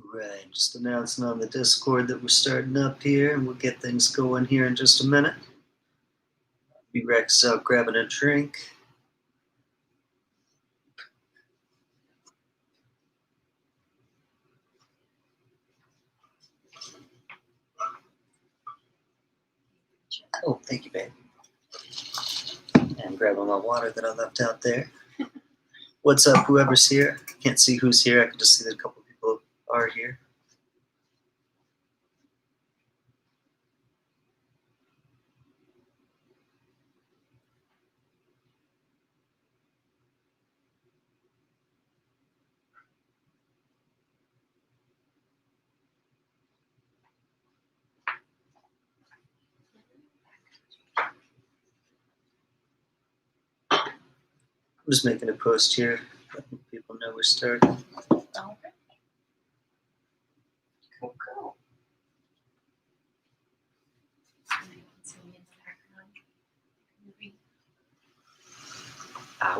Right, just announcing on the Discord that we're starting up here, and we'll get things going here in just a minute. B-Rex out grabbing a drink. Oh, thank you, babe. And I'm grabbing my water that I left out there. What's up, whoever's here? Can't see who's here. I can just see that a couple people are here. I'm just making a post here, letting people know we're starting. All right. Cool.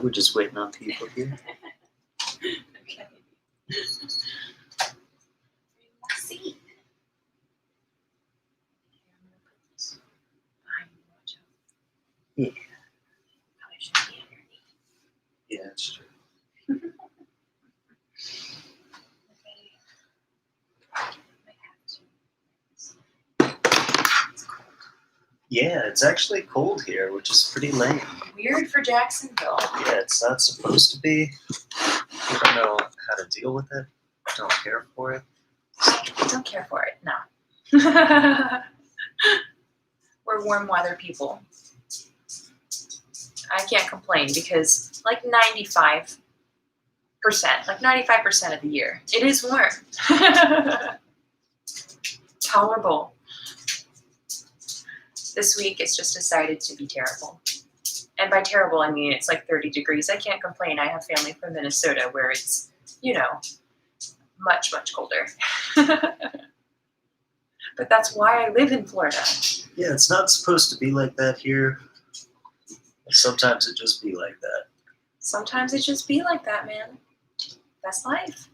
We're just waiting on people here. Okay. Let's see. Yeah. Probably should be underneath. Yeah, that's true. Yeah, it's actually cold here, which is pretty lame. Weird for Jacksonville. Yeah, it's not supposed to be. I don't know how to deal with it. Don't care for it. Don't care for it, no. We're warm weather people. I can't complain because like 95% of the year, it is warm. Tolerable. This week, it's just decided to be terrible. And by terrible, I mean it's like 30 degrees. I can't complain. I have family from Minnesota where it's, much, much colder. But that's why I live in Florida. Yeah, it's not supposed to be like that here. Sometimes it just be like that. Sometimes it just be like that, man. That's life.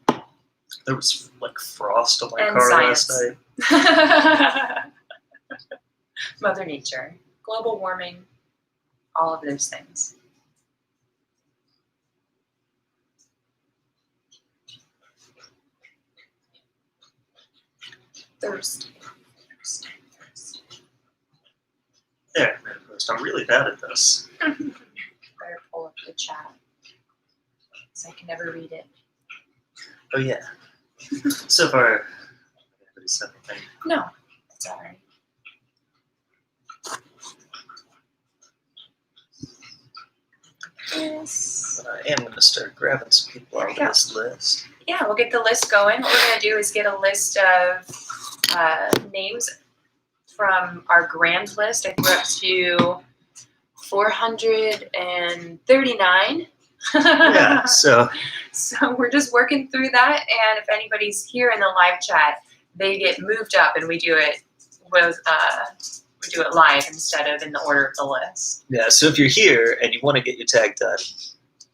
There was like frost on my And car science. last night. Mother Nature, global warming, all of those things. Thursday. There, I'm really bad at this. Better pull up the chat, because I can never read it. Oh yeah. So far, nobody said anything. No, it's all right. Yes. But I am going to start grabbing some people out of this list. Yeah, we'll get the list going. What we're going to do is get a list of names from our grand list. I think we're up to 439. Yeah, so we're just working through that, and if anybody's here in the live chat, they get moved up, and we do it live instead of in the order of the list. Yeah, so if you're here and you want to get your tag done,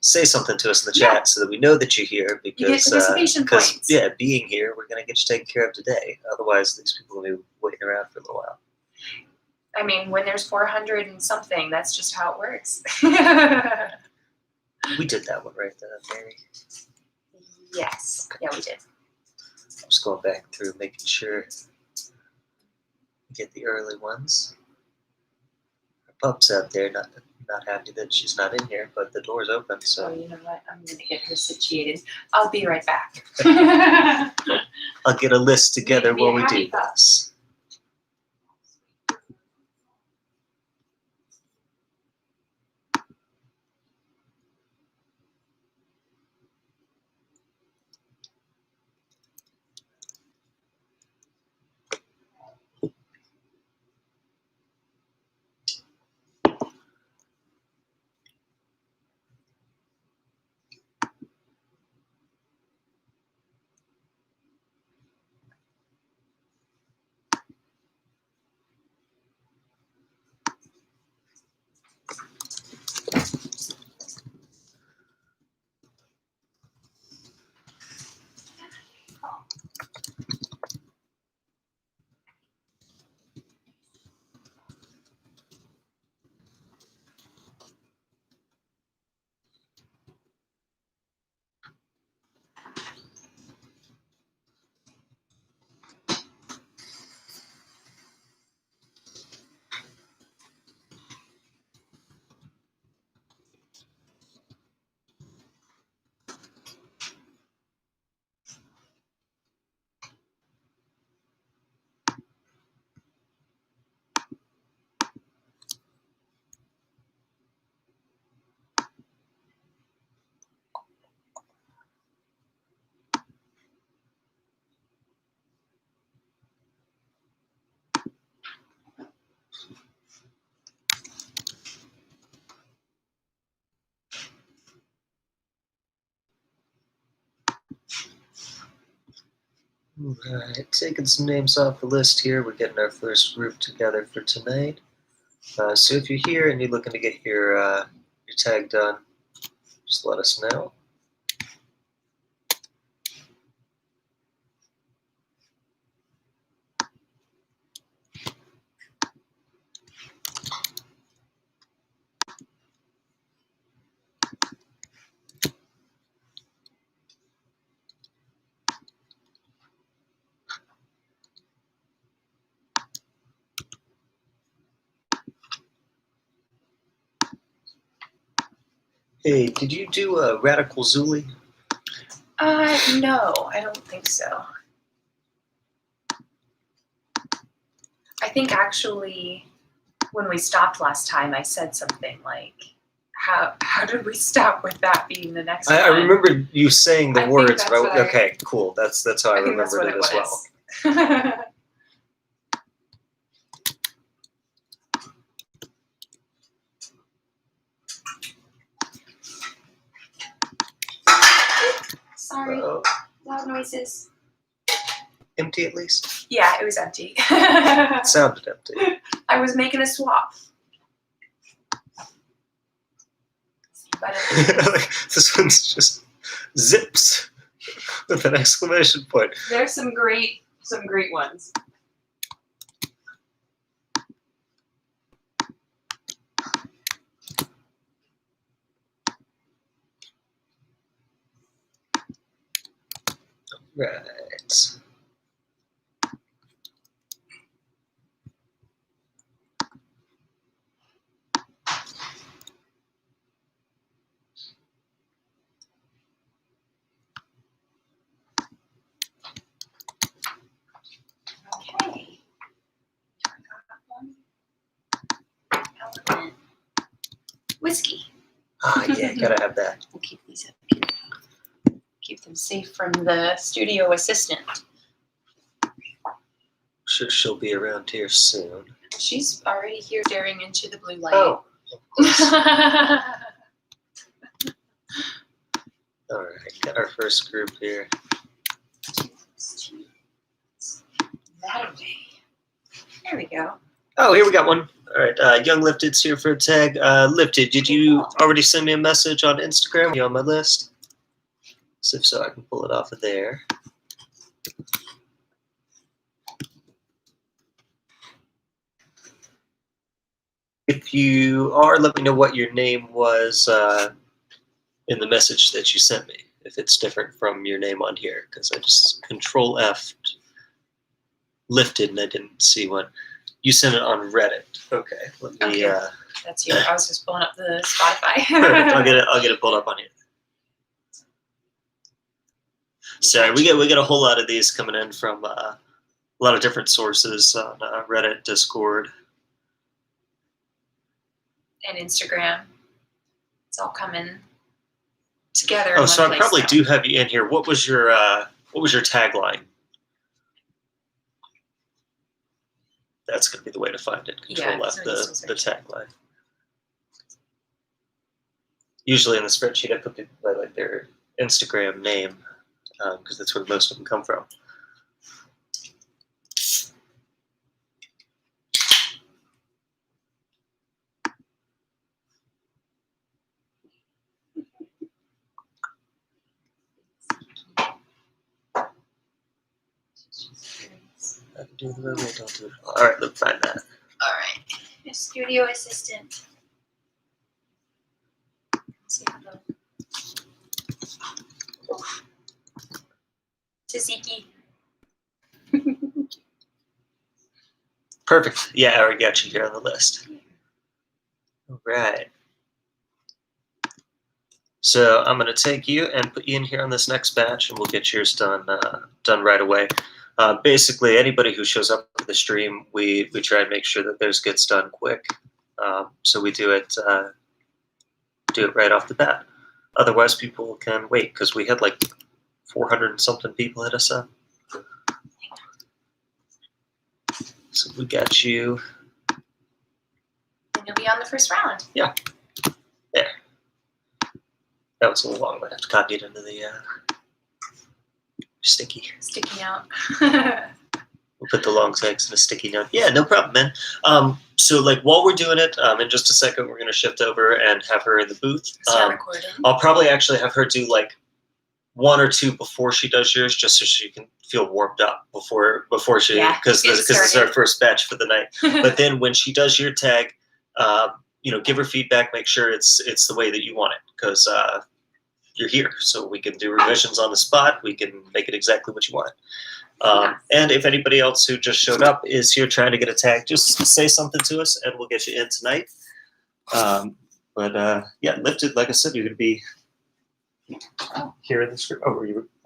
say something to us in the chat so that we know that you're here, because you get participation points. Yeah, being here, we're going to get you taken care of today. Otherwise, these people will be waiting around for a little while. I mean, when there's 400 and something, that's just how it works. We did that one, right, Mary? Yes. Okay. Yeah, we did. I'm just going back through, making sure we get the early ones. Our pup's out there, not happy that she's not in here, but the door's open, so. Oh, you know what? I'm going to get her situated. I'll be right back. I'll get a list together while we do this. Alright, taking some names off the list here. We're getting our first group together for tonight. So if you're here and you're looking to get your tag done, just let us know. Hey, did you do a Radical Zuli? No, I don't think so. I think actually when we stopped last time, I said something like, how did we stop with that being the next one? I remember you saying the I think words, that's but what I- okay, cool. That's how I think that's remembered what it as well. was. Sorry, Uh-oh. loud noises. Empty at least? Yeah, it was empty. It sounded empty. I was making a swap. But This one's just zips with an exclamation point. there's some great ones. Right. Okay. Element. Whiskey. Ah, yeah, gotta have that. We'll keep these up here. Keep them safe from the studio assistant. Sure, she'll be around here soon. She's already here daring into the blue light. Oh, of course. All right, got our first group here. That away. There we go. Oh, here we got one. All right, Young Lifted's here for a tag. Lifted, did you already send me a message on Instagram? Are you on my list? So if so, I can pull it off of there. If you are, let me know what your name was in the message that you sent me. If it's different from your name on here, because I just Control F lifted and I didn't see one. You sent it on Reddit. Okay, let me. Okay. That's you. I was just pulling up the Spotify. Perfect. I'll get it pulled up on here. Sorry, we get a whole lot of these coming in from a lot of different sources on Reddit, Discord, and Instagram. It's all coming together. Oh, in so one I place probably now. do have you in here. What was your tagline? That's going to be the way to find it. Control Yeah, F so the just search. tagline. Usually in the spreadsheet, I put like their Instagram name because that's where most of them come from. I can do the river, don't do it. All right, let's find that. All right. Your studio assistant. Tzatziki. Perfect. Yeah, I already got you here on the list. All right. So I'm going to take you and put you in here on this next batch, and we'll get yours done right away. Basically, anybody who shows up for the stream, we try and make sure that theirs gets done quick. So we do it right off the bat. Otherwise, people can wait because we had like 400 and something people hit us up. So we got you. And you'll be on the first round. Yeah. There. That was a little long, but I have to copy it into the sticky. Sticking out. We'll put the long tags in a sticky note. Yeah, no problem, man. So like while we're doing it, in just a second, we're gonna shift over and have her in the booth. Start recording. I'll probably actually have her do like 1 or 2 before she does yours, just so she can feel warmed up before she, because this is our first batch for the night. But then when she does your tag, give her feedback. Make sure it's the way that you want it, because you're here, so we can do revisions on the spot. We can make it exactly what you want. And if anybody else who just showed up is here trying to get a tag, just say something to us and we'll get you in tonight. Lifted, like I said, you're going to be here in the script.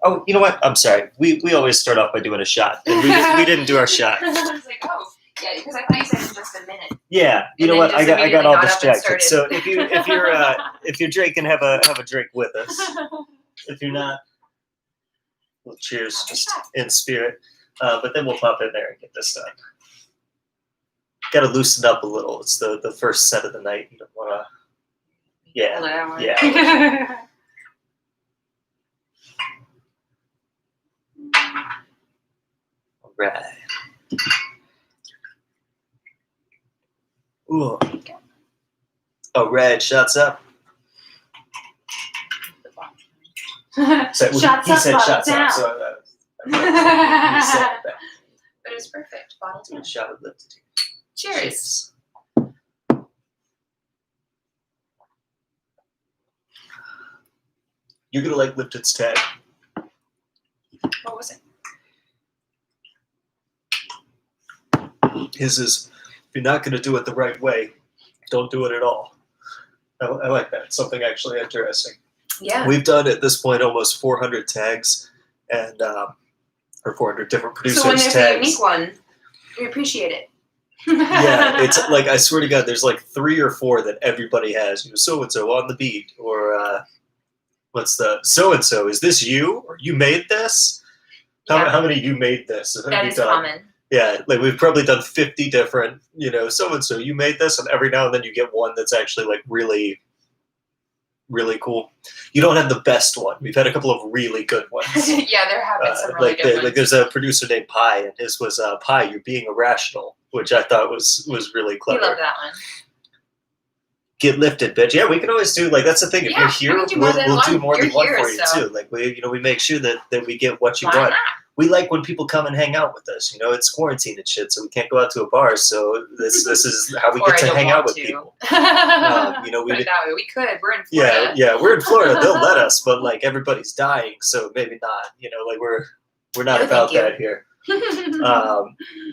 Oh, you know what? I'm sorry. We always start off by doing a shot. And we didn't do our shot. I was like, oh, yeah, because I thought you said in just a minute. Yeah, you know what? I got all distracted. So if you're drinking, have a drink with us. If you're not, well, cheers, just in spirit. But then we'll pop in there and get this done. Got to loosen up a little. It's the first set of the night. You don't want to. Yeah. Yeah. All right. Ooh. All right. Shots up. So he said shots up. So he said that. But it was perfect. Bottle down. Shot of lifted. Cheers. You're gonna like Lipton's tag. What was it? His is, if you're not gonna do it the right way, don't do it at all. I like that. It's something actually interesting. Yeah. We've done at this point almost 400 tags, and or 400 different producers' so when there's tags. a unique one, we appreciate it. Yeah, it's like, I swear to God, there's like 3 or 4 that everybody has. So and so on the beat, or what's the so and so? Is this you? Or you made this? How many you made this? That is common. Yeah, like we've probably done 50 different, so and so you made this, and every now and then you get one that's actually like really, really cool. You don't have the best one. We've had a couple of really good ones. Yeah, there have been some really good ones. Like there's a producer named Pi, and his was Pi, you're being irrational, which I thought was really clever. We love that one. Get lifted, bitch. Yeah, we can always do, like, that's the thing. If you're here, we'll do more than one for you too. Like we make sure that we get what you want. Not? We like when people come and hang out with us. It's quarantine and shit, so we can't go out to a bar. So this is how we get to hang out with people. Put it that way. We could. We're in Florida. Yeah, we're in Florida. They'll let us, but like everybody's dying, so maybe not. Like we're not about that here.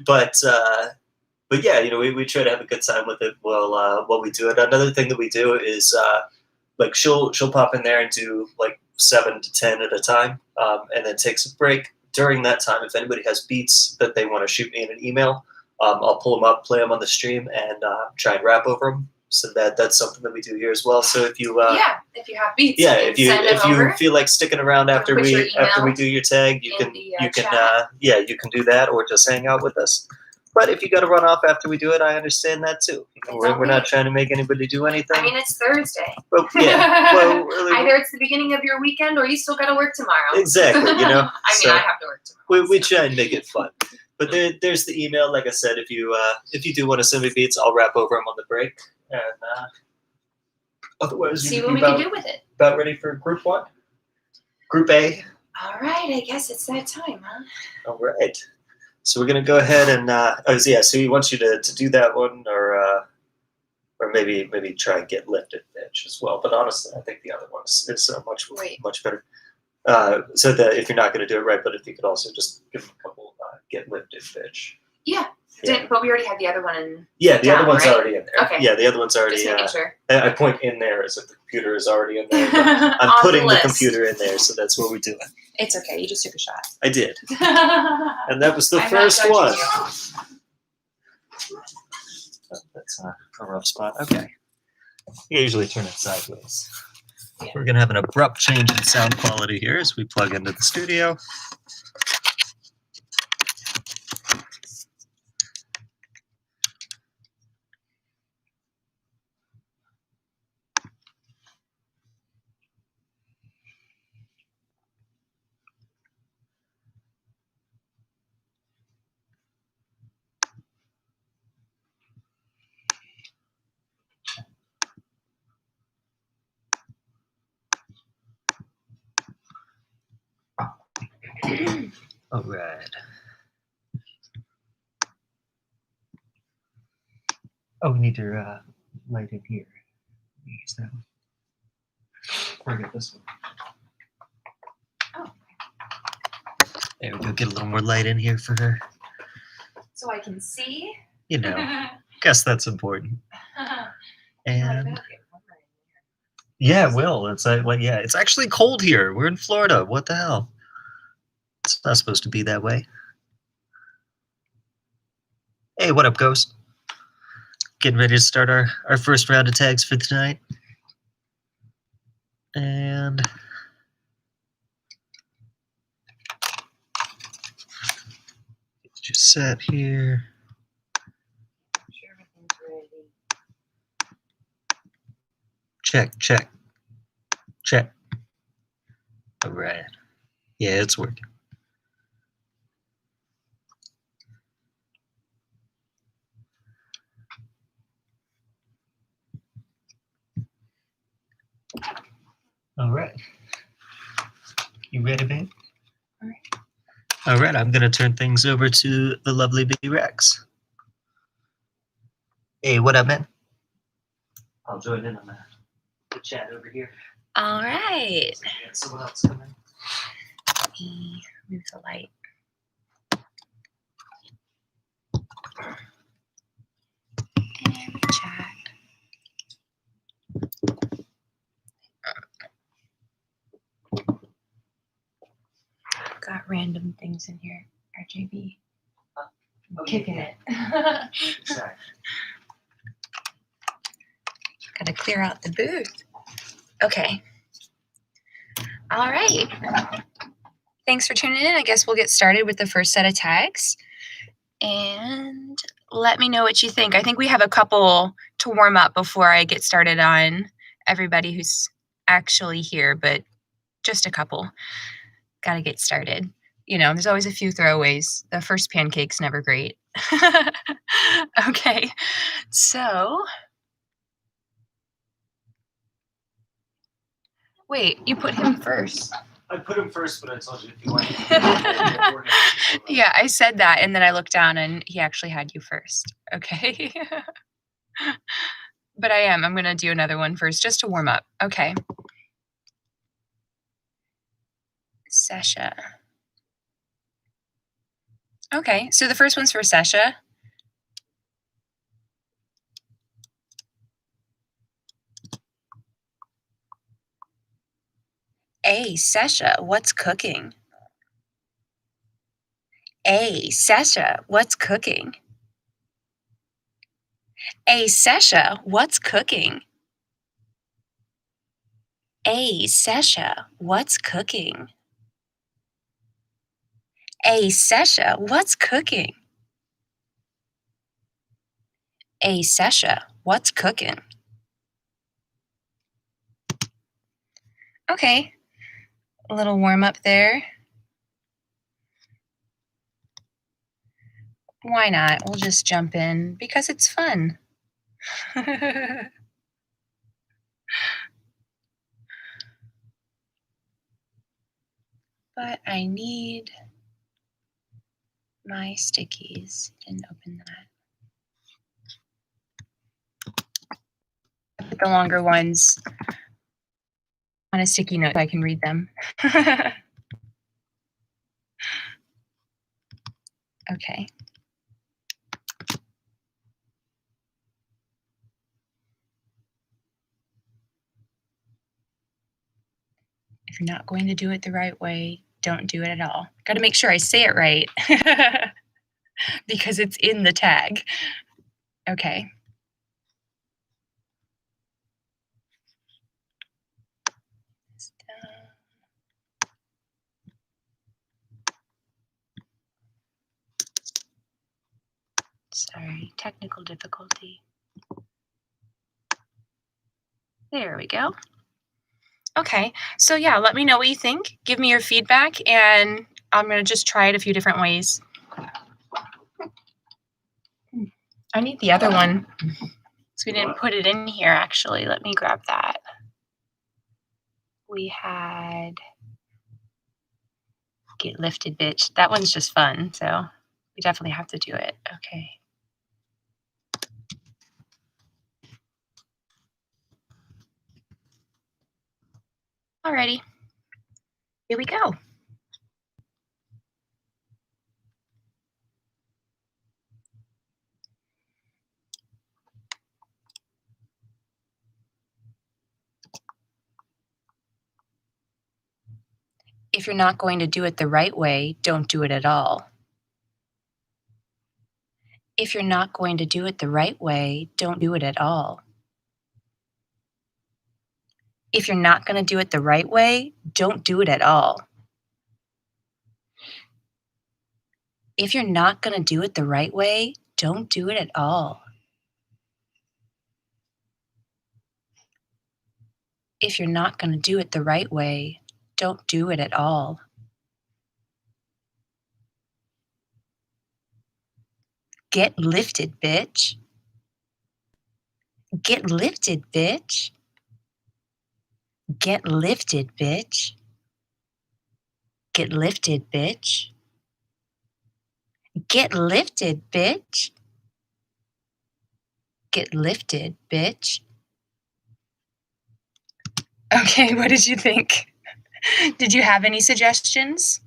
But yeah, we try to have a good time with it while we do it. Another thing that we do is like she'll pop in there and do like 7 to 10 at a time, and then takes a break. During that time, if anybody has beats that they want to shoot me in an email, I'll pull them up, play them on the stream, and try and rap over them. So that's something that we do here as well. So if you if you have beats, if you feel like sticking around after we do your tag, you can do that, or just hang out with us. But if you got to run off after we do it, I understand that too. We're not trying to make anybody do anything. I mean, it's Thursday. Well, yeah. Really, either it's the beginning of your weekend or you still got to work tomorrow. Exactly. I mean, I have to work tomorrow. We try and make it fun. But there's the email. Like I said, if you do want to send me beats, I'll rap over them on the break. And otherwise, see what we can do with it. About ready for Group 1? Group A? All right. I guess it's that time, huh? All right. So we're gonna go ahead and so he wants you to do that one, or maybe try and get lifted bitch as well. But honestly, I think the other one is much better. So that if you're not gonna do it right, but if you could also just give him a couple get lifted bitch. Yeah. But we already had the other one in. Yeah, the other one's already in there. Okay. Yeah, the other one's already. Just making sure. I point in there as if the computer is already in there. But I'm putting the computer in there, so that's what we're doing. It's okay. You just took a shot. I did, and that was the first one. That's a rough spot. Okay, you usually turn it sideways. Yeah. We're gonna have an abrupt change in sound quality here as we plug into the studio. All right. Oh, we need your light in here. Use that one. Or get this one. Oh. There we go. Get a little more light in here for her. So I can see. You know, guess that's important. And yeah, it will. It's like yeah, it's actually cold here. We're in Florida. What the hell? It's not supposed to be that way. Hey, what up, Ghost? Getting ready to start our first round of tags for tonight. And it's just set here. Sure everything's ready. Check, check, check. All right. Yeah, it's working. All right. You ready, babe? All right. All right, I'm going to turn things over to the lovely B-Rex. Hey, what up, man? I'll join in on the chat over here. All right. So we got someone else coming. Let me move the light. And chat. Got random things in here. RJB. Oh, Kicking yeah. it. Sorry. Gotta clear out the booth. Okay. All right. Thanks for tuning in. I guess we'll get started with the first set of tags. And let me know what you think. I think we have a couple to warm up before I get started on everybody who's actually here, but just a couple. Gotta get started. You know, there's always a few throwaways. The first pancake's never great. Okay, so wait, you put him first. I put him first, but I told you if you want. Yeah, I said that, and then I looked down, and he actually had you first. Okay. But I'm going to do another one first, just to warm up. Okay. Sasha. Okay, so the first one's for Sasha. Hey, Sasha, what's cooking? Hey, Sasha, what's cooking? Hey, Sasha, what's cooking? Hey, Sasha, what's cooking? Hey, Sasha, what's cooking? Hey, Sasha, what's cooking? Okay, a little warm up there. Why not? We'll just jump in because it's fun. But I need my stickies. Didn't open that. I put the longer ones on a sticky note so I can read them. Okay. If you're not going to do it the right way, don't do it at all. Got to make sure I say it right because it's in the tag. Okay. Sorry, technical difficulty. There we go. Okay, so yeah, let me know what you think. Give me your feedback, and I'm going to just try it a few different ways. I need the other one. So we didn't put it in here, actually. Let me grab that. We had Get lifted, bitch. That one's just fun, so we definitely have to do it. Okay. Alrighty. Here we go. If you're not going to do it the right way, don't do it at all. If you're not going to do it the right way, don't do it at all. If you're not going to do it the right way, don't do it at all. If you're not going to do it the right way, don't do it at all. If you're not going to do it the right way, don't do it at all. Get lifted, bitch. Get lifted, bitch. Get lifted, bitch. Get lifted, bitch. Get lifted, bitch. Get lifted, bitch. Okay, what did you think? Did you have any suggestions?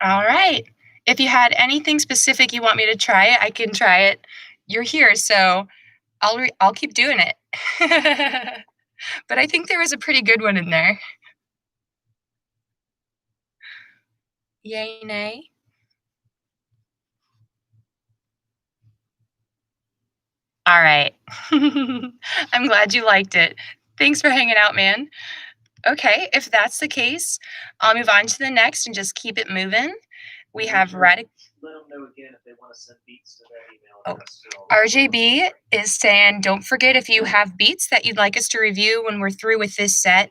All right. If you had anything specific you want me to try, I can try it. You're here, so I'll keep doing it. But I think there was a pretty good one in there. Yay, nay? All right. I'm glad you liked it. Thanks for hanging out, man. Okay, if that's the case, I'll move on to the next and just keep it moving. We have radical. Let them know again if they want to send beats to that email Oh, address. RJB is saying, don't forget if you have beats that you'd like us to review when we're through with this set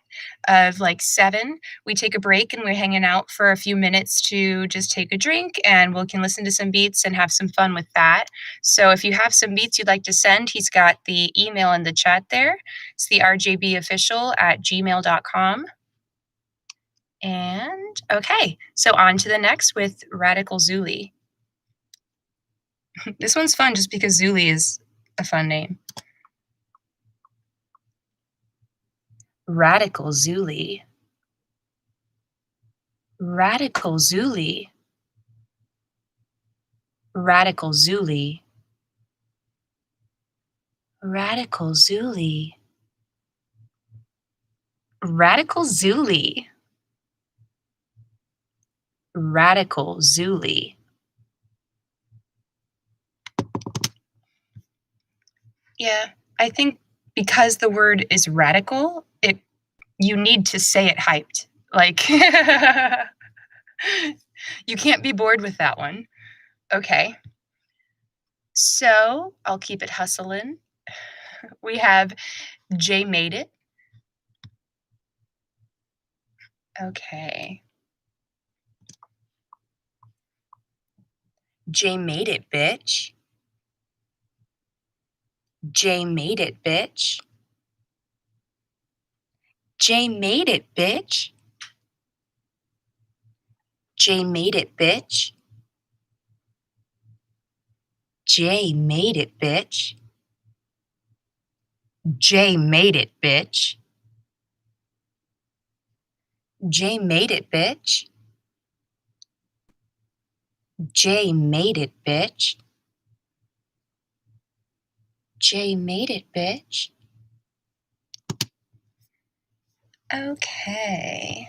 of like 7, we take a break and we're hanging out for a few minutes to just take a drink and we can listen to some beats and have some fun with that. So if you have some beats you'd like to send, he's got the email in the chat there. It's the rjbofficial@gmail.com. And okay, so on to the next with Radical Zuli. This one's fun just because Zuli is a fun name. Radical Zuli. Radical Zuli. Radical Zuli. Radical Zuli. Radical Zuli. Radical Zuli. Yeah, I think because the word is radical, you need to say it hyped. Like you can't be bored with that one. Okay. So I'll keep it hustling. We have Jay Made It. Okay. Jay made it, bitch. Jay made it, bitch. Jay made it, bitch. Jay made it, bitch. Jay made it, bitch. Jay made it, bitch. Jay made it, bitch. Jay made it, bitch. Jay made it, bitch. Okay.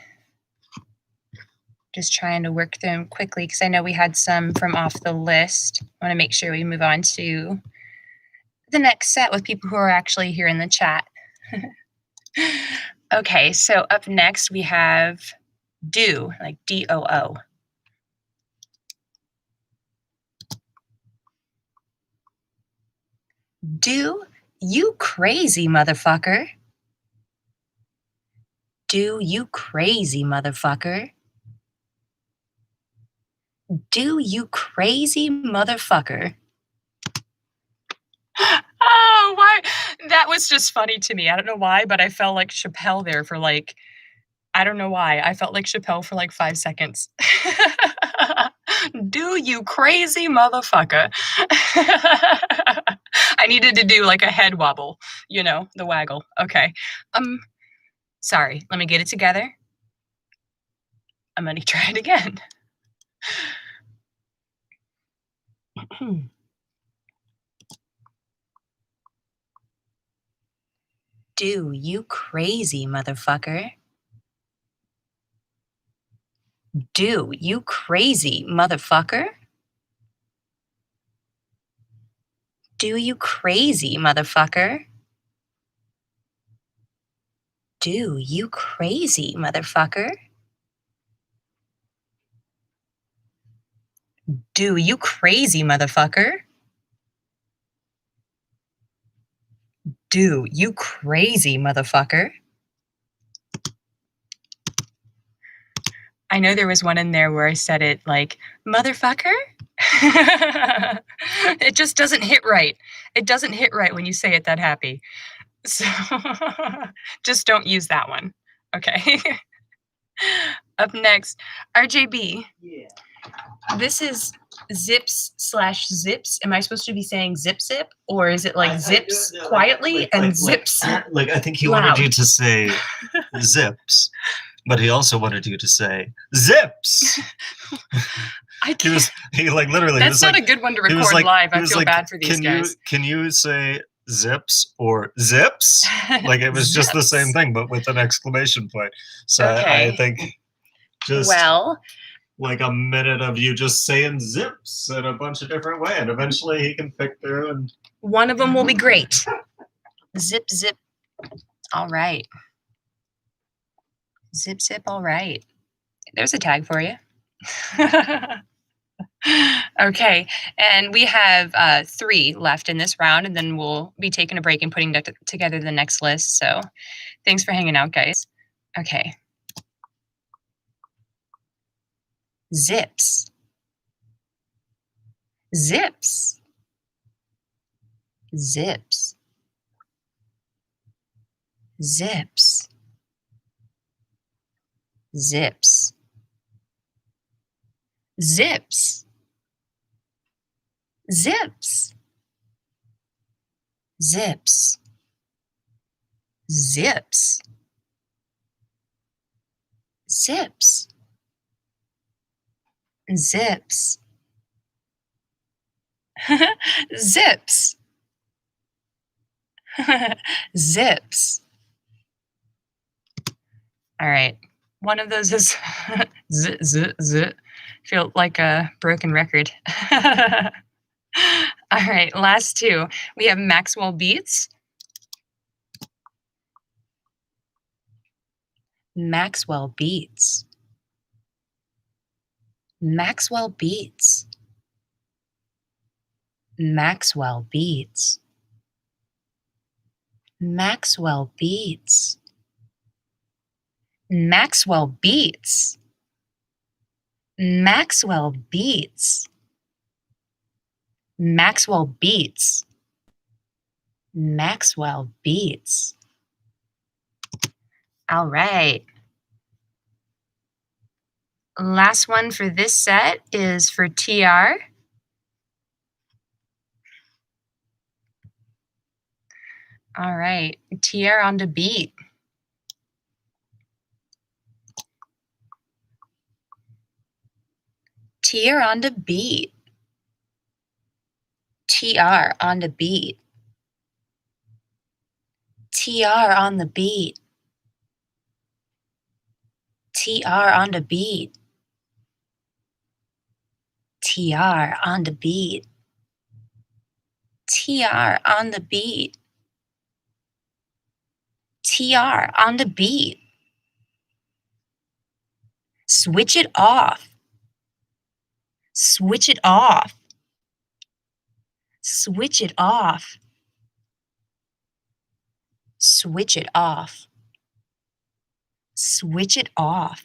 Just trying to work through them quickly because I know we had some from off the list. I want to make sure we move on to the next set with people who are actually here in the chat. Okay, so up next we have Do, like D-O-O. Do, you crazy motherfucker. Do, you crazy motherfucker. Do, you crazy motherfucker. Oh, why? That was just funny to me. I don't know why, but I felt like Chappelle there for like, I don't know why. I felt like Chappelle for like 5 seconds. Do you crazy motherfucker. I needed to do like a head wobble, you know, the waggle. Okay. Sorry. Let me get it together. I'm going to try it again. Do you crazy motherfucker. Do you crazy motherfucker. Do you crazy motherfucker. Do you crazy motherfucker. Do you crazy motherfucker. Do you crazy motherfucker. I know there was one in there where I said it like, motherfucker? It just doesn't hit right. It doesn't hit right when you say it that happy. So just don't use that one. Okay. Up next, RJB. Yeah. This is zips/zips. Am I supposed to be saying zip zip, or is it like zips quietly and zips? Like I think he loud? wanted you to say zips, but he also wanted you to say zips. He like literally. That's not like, a good one to record live. I feel bad for these guys. Can you say zips or zips? Like it was just the same thing, but with an exclamation point. So Okay. I think just like a minute of you just saying zips in a bunch of different ways, and eventually he can pick through and one of them will be great. Zip zip. All right. Zip zip. All right. There's a tag for you. Okay, and we have 3 left in this round, and then we'll be taking a break and putting together the next list. So thanks for hanging out, guys. Okay. Zips. Zips. Zips. Zips. Zips. Zips. Zips. Zips. Zips. Zips. Zips. Zips. Zips. All right. One of those is zit, zit, zit. Feel like a broken record. All right. Last 2. We have Maxwell Beats. Maxwell Beats. Maxwell Beats. Maxwell Beats. Maxwell Beats. Maxwell Beats. Maxwell Beats. Maxwell Beats. Maxwell Beats. All right. Last one for this set is for TR. All right, TR on the beat. TR on the beat. TR on the beat. TR on the beat. TR on the beat. TR on the beat. TR on the beat. TR on the beat. Switch it off. Switch it off. Switch it off. Switch it off. Switch it off.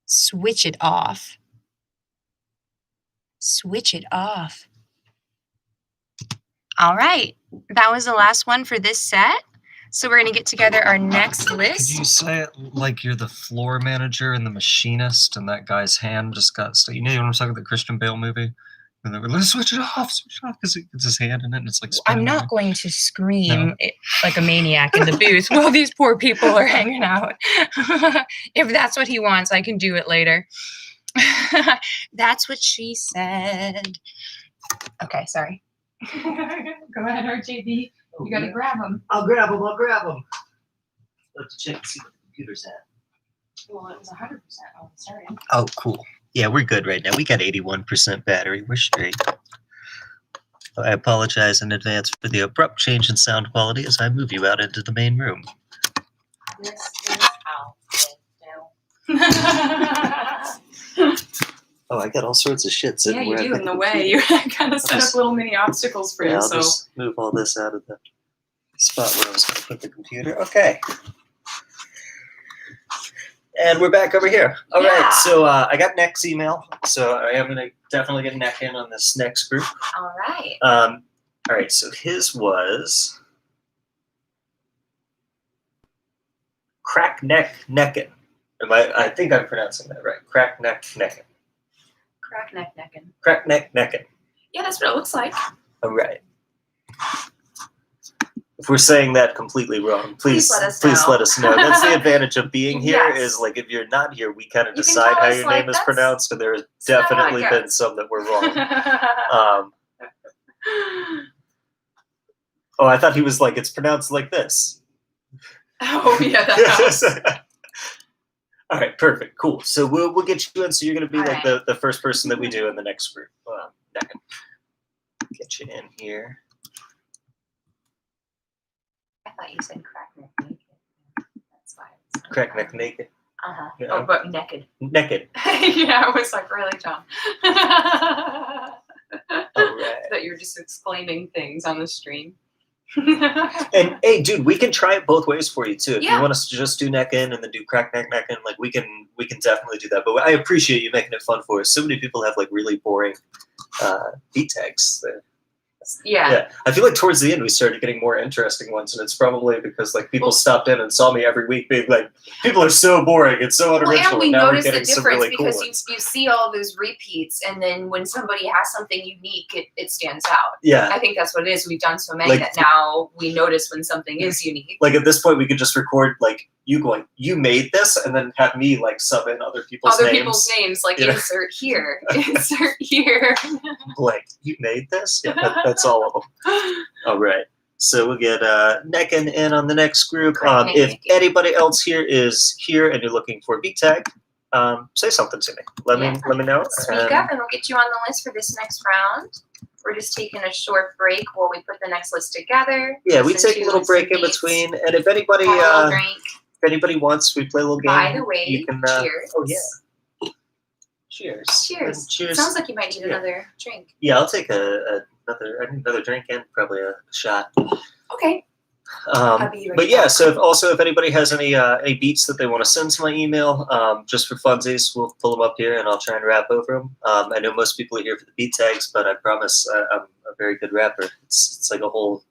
Switch it off. Switch it off. All right. That was the last one for this set. So we're going to get together our next list. Could you say it like you're the floor manager and the machinist, and that guy's hand just got stuck? You know what I'm talking about, the Christian Bale movie? And they were, let's switch it off, because it's his hand in it, and it's like spinning. I'm not going to scream like a maniac in the booth while these poor people are hanging out. If that's what he wants, I can do it later. That's what she said. Okay, sorry. Go ahead, RJB. You gotta grab them. I'll grab them. Let's check and see what the computer's at. Well, it was 100% when we started. Oh, cool. Yeah, we're good right now. We got 81% battery. We're straight. I apologize in advance for the abrupt change in sound quality as I move you out into the main room. This is how Oh, I got all sorts of shit sitting yeah, you where do in the way. You kind of set up little mini obstacles for I'll yourself. just move all this out of the spot where I was going to put the computer. Okay. And we're back over here. All right. So I got Nick's email. So I am going to definitely get Nick in on this next group. All right. All right. So his was Crack Neck Neckin. I think I'm pronouncing that right. Crack Neck Neckin. Crack neck neckin. Crack Neck Neckin. Yeah, that's what it looks like. All right. If we're saying that completely wrong, please let us know. That's the advantage of being here is like if you're not here, we kind of decide how your name is pronounced, and there's definitely been some that were wrong. Oh, I thought he was like, it's pronounced like this. Oh, yeah, that helps. All right, perfect, cool. So we'll get you in. So you're going to be like the first person that we do in the next group. Get you in here. I thought you said crack neck naked. That's why. Crack neck naked. Uh-huh. Yeah. Oh, but naked. Naked. Yeah, I was like, really, John? All right. That you're just exclaiming things on the stream. And hey, dude, we can try it both ways for you too. If Yeah. you want us to just do neck in and then do crack neck in, like we can definitely do that. But I appreciate you making it fun for us. So many people have like really boring beat tags there. Yeah, I feel like towards the end we started getting more interesting ones, and it's probably because like people stopped in and saw me every week being like, people are so boring, it's so unoriginal. And we now noticed the difference really because cool you see all those repeats, and then when somebody has something unique, it stands out. Yeah, I think that's what it is. We've done so many like, that now we notice when something is unique. Like at this point, we could just record like you going, you made this, and then have me like sub in other people's names, like insert here, insert here. Like, you made this? Yeah, that's all of them. All right. So we'll get Neckin in on the next group. If anybody else here is here and you're looking for a beat tag, say something to me. Let me know. Speak up and we'll get you on the list for this next round. We're just taking a short break while we put the next list together. Yeah, we take a little break in between. And if anybody wants, we play a little game. By the way, you can, cheers. Oh, yeah. Cheers. Cheers. Cheers. Sounds like you might need another drink. Yeah, I'll take another drink and probably a shot. Okay. But yeah, so if anybody has any beats that they want to send to my email, just for funsies, we'll pull them up here and I'll try and rap over them. I know most people are here for the beat tags, but I promise I'm a very good rapper. It's like a whole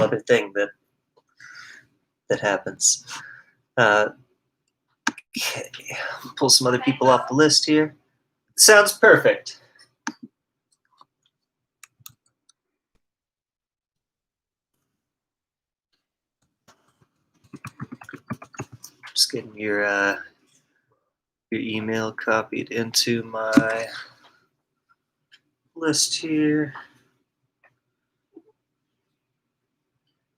other thing that happens. Okay, pull some other people off the list here. Sounds perfect. Just getting your email copied into my list here.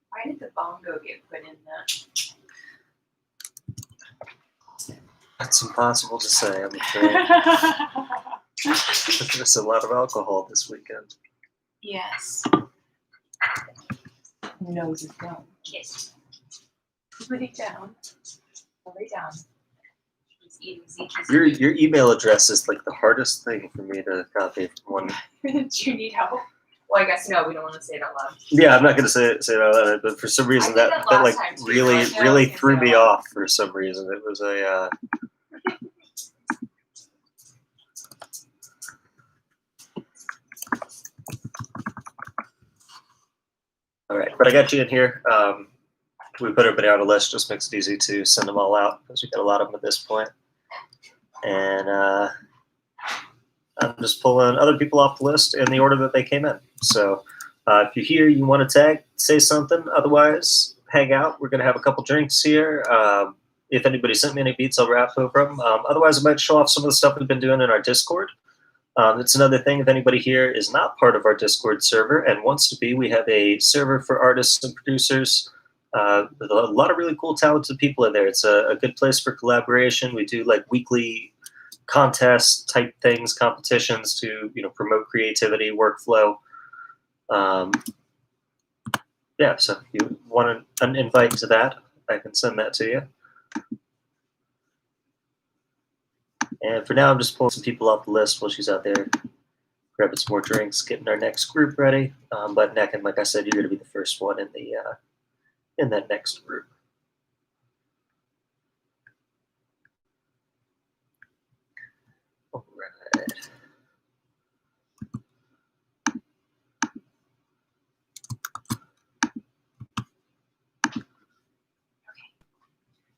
Why did the bongo get put in that? That's impossible to say, I'm afraid. There's a lot of alcohol this weekend. Yes. Nose is down. Yes. Lay down. Lay down. Your email address is like the hardest thing for me to copy from one. Do you need help? Well, I guess no, we don't want to say it out loud. Yeah, I'm not going to say it out loud, but for some reason that like really threw me off for some reason. It was a All right, but I got you in here. We put everybody on a list, just makes it easy to send them all out because we got a lot of them at this point. And I'm just pulling other people off the list in the order that they came in. So if you're here, you want to tag, say something. Otherwise, hang out. We're going to have a couple drinks here. If anybody sent me any beats, I'll rap over them. Otherwise, I might show off some of the stuff we've been doing in our Discord. It's another thing. If anybody here is not part of our Discord server and wants to be, we have a server for artists and producers with a lot of really cool, talented people in there. It's a good place for collaboration. We do like weekly contest type things, competitions to promote creativity, workflow. Yeah, so if you want an invite to that, I can send that to you. And for now, I'm just pulling some people off the list while she's out there grabbing some more drinks, getting our next group ready. But Neck, and like I said, you're going to be the first one in the in that next group. All right.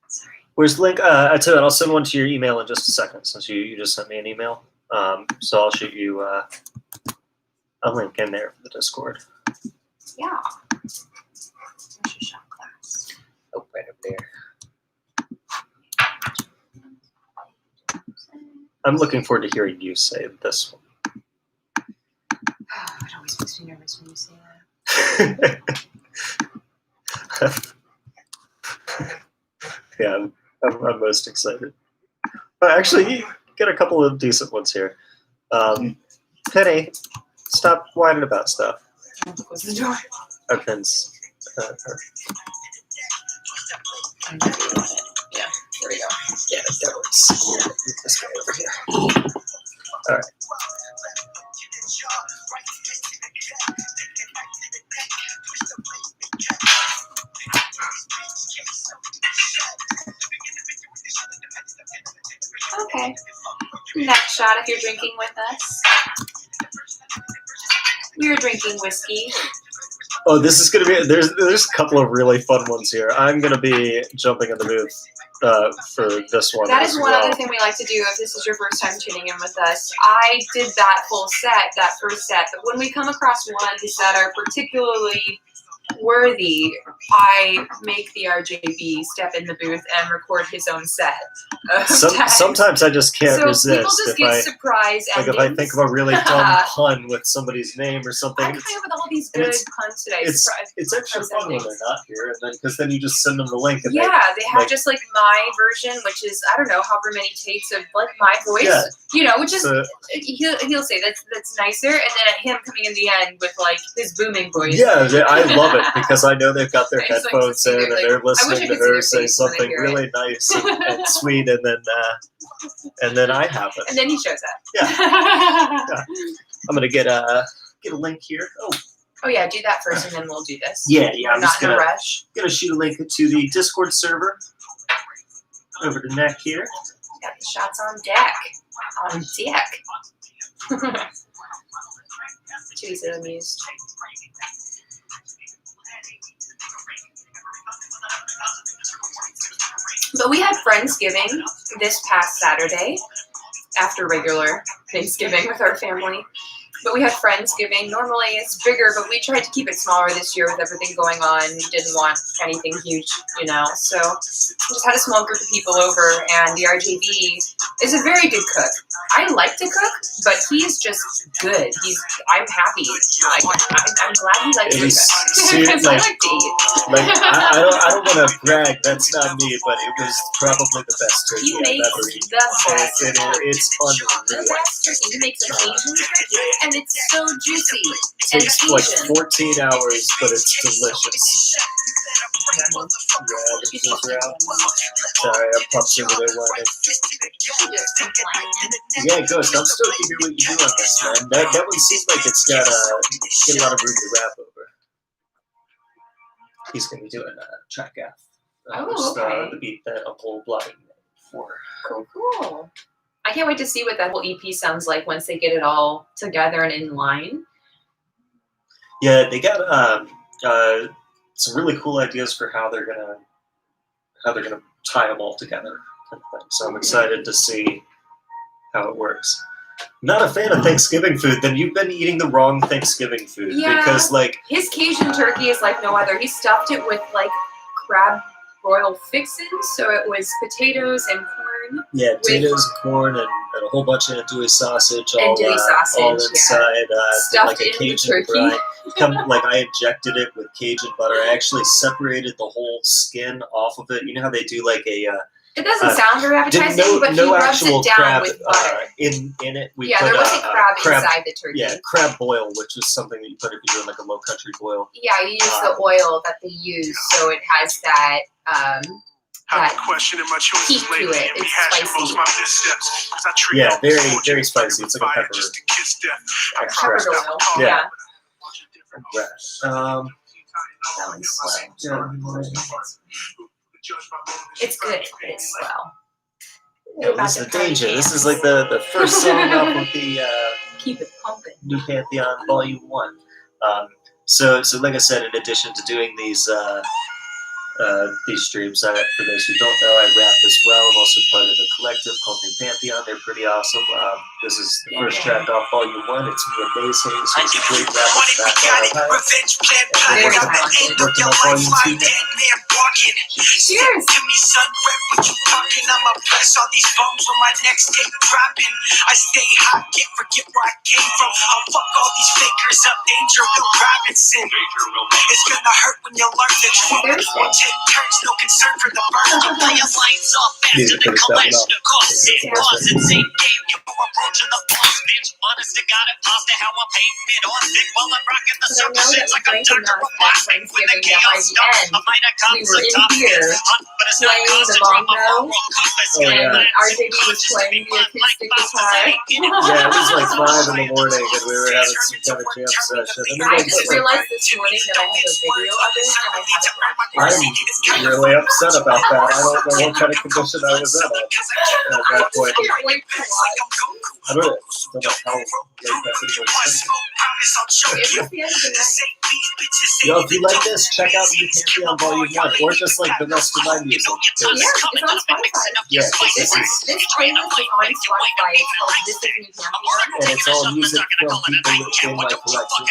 Sorry. Where's the link? I tell you what, I'll send one to your email in just a second since you just sent me an email. So I'll shoot you a link in there for the Discord. Yeah. Where's your shot glass? Oh, right up there. I'm looking forward to hearing you say this one. It always makes me nervous when you say that. Yeah, I'm most excited. But actually, you get a couple of decent ones here. Penny, stop whining about stuff. Close the door. Our pins. Yeah, there we go. Yeah, that works. Yeah, this guy over here. All right. Okay. Next shot if you're drinking with us. We are drinking whiskey. Oh, this is gonna be. There's a couple of really fun ones here. I'm gonna be jumping in the booth for this one. That is one other thing we like to do if this is your first time tuning in with us. I did that full set, that first set, but when we come across ones that are particularly worthy, I make the RJB step in the booth and record his own set. Sometimes I just can't resist. People just get surprised. Like if I think of a really dumb pun with somebody's name or something. I'm playing with all these good puns today. It's extra fun when they're not here, and then because then you just send them the link. And they have just like my version, which is I don't know however many takes of like my voice, which is he'll say that's nicer, and then him coming in the end with like his booming voice. Yeah, I love it because I know they've got their headphones in and they're listening to her say something really nice and sweet, and then I have it. And then he shows up. Yeah. I'm gonna get a link here. Oh yeah, do that first, and then we'll do this. Yeah. I'm not in a rush. Gonna shoot a link to the Discord server. Over to Neck here. Got the shots on deck. On deck. Too easily amused. But we had Friendsgiving this past Saturday after regular Thanksgiving with our family. But we had Friendsgiving. Normally it's bigger, but we tried to keep it smaller this year with everything going on. We didn't want anything huge, So we just had a small group of people over, and the RJB is a very good cook. I like to cook, but he's just good. I'm happy. I'm glad he likes to cook. Because I like to eat. I don't want to brag. That's not me, but it was probably the best turkey I've ever eaten. The best. It's unreal. The best turkey. He makes an Asian turkey. And it's so juicy. It takes like 14 hours, but it's delicious. Yeah, the kids are out. Sorry, I popped over there whining. Yeah, good. I'm stoked to hear what you do on this, man. That one seems like it's got a lot of room to rap over. He's going to be doing track F. Okay. The beat that Uncle Bloody made for. Cool. I can't wait to see what that whole EP sounds like once they get it all together and in line. Yeah, they got some really cool ideas for how they're gonna tie them all together. Kind of thing. So I'm excited to see how it works. Not a fan of Thanksgiving food, then you've been eating the wrong Thanksgiving food. Yeah. Because, like... His Cajun turkey is like no other. He stuffed it with, like, crab broil fixins, so it was potatoes and corn. Yeah, potatoes and corn and a whole bunch of andouille sausage. Andouille sausage, all inside. Stuffed like a in the Cajun turkey. like I injected it with Cajun butter. I actually separated the whole skin off of it. You know how they do like a... It doesn't sound very appetizing, but he rubs it down crab, with butter. In it, we Yeah, put there wasn't crab inside the turkey. Yeah, crab boil, which is something that you put if you're doing like a low country boil. Yeah, you use the oil that they use, so it has that heat to it. It's spicy. Yeah, very spicy. It's like a pepper extract. Peppered oil. Yeah. That one's slow. It's good, but it's slow. Yeah, this is the danger. This is like the first song off of the Keep it pumping. New Pantheon Volume 1. So like I said, in addition to doing these streams, for those who don't know, I rap as well. I'm also part of a collective called New Pantheon. They're pretty awesome. This is the first track off Volume 1. It's me and Maze Hayes, who's a great rapper from Ohio. And we're working on Volume 2 now. Cheers! To me, son, rep what you talking. I'ma press all these bones when my next tape dropping. I stay hot, can't forget where I came from. I'll fuck all these fakers up, Danger Will Robinson. It's gonna hurt when you learn the truth. We'll take turns, no concern for the burn. You play your lines off faster than Kalashnikov. Same boss and same game, you're approaching the boss, bitch. Honest to God, it pasta how I'm painting it on thick while I'm rocking the circle shit like I'm Dr. Robotnik. When the chaos starts, I might have come We were in here playing the bongo, and RJB was playing the acoustic guitar. Yeah, it was like 5 in the morning, and we were having some kind of jam session. And I just realized this morning that I have a video of it, and I haven't watched it. I'm really upset about that. I don't know what kind of condition I was in at that point. I don't know how late that video was. It was the end of the night. Yo, if you like this, check out New Pantheon Volume 1, or just like the rest of my music. Yeah, it's on Spotify. Yeah, this This playlist is on Spotify. It's called This Is New Pantheon. and it's all music from people in my collection.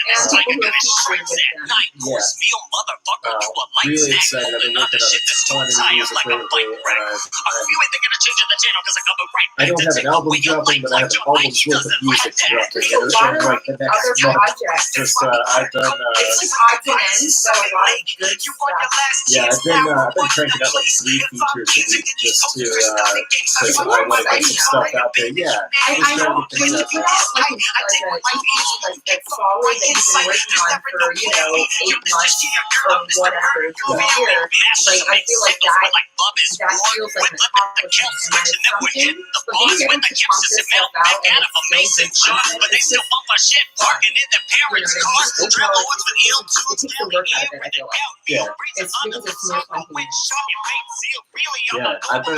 And people who are featured with them. Yeah. Really excited. I've been working on a ton of music lately, and I don't have an album dropping, but I have an album's worth of music dropping. There's a lot of like the other next month. projects. Just I've done. It's like odds and ends, but a lot of good stuff. Yeah, I've been cranking out like 3 features a week just to because I want to get some stuff out there. Yeah, I know when you put out like an EP that's solid that you've been working on for 8 months or whatever to a year, like I feel like that feels like an accomplishment and that is something. But being able to pump this stuff out and it's so good content, it's just fun. You know what I mean? It takes the work out of it, I feel like. yeah, It's because it's more fun to me. yeah. I've been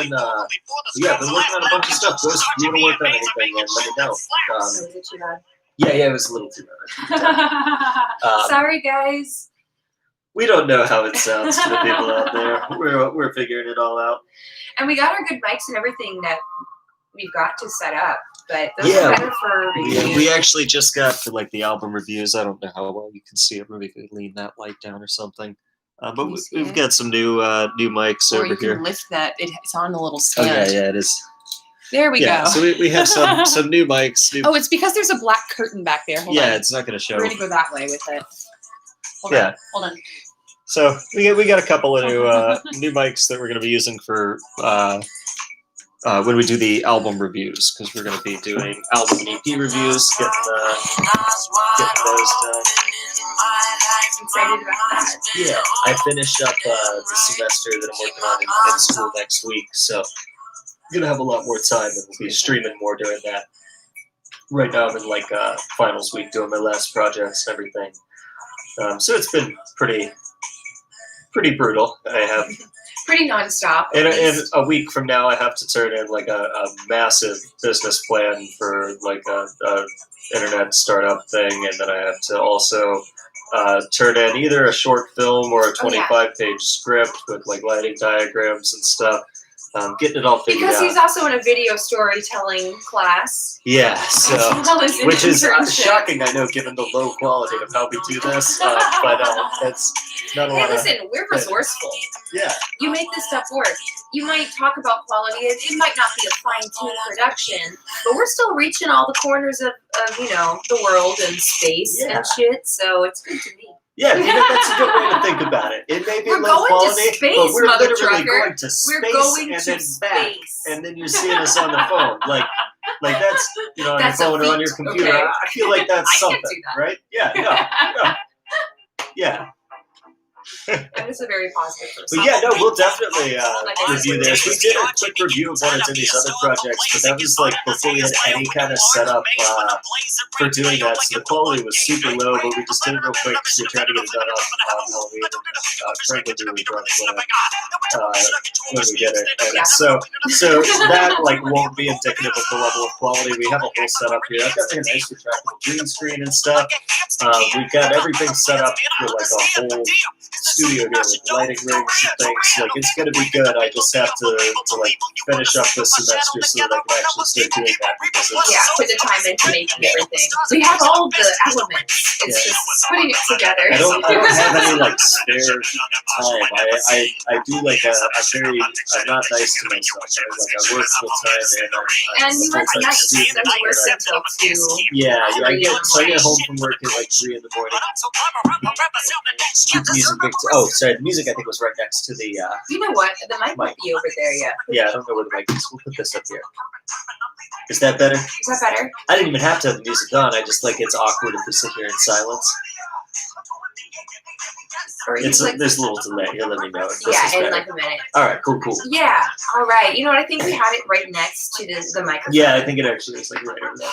working on a bunch of stuff. If you want to work on anything, man, let me know. Was it too bad? Yeah, it was a little too bad. Sorry, guys. We don't know how it sounds to the people out there. We're figuring it all out. And we got our good mics and everything that we've got to set up, but those Yeah. are better for review. We actually just got for like the album reviews. I don't know how well you can see it. Maybe we could lean that light down or something. But Can you see we've it? got some new mics Or over you can here. lift that. It's on a little Oh stand. yeah, it is. There we Yeah, go. so we have some new mics. Oh, it's because there's a black curtain back there. Hold Yeah, on. it's not going to show. We're gonna go that way with it. Hold Yeah. on. Hold on. So we got a couple of new mics that we're going to be using for when we do the album reviews, because we're going to be doing album and EP reviews, getting those done. Excited about that. Yeah, I finished up the semester that I'm working on in school next week, so I'm gonna have a lot more time, and we'll be streaming more during that. Right now, I'm in like finals week doing my last projects and everything. So it's been pretty brutal. I have. Pretty nonstop. In a week from now, I have to turn in like a massive business plan for like a internet startup thing, and then I have to also turn in either a short film or a Oh, yeah. 25-page script with like lighting diagrams and stuff. Getting it all figured Because out. he's also in a video storytelling class. Yeah, so As well as an which is internship. shocking, I know, given the low quality of how we do this. But that's not a Hey, lot of. listen, we're resourceful. Yeah, You make this stuff work. You might talk about quality. It might not be a fine-tuned production, but we're still reaching all the corners of the world and space Yeah. and shit. So it's good to me. yeah, that's a good way to think about it. It may be We're low going to quality, space, but we're mother literally trucker. going to space We're going and to then space. back, and then you're seeing us on the phone, like that's on That's a your phone or on your feat, computer. okay? I feel like that's I something, can't do that. right? Yeah, no, yeah. I'm just a very positive person. But yeah, no, we'll definitely Like I review said, this. We did a quick review of one or two of these other projects, but that was like before we had any kind of setup for doing that. So the quality was super low, but we just did it real quick because we were trying to get it done on Halloween. Frankly, we were drunk when we did it. And so that like won't be indicative of the level of quality. We have a whole setup here. I've got like a nice retractable green screen and stuff. We've got everything set up for like a whole studio here with lighting rigs and things. Like it's gonna be good. I just have to like finish up this semester so that I can actually start doing that because it's, put the time into making everything. We have all the elements. It's just putting it together. I don't have any like spare time. I do like I'm not nice to myself. Like I work full time and And you work nights. So you work until 2. yeah, I get home from work at like 3 in the morning. Keep the music big. Oh, sorry, the music I think was right next to the. You know what? The mic might be over there, yeah. Yeah, I don't know where the mic is. We'll put this up here. Is that better? Is that better? I didn't even have to have the music on. I just like it's awkward if we sit here in silence. Or you like, There's a little delay. Here, let me know. If this yeah, is in better. like a minute. All right, cool. Yeah, all right. You know what? I think we had it right next to the microphone. Yeah, I think it actually is like right over there.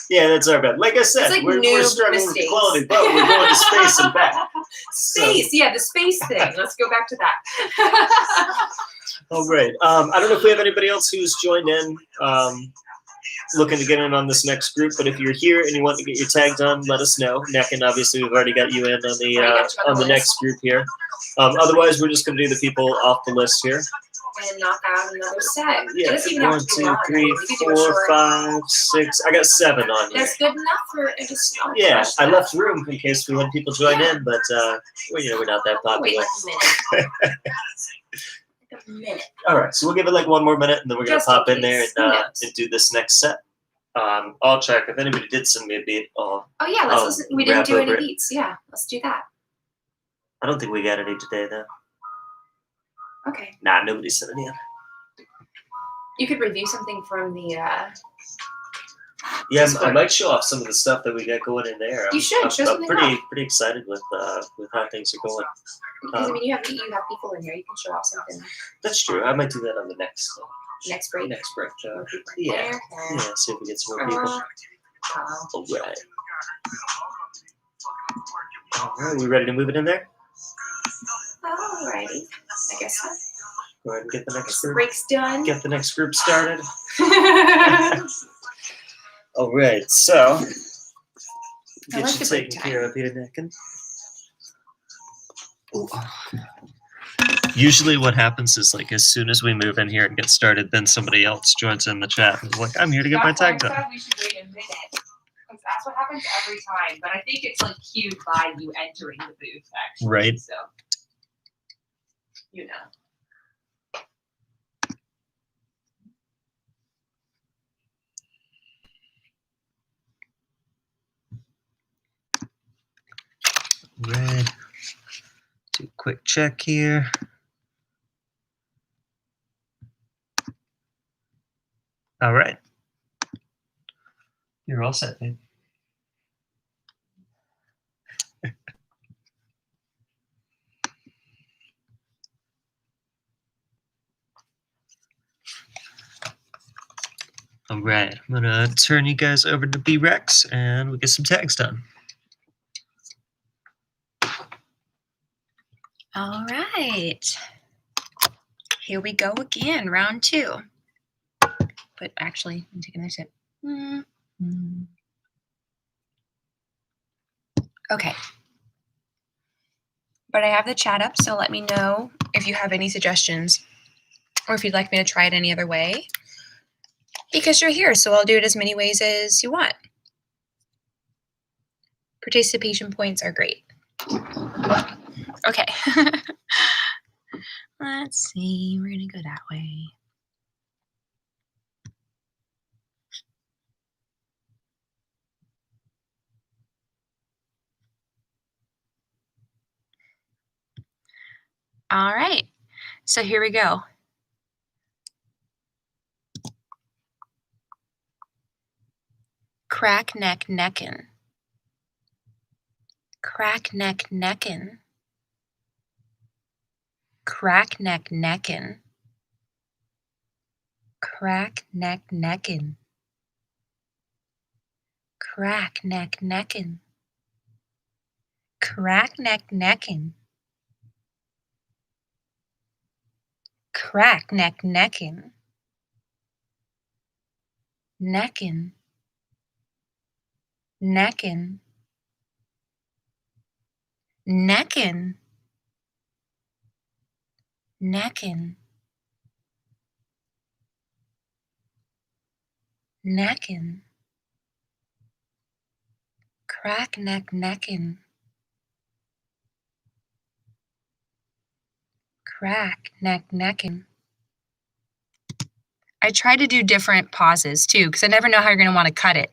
Yeah, that's our bad. Like I said, It's like we're struggling with the mistakes. quality, but we're going to space and back. Space, yeah, the space thing. Let's go back to that. All right. I don't know if we have anybody else who's joined in, looking to get in on this next group. But if you're here and you want to get your tag done, let us know. Neck and obviously we've already got you in on the next group here. Otherwise, we're just going to do the people off the list here. And knock out another set. Yeah, It doesn't even 1, have to be 2, long. 3, You could do a 4, short- 5, 6. I got 7 on here. That's good enough for just. Yeah, I left room in case we had people join in, but we're not that Wait popular. like a minute. Like a minute. All right, so we'll give it like 1 more minute, and then we're gonna Just pop in in there case. Who knows? and do this next set. I'll check if anybody did send me a beat. Oh yeah, let's listen. We didn't rap do any over it. beats. Yeah, let's do that. I don't think we got any today though. Okay. Nah, nobody sent any. You could review something from the. Yeah, I Discord. might show off some of the stuff that we got going in there. You should, show I'm something pretty excited with how things are going. Because I mean, you have people in here. You can show off something. That's true. I might do that on the next Next break. show. More people in Yeah. there. Yeah, see if we get some more people. All right. All right, we ready to move it in there? Alrighty. I guess so. Go ahead and get the next The group. break's done. Get the next group started. All right, so I get like you the break taken time. care of here, Neckin. Usually, what happens is like as soon as we move in here and get started, then somebody else joins in the chat and is like, "I'm here to get my tag That's why I done." said we should wait a minute. Because that's what happens every time. But I think it's like cued by you entering the booth, actually. Right. So, you know. Right. Do a quick check here. All right. You're all set, babe. All right, I'm gonna turn you guys over to B-Rex and we'll get some tags done. All right. Here we go again, round 2. But actually, I'm taking another sip. Okay. But I have the chat up, so let me know if you have any suggestions or if you'd like me to try it any other way. Because you're here, so I'll do it as many ways as you want. Participation points are great. Okay. Let's see. We're going to go that way. All right. So here we go. Crack neck neckin'. Crack neck neckin'. Crack neck neckin'. Crack neck neckin'. Crack neck neckin'. Crack neck neckin'. Crack neck neckin'. Neckin'. Neckin'. Neckin'. Neckin'. Neckin'. Crack neck neckin'. Crack neck neckin'. I try to do different pauses too, because I never know how you're going to want to cut it.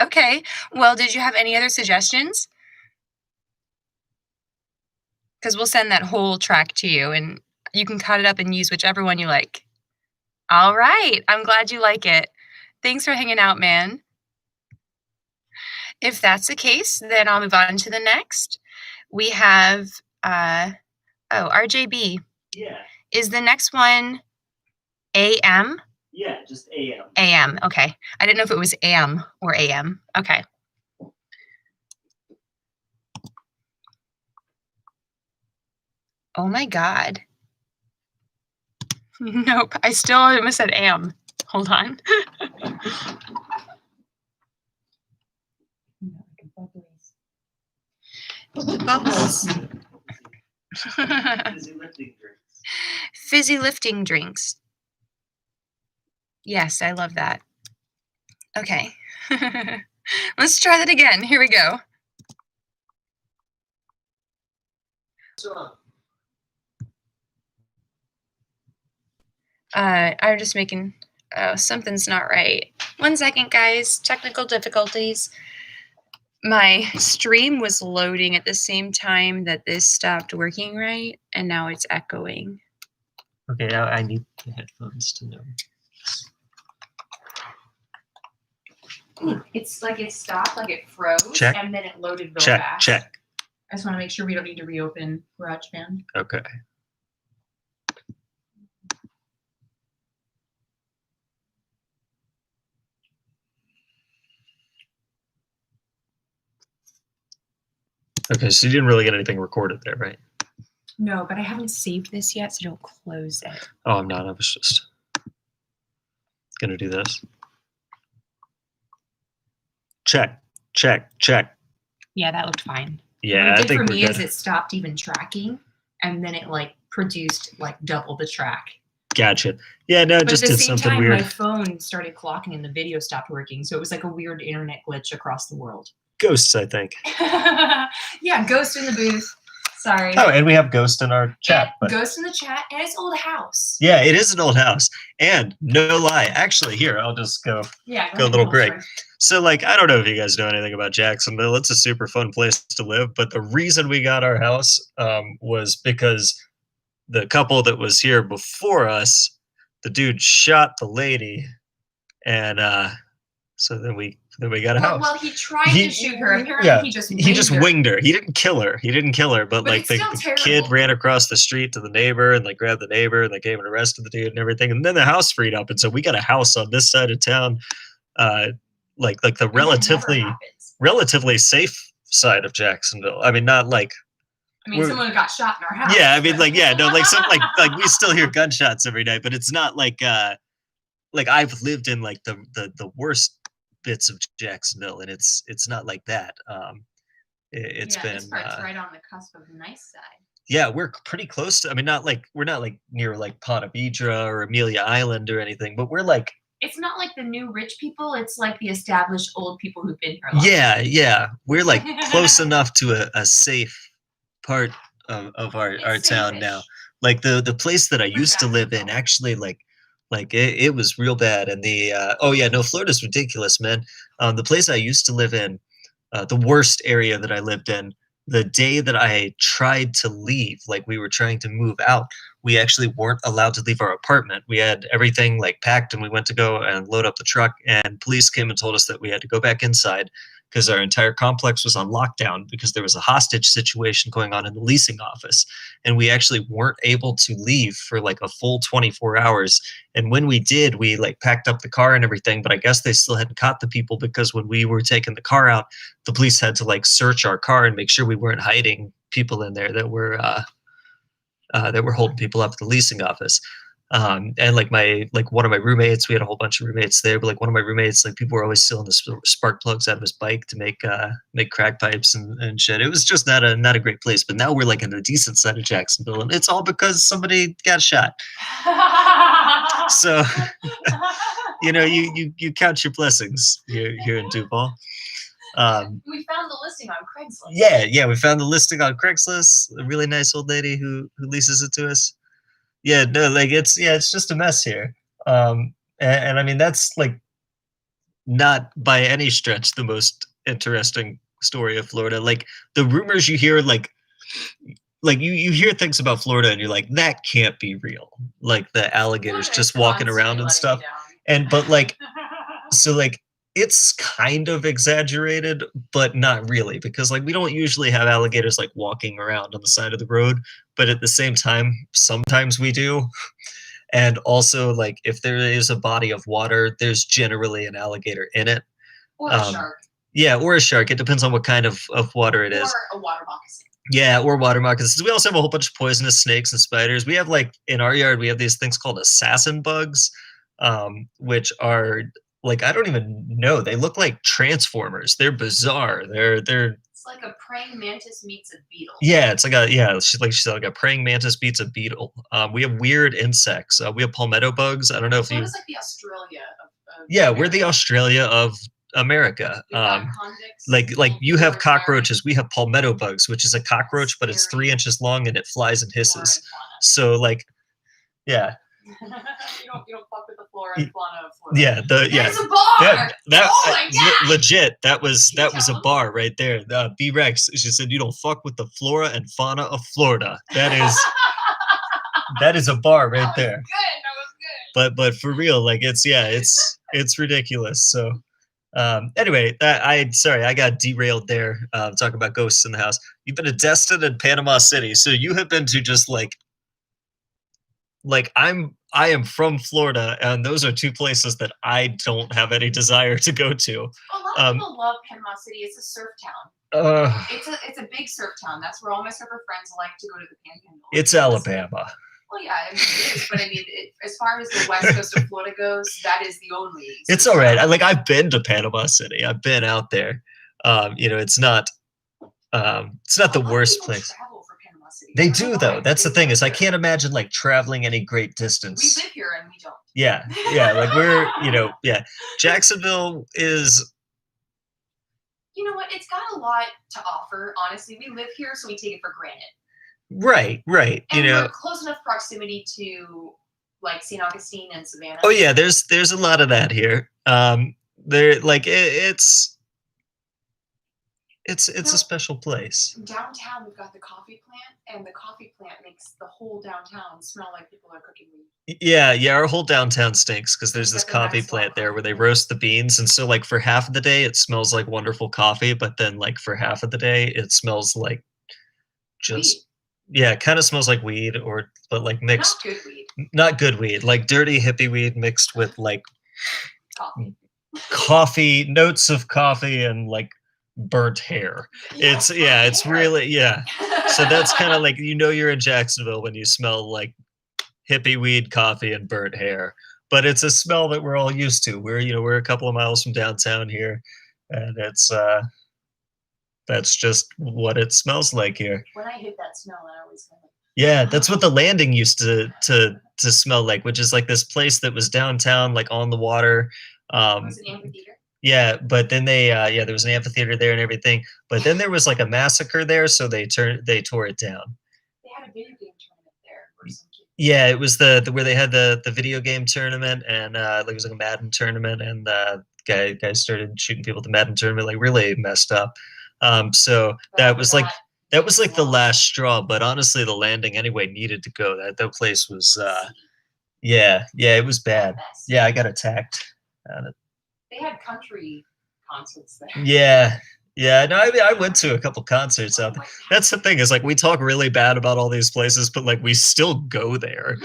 Okay, well, did you have any other suggestions? Because we'll send that whole track to you, and you can cut it up and use whichever one you like. All right, I'm glad you like it. Thanks for hanging out, man. If that's the case, then I'll move on to the next. We have, RJB. Yeah. Is the next one AM? Yeah, just AM. AM, okay. I didn't know if it was AM or AM. Okay. Oh my God. Nope, I still almost said AM. Hold on. The bubbles. Fizzy lifting drinks. Fizzy lifting drinks. Yes, I love that. Okay. Let's try that again. Here we go. I'm just making, something's not right. 1 second, guys. Technical difficulties. My stream was loading at the same time that this stopped working right, and now it's echoing. Okay, now I need the headphones to know. It's like it stopped, like it froze, Check. and then it loaded real Check, fast. check. I just want to make sure we don't need to reopen GarageBand. Okay. Okay, so you didn't really get anything recorded there, right? No, but I haven't saved this yet, so don't close it. Oh, I'm not. I was just gonna do this. Check, check, check. Yeah, that looked fine. Yeah, what I it did think for we're me good. is it stopped even tracking, and then it like produced like double the track. Gotcha. Yeah, no, But just at the did same something time, weird. my phone started clocking and the video stopped working, so it was like a weird internet glitch across the world. Ghosts, I think. Yeah, Ghost in the booth. Sorry. Oh, and we have Ghost in our chat. But Ghost in the chat and his old house. yeah, it is an old house. And no lie, actually, here, I'll just go. Yeah, Go a little break. So, like, I don't know if you guys know anything about Jacksonville. It's a super fun place to live. But the reason we got our house was because the couple that was here before us, the dude shot the lady. And so then we got a house. Well, he tried to shoot her. Apparently, yeah, he just winged her. He didn't kill her. But like it's the still kid terrible. ran across the street to the neighbor and like grabbed the neighbor and they came and arrested the dude and everything. And then the house freed up. And so we got a house on this side of town, like the relatively safe side of Jacksonville. I mean, not like. I mean, someone got shot in our house. Yeah, I mean, like, yeah, no, like some like we still hear gunshots every night, but it's not like I've lived in like the worst bits of Jacksonville, and it's not like that. It's yeah, been this part's right on the cusp of the nice side. yeah, we're pretty close to. I mean, we're not like near like Ponte Vedra or Amelia Island or anything, but we're like It's not like the new rich people. It's like the established old people who've been here a long yeah, we're like close enough to a safe part of our town now. Like the place that I used to live in, actually, like it was real bad. And the oh yeah, no, Florida's ridiculous, man. The place I used to live in, the worst area that I lived in, the day that I tried to leave, like we were trying to move out, we actually weren't allowed to leave our apartment. We had everything like packed and we went to go and load up the truck, and police came and told us that we had to go back inside because our entire complex was on lockdown because there was a hostage situation going on in the leasing office. And we actually weren't able to leave for like a full 24 hours. And when we did, we like packed up the car and everything, but I guess they still hadn't caught the people because when we were taking the car out, the police had to like search our car and make sure we weren't hiding people in there that were holding people up at the leasing office. And like one of my roommates, we had a whole bunch of roommates there, but like one of my roommates, like people were always stealing the spark plugs out of his bike to make crack pipes and shit. It was just not a great place. But now we're like in the decent side of Jacksonville, and it's all because somebody got shot. So you know, you count your blessings here in Duval. We found the listing on Craigslist. Yeah, we found the listing on Craigslist. A really nice old lady who leases it to us. Yeah, no, like it's just a mess here. And I mean that's like not by any stretch the most interesting story of Florida. Like the rumors you hear, like you hear things about Florida and you're like, that can't be real. Like the alligators just walking around and stuff. And but like so like it's kind of exaggerated, but not really, because like we don't usually have alligators like walking around on the side of the road, but at the same time, sometimes we do. And also, like if there is a body of water, there's generally an alligator in it. Or a shark. Yeah, or a shark. It depends on what kind of water it is. Or a water moccasin. Yeah, or water moccasins. We also have a whole bunch of poisonous snakes and spiders. We have like in our yard, we have these things called assassin bugs, which are like I don't even know. They look like transformers. They're bizarre. They're It's like a praying mantis meets a beetle. yeah. It's like she's like a praying mantis meets a beetle. We have weird insects. We have palmetto bugs. I don't know if you. It's like the Australia of Yeah, America. we're the Australia of America. Like you have cockroaches. We have palmetto bugs, which is a cockroach, but it's 3 inches long and it flies and hisses. So like, yeah. you don't fuck with the flora and fauna of Florida. Yeah, There's a bar. Legit. That was a bar right there. B-Rex. She said you don't fuck with the flora and fauna of Florida. That is a bar right there. That was good. But for real, like it's ridiculous. So anyway, I got derailed there. Talking about ghosts in the house. You've been to Destin and Panama City, so you have been to just like I am from Florida, and those are two places that I don't have any desire to go to. A lot of people love Panama City. It's a surf town. It's a big surf town. That's where all my surfer friends like to go to the Panhandle. It's Alabama. Well, yeah, I mean, it is, but I mean, as far as the west coast of Florida goes, that is the only. It's all right. I've been to Panama City. I've been out there. It's not the worst place. They do though. That's the thing is I can't imagine like traveling any great distance. We live here and we don't. Yeah. Like we're, yeah. Jacksonville is. You know what? It's got a lot to offer. Honestly, we live here, so we take it for granted. Right. And we're close enough proximity to like St. Augustine and Savannah. Oh yeah, there's a lot of that here. It's a special place. Downtown, we've got the coffee plant, and the coffee plant makes the whole downtown smell like people are cooking weed. Yeah, our whole downtown stinks because there's this coffee plant there where they roast the beans, and so like for half of the day it smells like wonderful coffee, but then like for half of the day it smells like just weed. Yeah, it kind of smells like weed, but like mixed. Not good weed. Not good weed, like dirty hippie weed mixed with like coffee, notes of coffee, and like burnt hair. It's really so that's kind of like you're in Jacksonville when you smell like hippie weed, coffee, and burnt hair, but it's a smell that we're all used to. We're a couple of miles from downtown here, and it's That's just what it smells like here. When I hit that smell, I always kind of. Yeah, that's what the landing used to smell like, which is like this place that was downtown, like on the water. Was it an amphitheater? Yeah, but then there was an amphitheater there and everything. But then there was like a massacre there, so they tore it down. They had a video game tournament there or something. Yeah, it was the where they had the video game tournament, and like it was like a Madden tournament, and guys started shooting people at the Madden tournament, like really messed up. So that was like the last straw. But honestly, the landing anyway needed to go. That place was yeah, it was bad. Yeah, I got attacked. They had country concerts there. Yeah. Yeah, no, I mean, I went to a couple concerts out there. That's the thing is like we talk really bad about all these places, but like we still go there.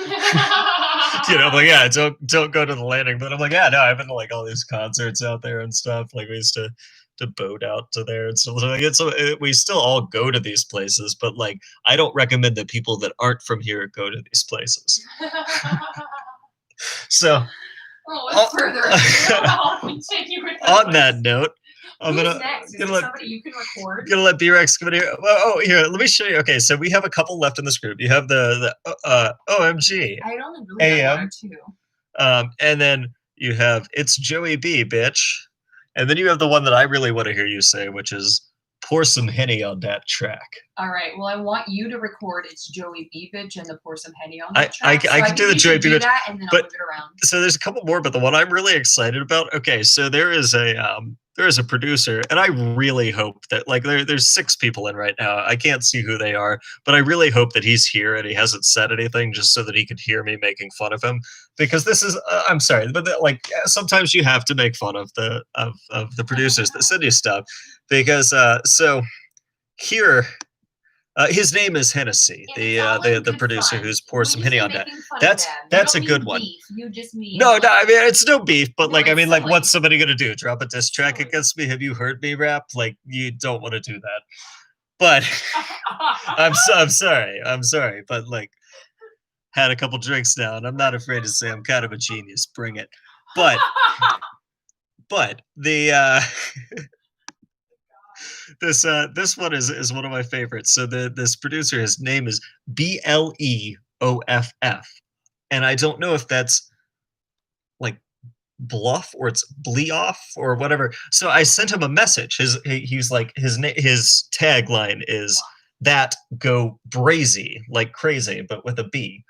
You know, like yeah, don't go to the landing. But I'm like, yeah, no, I've been to like all these concerts out there and stuff. Like we used to boat out to there and stuff. Like we still all go to these places, but like I don't recommend that people that aren't from here go to these places. So further. I'll continue with on that note. Who's next? Is it somebody you can record? Gonna let B-Rex come in here. Oh, here, let me show you. Okay, so we have a couple left in this group. You have the OMG. I only really got one or two. And then you have It's Joey B, bitch. And then you have the one that I really want to hear you say, which is pour some Henny on that track. All right. Well, I want you to record It's Joey B, bitch, and the pour some Henny on that track. I can do the Joey B, bitch. And then I'll move it around. So there's a couple more, but the one I'm really excited about. Okay, so there is a producer, and I really hope that like there's 6 people in right now. I can't see who they are, but I really hope that he's here and he hasn't said anything just so that he could hear me making fun of him. Because this is I'm sorry, but like sometimes you have to make fun of the producers that send you stuff. Because so here. His name is Hennessy, the producer who's poured some Henny on that. That's a good one. Beef. You just mean no, I mean it's no beef, but like I mean like what's somebody gonna do? Drop a diss track against me? Have you heard me rap? Like you don't want to do that. But I'm sorry, but like had a couple drinks now, and I'm not afraid to say I'm kind of a genius. Bring it. But the this one is one of my favorites. So this producer, his name is BLEOFF, and I don't know if that's like bluff or it's bleoff or whatever. So I sent him a message. He's like his tagline is that go brazy like crazy, but with a B.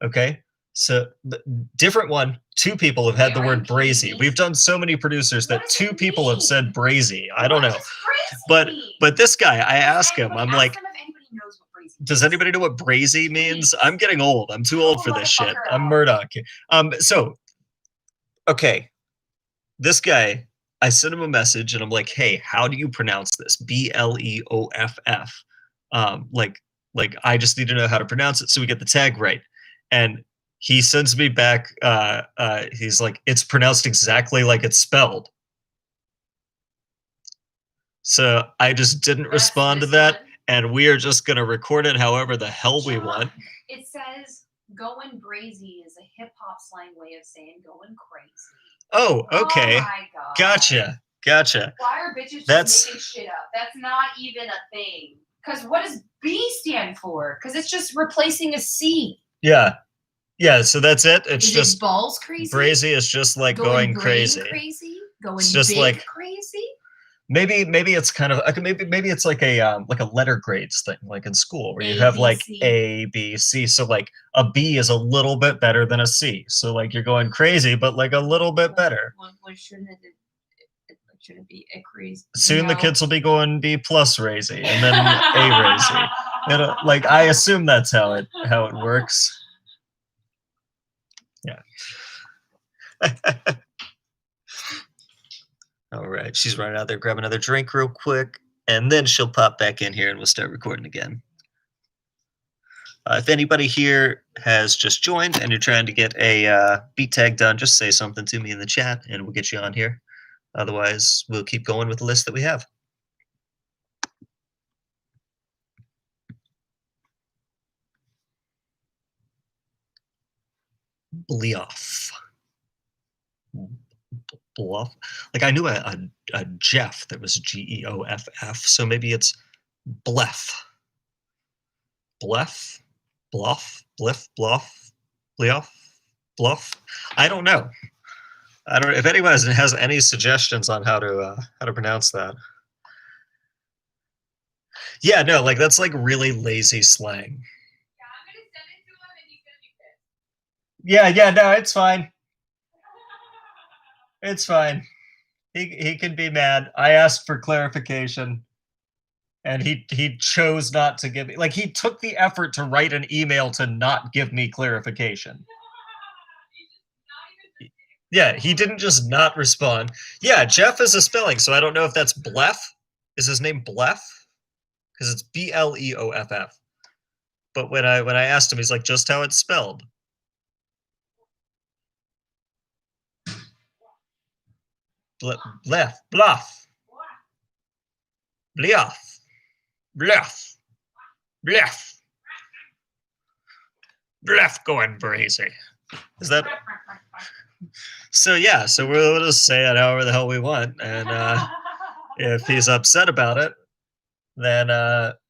Okay. So different one. 2 people have had the word brazy. We've done so many producers that 2 people have said brazy. I don't know. But this guy, I ask him, I'm like, does anybody know what brazy means? I'm getting old. I'm too old for this shit. I'm Murdoch. So, okay. This guy, I sent him a message and I'm like, hey, how do you pronounce this? BLEOFF. Like I just need to know how to pronounce it so we get the tag right. And he sends me back, he's like, it's pronounced exactly like it's spelled. So I just didn't respond to that, and we are just going to record it however the hell we want. It says going brazy is a hip-hop slang way of saying going crazy. Oh, okay. Oh my God. Gotcha. Why are bitches just making shit up? That's not even a thing. Because what does B stand for? Because it's just replacing a C. Yeah, so that's it. It's just balls crazy. Brazy is just like going crazy. Going it's just big like crazy. Maybe it's kind of maybe it's like a letter grades thing, like in school where you have like A, B, C. So like a B is a little bit better than a C. So like you're going crazy, but like a little bit better. Well, shouldn't it be a crazy? Soon the kids will be going B plus razy and then A razy. And like I assume that's how it works. Yeah. All right, she's running out there, grab another drink real quick, and then she'll pop back in here and we'll start recording again. If anybody here has just joined and you're trying to get a beat tag done, just say something to me in the chat and we'll get you on here. Otherwise, we'll keep going with the list that we have. Bleoff. Bluff. Like I knew a Jeff that was Geoff, so maybe it's Bluff. Bluff? Bluff? Bliff? Bluff? Bluff? Bluff? I don't know. I don't. If anyone has any suggestions on how to pronounce that. Yeah, no, like that's like really lazy slang. Yeah, I'm gonna send it to him and he's gonna be pissed. Yeah, no, it's fine. It's fine. He can be mad. I asked for clarification, and he chose not to give me. Like he took the effort to write an email to not give me clarification. Yeah, he didn't just not respond. Yeah, Jeff is a spelling, so I don't know if that's Bleff. Is his name Bleff? Because it's Bleoff. But when I asked him, he's like, just how it's spelled. Bleff, Bluff, Bleoff, Bluff, Bleff, Bleff going crazy. Is that? So yeah, so we'll just say it however the hell we want, and if he's upset about it, then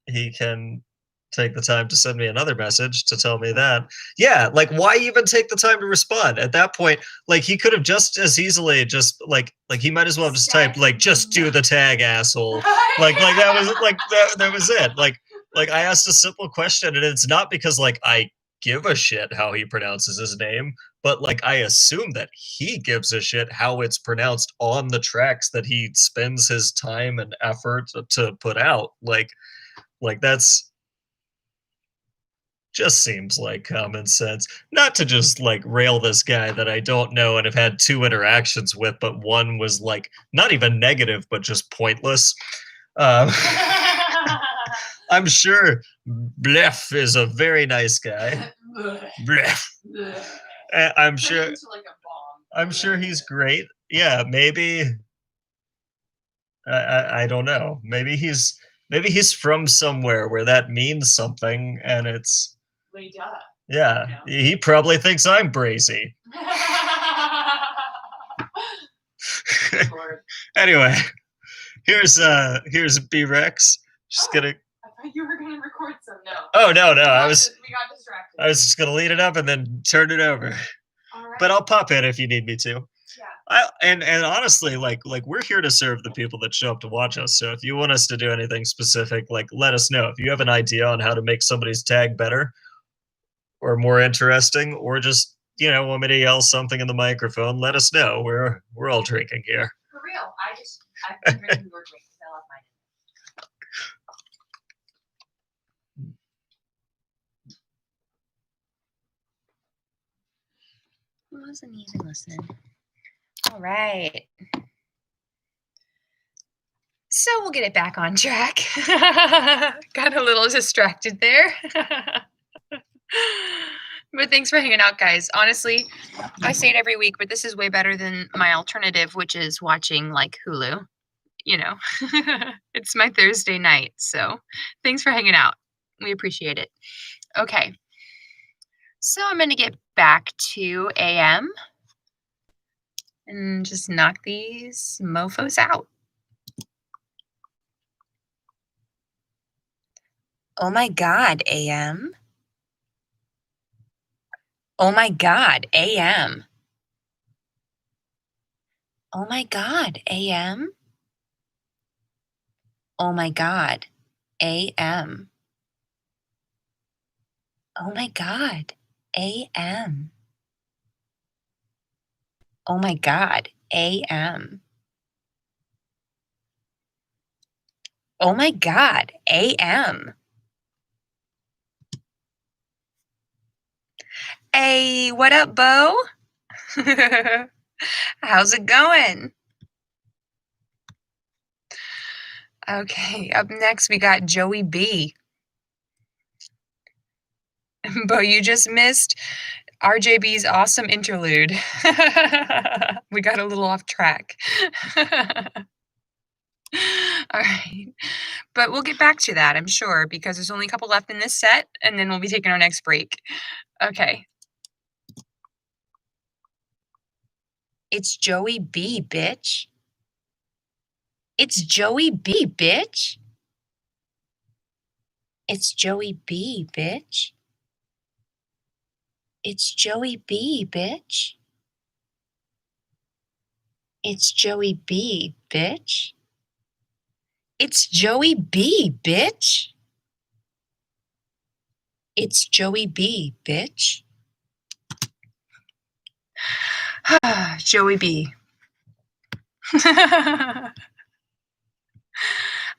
he can take the time to send me another message to tell me that. Yeah, like why even take the time to respond at that point? Like he could have just as easily just like he might as well have just typed like just do the tag, asshole. Like that was like that was it. Like I asked a simple question, and it's not because like I give a shit how he pronounces his name, but like I assume that he gives a shit how it's pronounced on the tracks that he spends his time and effort to put out. Like that's just seems like common sense. Not to just like rail this guy that I don't know and have had 2 interactions with, but one was like not even negative, but just pointless. I'm sure Bleff is a very nice guy. Bleff. I'm sure. I'm sure he's great. Yeah, maybe. I don't know. Maybe he's from somewhere where that means something, and it's. Yeah, he probably thinks I'm brazy. Anyway, here's B-Rex. Just gonna. I thought you were gonna record some. No. Oh no! We got distracted. I was just gonna lead it up and then turn it over. All right. But I'll pop in if you need me to. Yeah. And honestly, like we're here to serve the people that show up to watch us. So if you want us to do anything specific, like let us know. If you have an idea on how to make somebody's tag better or more interesting, or just want me to yell something in the microphone, let us know. We're all drinking here. For real, I've been drinking your drink because I love mine. Wasn't even listening. All right. So we'll get it back on track. Got a little distracted there. But thanks for hanging out, guys. Honestly, I say it every week, but this is way better than my alternative, which is watching like Hulu. It's my Thursday night. So thanks for hanging out. We appreciate it. Okay. So I'm going to get back to AM and just knock these mofos out. Oh my God, AM. Oh my God, AM. Oh my God, AM. Oh my God, AM. Oh my God, AM. Oh my God, AM. Oh my God, AM. Hey, what up, Bo? How's it going? Okay, up next we got Joey B. Bo, you just missed RJB's awesome interlude. We got a little off track. All right. But we'll get back to that, I'm sure, because there's only a couple left in this set, and then we'll be taking our next break. Okay. It's Joey B, bitch. It's Joey B, bitch. It's Joey B, bitch. It's Joey B, bitch. It's Joey B, bitch. It's Joey B, bitch. It's Joey B, bitch. Joey B.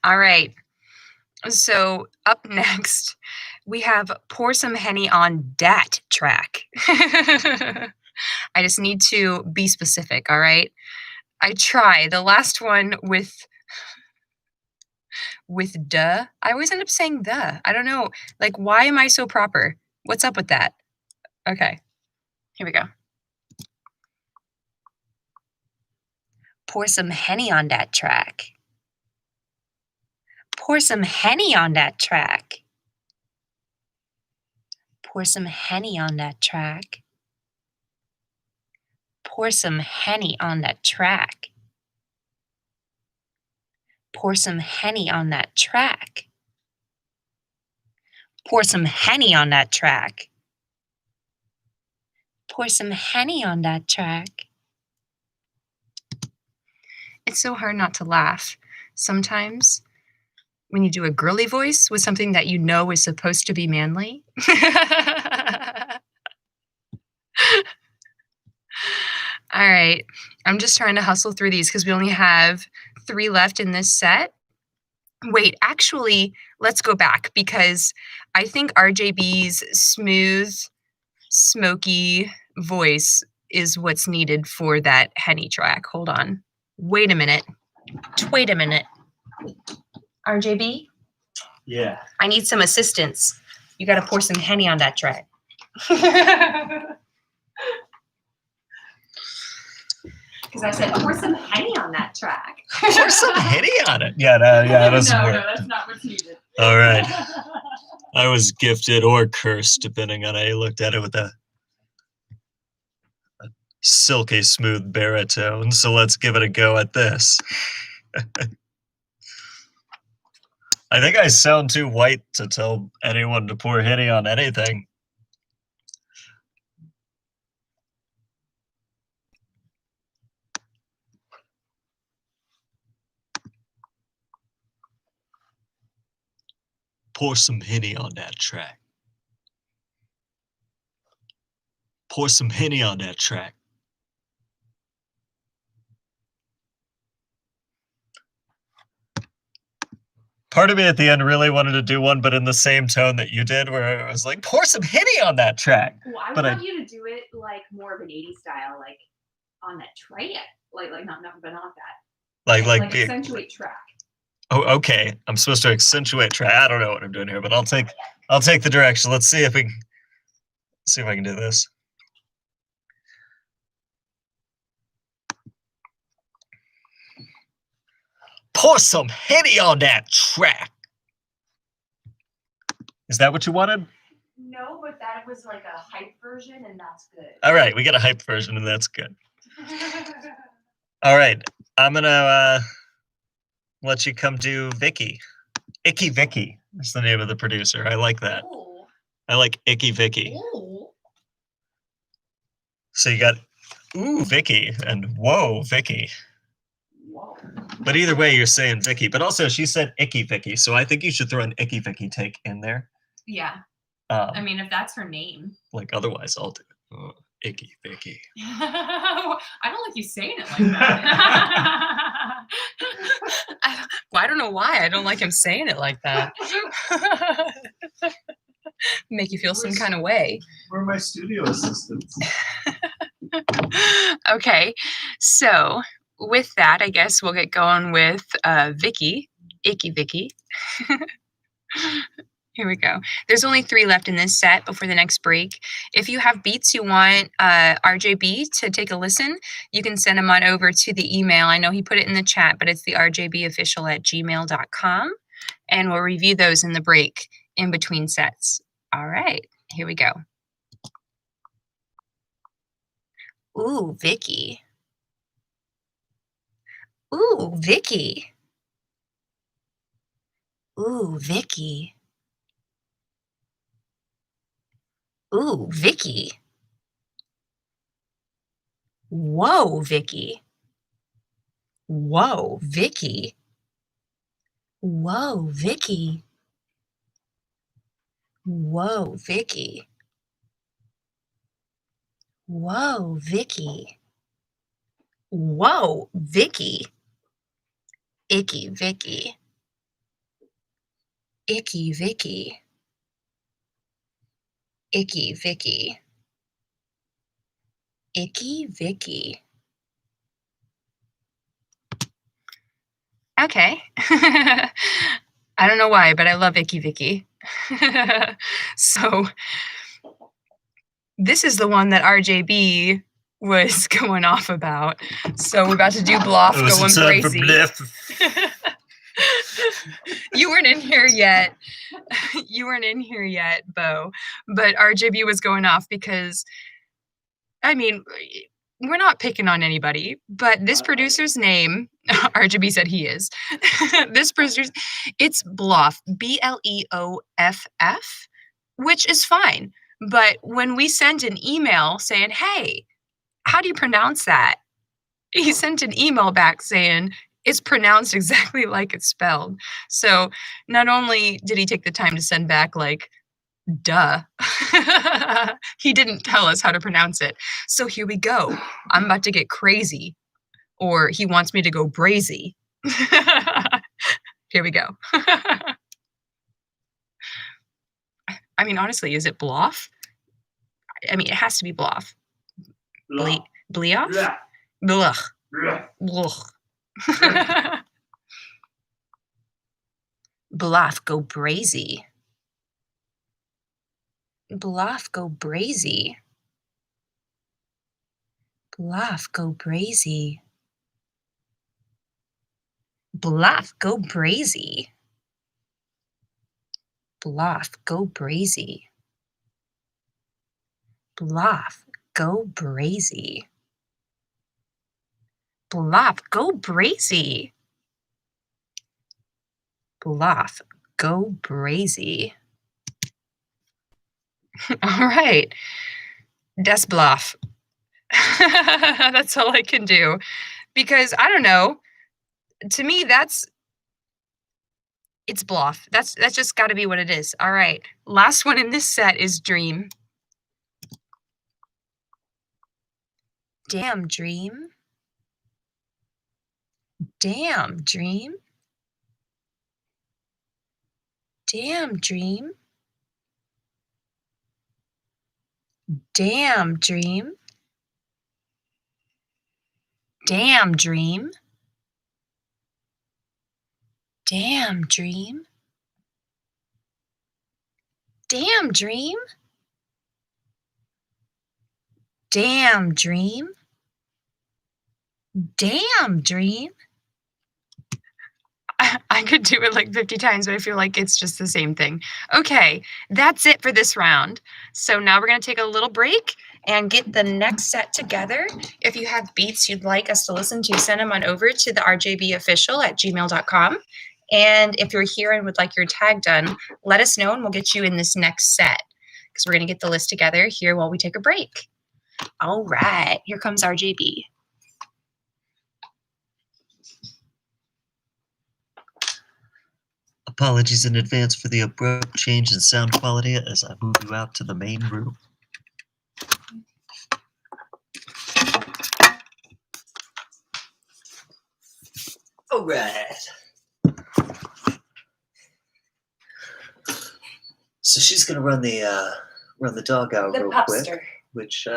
All right. So up next, we have Pour Some Henny on Dat track. I just need to be specific, all right? I try. The last one with duh. I always end up saying the. I don't know. Like, why am I so proper? What's up with that? Okay. Here we go. Pour some Henny on that track. Pour some Henny on that track. Pour some Henny on that track. Pour some Henny on that track. Pour some Henny on that track. Pour some Henny on that track. Pour some Henny on that track. It's so hard not to laugh. Sometimes when you do a girly voice with something that you know is supposed to be manly. All right. I'm just trying to hustle through these because we only have 3 left in this set. Wait, actually, let's go back because I think RJB's smooth, smoky voice is what's needed for that Henny track. Hold on. Wait a minute. Wait a minute. RJB? Yeah. I need some assistance. You got to pour some Henny on that track. Because I said, pour some Henny on that track. Pour some Henny on it. Yeah, that doesn't work. No, that's not what's needed. All right. I was gifted or cursed, depending on how you looked at it, with a silky smooth baritone. So let's give it a go at this. I think I sound too white to tell anyone to pour Henny on anything. Pour some Henny on that track. Pour some Henny on that track. Part of me at the end really wanted to do one, but in the same tone that you did, where I was like, pour some Henny on that track. Well, I want you to do it like more of an 80s style, like on that tray, like not but not that. Like accentuate track. Oh, okay. I'm supposed to accentuate track. I don't know what I'm doing here, but I'll take the direction. Let's see if I can do this. Pour some Henny on that track. Is that what you wanted? No, but that was like a hype version, and that's good. All right, we got a hype version, and that's good. All right, I'm gonna let you come do Vicky. Icky Vicky is the name of the producer. I like that. Ooh. I like Icky Vicky. Ooh. So you got ooh Vicky and whoa Vicky. Whoa. But either way, you're saying Vicky. But also, she said Icky Vicky, so I think you should throw an Icky Vicky take in there. Yeah. I mean, if that's her name. Like, otherwise, I'll do it. Oh, Icky Vicky. I don't like you saying it like that. I don't know why. I don't like him saying it like that. Make you feel some kind of way. Where are my studio assistants? Okay, so with that, I guess we'll get going with Vicky, Icky Vicky. Here we go. There's only 3 left in this set before the next break. If you have beats you want RJB to take a listen, you can send them on over to the email. I know he put it in the chat, but it's the rjbofficial@gmail.com. And we'll review those in the break in between sets. All right, here we go. Ooh, Vicky. Ooh, Vicky. Ooh, Vicky. Ooh, Vicky. Whoa, Vicky. Whoa, Vicky. Whoa, Vicky. Whoa, Vicky. Whoa, Vicky. Whoa, Vicky. Icky Vicky. Icky Vicky. Icky Vicky. Icky Vicky. Okay. I don't know why, but I love Icky Vicky. So this is the one that RJB was going off about. So we're about to do Bluff going brazy. You weren't in here yet. You weren't in here yet, Bo. But RJB was going off because, I mean, we're not picking on anybody, but this producer's name, RJB said he is. This producer, it's Bluff, Bleoff, which is fine. But when we sent an email saying, hey, how do you pronounce that? He sent an email back saying, it's pronounced exactly like it's spelled. So not only did he take the time to send back like, duh, he didn't tell us how to pronounce it. So here we go. I'm about to get crazy. Or he wants me to go brazy. Here we go. I mean, honestly, is it Bluff? I mean, it has to be Bluff. Bleoff? Bluff. Bluff. Bluff, go brazy. Bluff, go brazy. Bluff, go brazy. Bluff, go brazy. Bluff, go brazy. Bluff, go brazy. Bluff, go brazy. Bluff, go brazy. All right. That's Bluff. That's all I can do. Because I don't know. To me, it's Bluff. That's just got to be what it is. All right. Last one in this set is Dream. Damn, Dream. Damn, Dream. Damn, Dream. Damn, Dream. Damn, Dream. Damn, Dream. Damn, Dream. Damn, Dream. Damn, Dream. I could do it like 50 times, but I feel like it's just the same thing. Okay, that's it for this round. So now we're going to take a little break and get the next set together. If you have beats you'd like us to listen to, send them on over to the rjbofficial@gmail.com. And if you're here and would like your tag done, let us know and we'll get you in this next set because we're going to get the list together here while we take a break. All right, here comes RJB. Apologies in advance for the abrupt change in sound quality as I move you out to the main room. All right. So she's gonna run the dog out real quick, which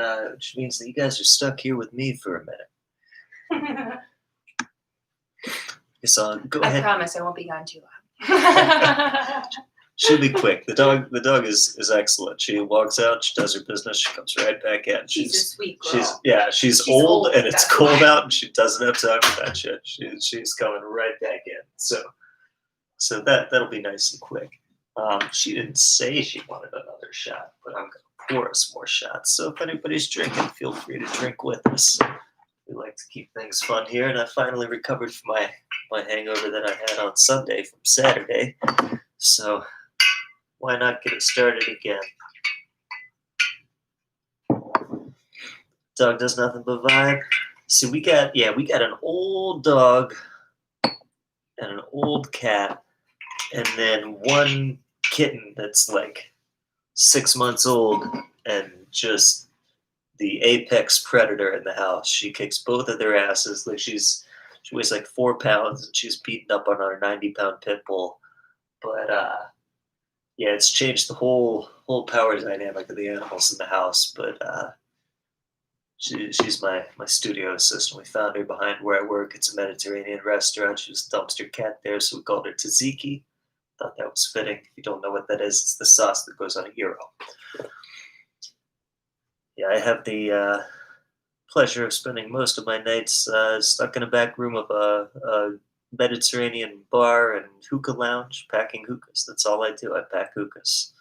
means that you guys are stuck here with me for a minute. So go ahead. I promise I won't be gone too long. She'll be quick. The dog is excellent. She walks out, she does her business, she comes right back in. She's a sweet girl. She's old and it's cold out and she doesn't have time for that shit. She's coming right back in. So that'll be nice and quick. She didn't say she wanted another shot, but I'm gonna pour us more shots. So if anybody's drinking, feel free to drink with us. We like to keep things fun here, and I finally recovered from my hangover that I had on Sunday from Saturday. So why not get it started again? Dog does nothing but vibe. See, we got an old dog and an old cat, and then one kitten that's like 6 months old and just the apex predator in the house. She kicks both of their asses. Like she weighs like 4 pounds, and she's beaten up on our 90-pound pit bull. But yeah, it's changed the whole power dynamic of the animals in the house. But she's my studio assistant. We found her behind where I work. It's a Mediterranean restaurant. She was a dumpster cat there, so we called her Tzatziki. Thought that was fitting. If you don't know what that is, it's the sauce that goes on a gyro. Yeah, I have the pleasure of spending most of my nights stuck in a back room of a Mediterranean bar and hookah lounge, packing hookahs. That's all I do. I pack hookahs.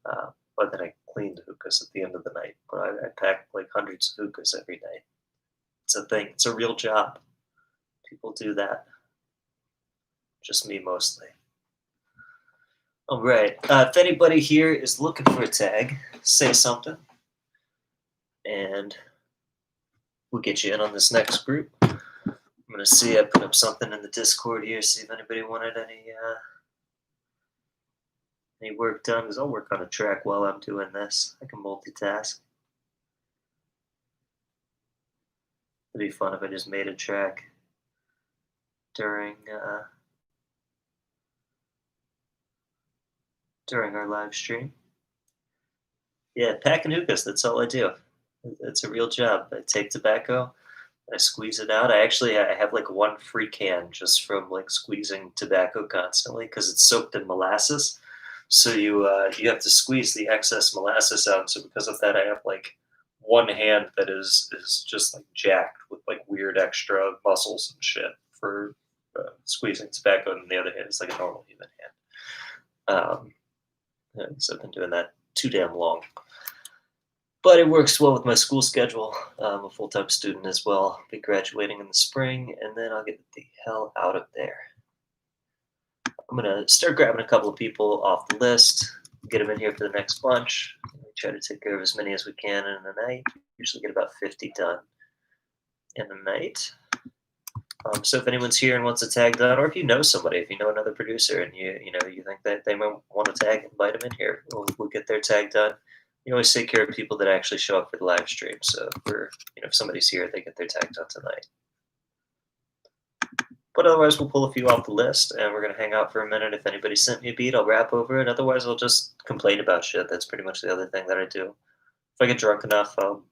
But then I clean the hookahs at the end of the night. But I pack like hundreds of hookahs every night. It's a thing. It's a real job. People do that. Just me mostly. All right. If anybody here is looking for a tag, say something. And we'll get you in on this next group. I'm going to see, I put up something in the Discord here, see if anybody wanted any work done, because I'll work on a track while I'm doing this. I can multitask. It'd be fun if I just made a track during our live stream. Yeah, packing hookahs, that's all I do. It's a real job. I take tobacco, I squeeze it out. I have like one free can just from like squeezing tobacco constantly because it's soaked in molasses. So you have to squeeze the excess molasses out. So because of that, I have like one hand that is just like jacked with like weird extra muscles and shit for squeezing tobacco, and the other hand is like a normal human hand. So I've been doing that too damn long. But it works well with my school schedule. I'm a full-time student as well. I'll be graduating in the spring, and then I'll get the hell out of there. I'm going to start grabbing a couple of people off the list, get them in here for the next bunch. We try to take care of as many as we can in a night. Usually get about 50 done in a night. So if anyone's here and wants a tag done, or if you know somebody, if you know another producer and you think that they might want to tag, invite them in here. We'll get their tag done. You always take care of people that actually show up for the live stream. So if somebody's here, they get their tag done tonight. But otherwise, we'll pull a few off the list, and we're going to hang out for a minute. If anybody sent me a beat, I'll rap over it. Otherwise, I'll just complain about shit. That's pretty much the other thing that I do. If I get drunk enough, I'll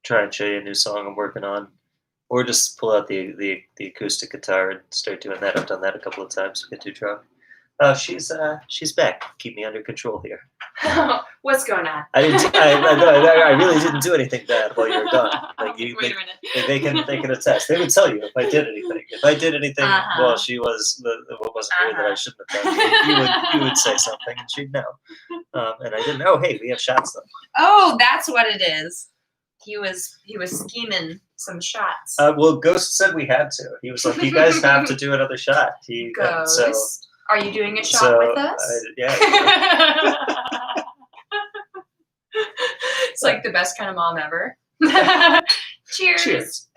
try and show you a new song I'm working on. Or just pull out the acoustic guitar and start doing that. I've done that a couple of times. Get too drunk. She's back. Keep me under control here. What's going on? I really didn't do anything bad while you were gone. Like Wait a minute. they can attest. They would tell you if I did anything. If I did anything, well, she was what wasn't here that I shouldn't have done. You would say something, and she'd know. And I didn't know. Hey, we have shots though. Oh, that's what it is. He was scheming some shots. Well, Ghost said we had to. He was like, "You guys have to do another shot." Ghost, are you doing a shot with us? Yeah. It's like the best kind of mom ever. Cheers. Cheers.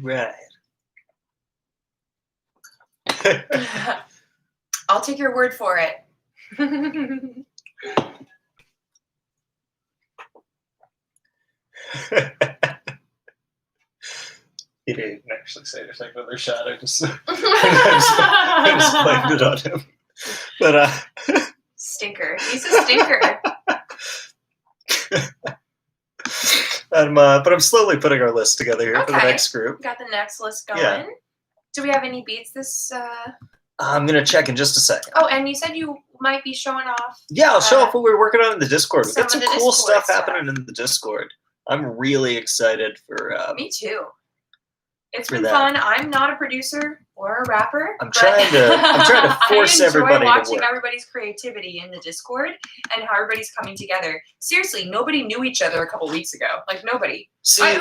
Right. I'll take your word for it. He didn't actually say anything with their shot. I just blamed it on him. But Stinker. He's a stinker. But I'm slowly putting our list together here for the next group. Got the next list going. Yeah. Do we have any beats this? I'm gonna check in just a second. Oh, and you said you might be showing off. Yeah, I'll show off what we're working on in the Discord. We've got some some of the cool Discord stuff happening in the Discord. I'm really excited for. Me too. It's for been that. fun. I'm not a producer or a rapper. I'm but trying to force everybody to I enjoy watching work. everybody's creativity in the Discord and how everybody's coming together. Seriously, nobody knew each other a couple weeks ago. Like nobody. See,